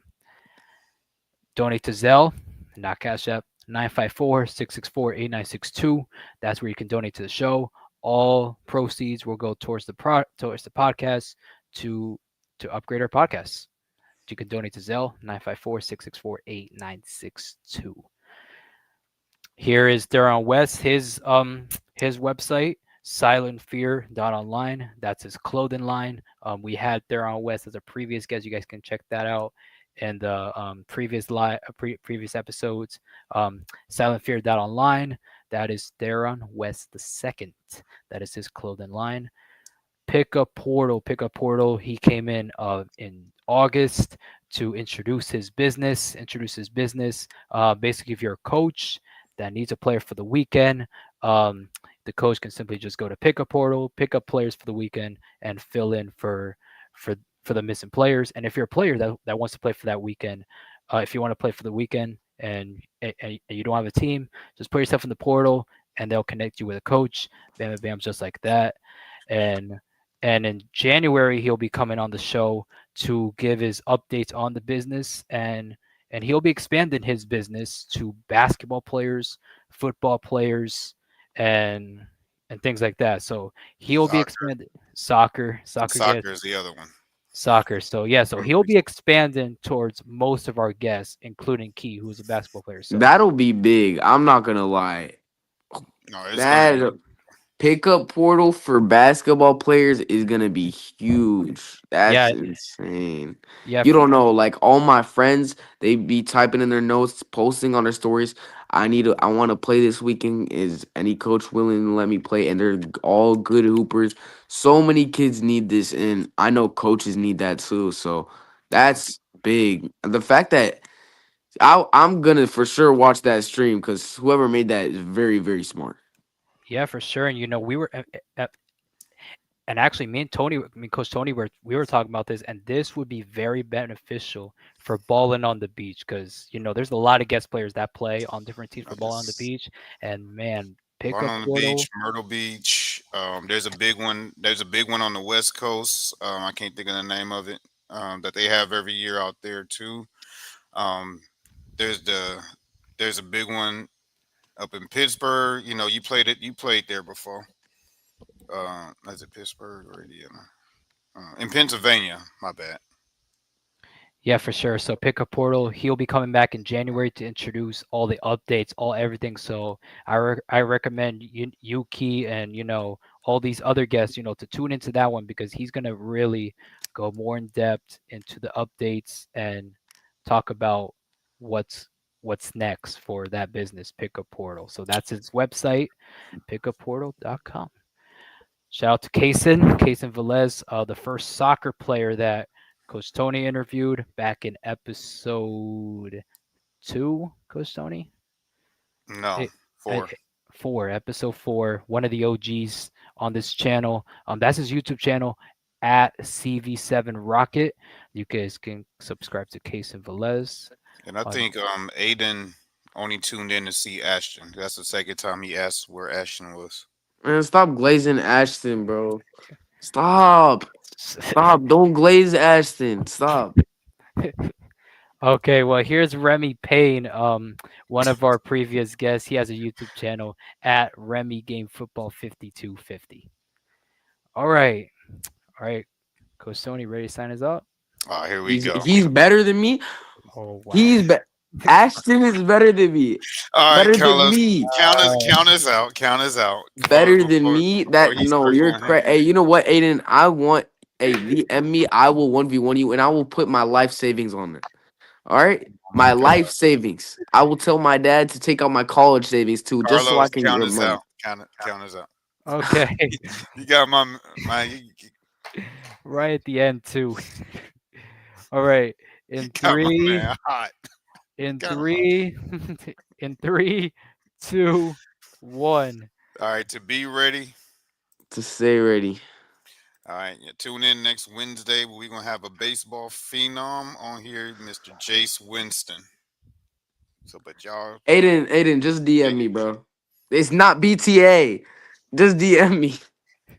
Donate to Zelle, not Cash App, 954-664-8962. That's where you can donate to the show. All proceeds will go towards the podcast to upgrade our podcast. You can donate to Zelle, 954-664-8962. Here is Deron West, his website, silentfear.online. That's his clothing line. We had Deron West as a previous guest. You guys can check that out in the previous episodes. Silentfear.online. That is Deron West II. That is his clothing line. Pickup Portal. He came in August to introduce his business. Basically, if you're a coach that needs a player for the weekend, the coach can simply just go to Pickup Portal, pick up players for the weekend, and fill in for the missing players. And if you're a player that wants to play for that weekend, if you want to play for the weekend and you don't have a team, just put yourself in the portal and they'll connect you with a coach. Bam, bam, bam, just like that. And in January, he'll be coming on the show to give his updates on the business, and he'll be expanding his business to basketball players, football players, and things like that. So he'll be Soccer. expanding soccer. Soccer is the other one. Soccer. So yeah, so he'll be expanding towards most of our guests, including Key, who's a basketball player. So That'll be big. I'm not gonna lie. No, it's gonna be. That pickup portal for basketball players is gonna be huge. That's yeah, insane. yeah, You don't know, like all my friends, they be typing in their notes, posting on their stories. I want to play this weekend. Is any coach willing to let me play? And they're all good hoopers. So many kids need this, and I know coaches need that too. So that's big. The fact that I'm gonna for sure watch that stream because whoever made that is very, very smart. yeah, for sure. And we were and actually, me and Tony, I mean, Coach Tony, we were talking about this, and this would be very beneficial for balling on the beach because there's a lot of guest players that play on different teams for balling on the beach, and man, pick Barn a on the portal. Beach, Myrtle Beach. There's a big one. There's a big one on the West Coast. I can't think of the name of it. That they have every year out there too. Um, there's a big one up in Pittsburgh. You played it. You played there before. Is it Pittsburgh or Indiana? In Pennsylvania. My bad. Yeah, for sure. So pick a portal. He'll be coming back in January to introduce all the updates, all everything. So I recommend you Key and all these other guests to tune into that one because he's gonna really go more in depth into the updates and talk about what's next for that business, Pick a Portal. So that's his website, pickaportal.com. Shout out to Kason Velez, the first soccer player that Coach Tony interviewed back in episode 2. Coach Tony, No, Eh, 4. 4, episode 4. One of the OGs on this channel. That's his YouTube channel at CV7 Rocket. You guys can subscribe to Kason Velez. And I think Aiden only tuned in to see Ashton. That's the second time he asked where Ashton was. Man, stop glazing Ashton, bro. Stop. Stop. Don't glaze Ashton. Stop. Okay, well, here's Remy Payne, one of our previous guests. He has a YouTube channel at Remy Game Football 5250. All right, Coach Tony, ready to sign us up? Oh, here we go. He's better than me. Oh wow. Ashton is better than me. All right, Better than me. count us out. Count us out. Better than me. Before he No, starts you're going crazy. ham. Hey, you know what, Aiden? DM me. I will 1v1 you, and I will put my life savings on it. All right, my life savings. I will tell my dad to take out my college savings too, just so I Carlos, can get count your us money. out. Count us out. Okay, You got my right at the end too. All right, in got my 3, man hot. in Got him 3, in 3, 2, 1. All right, to be ready. To stay ready. All right, tune in next Wednesday. We're gonna have a baseball phenom on here, Mr. Jace Winston. So, but y'all, Aiden, just DM me, bro. It's not BTA. Just DM me.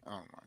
oh my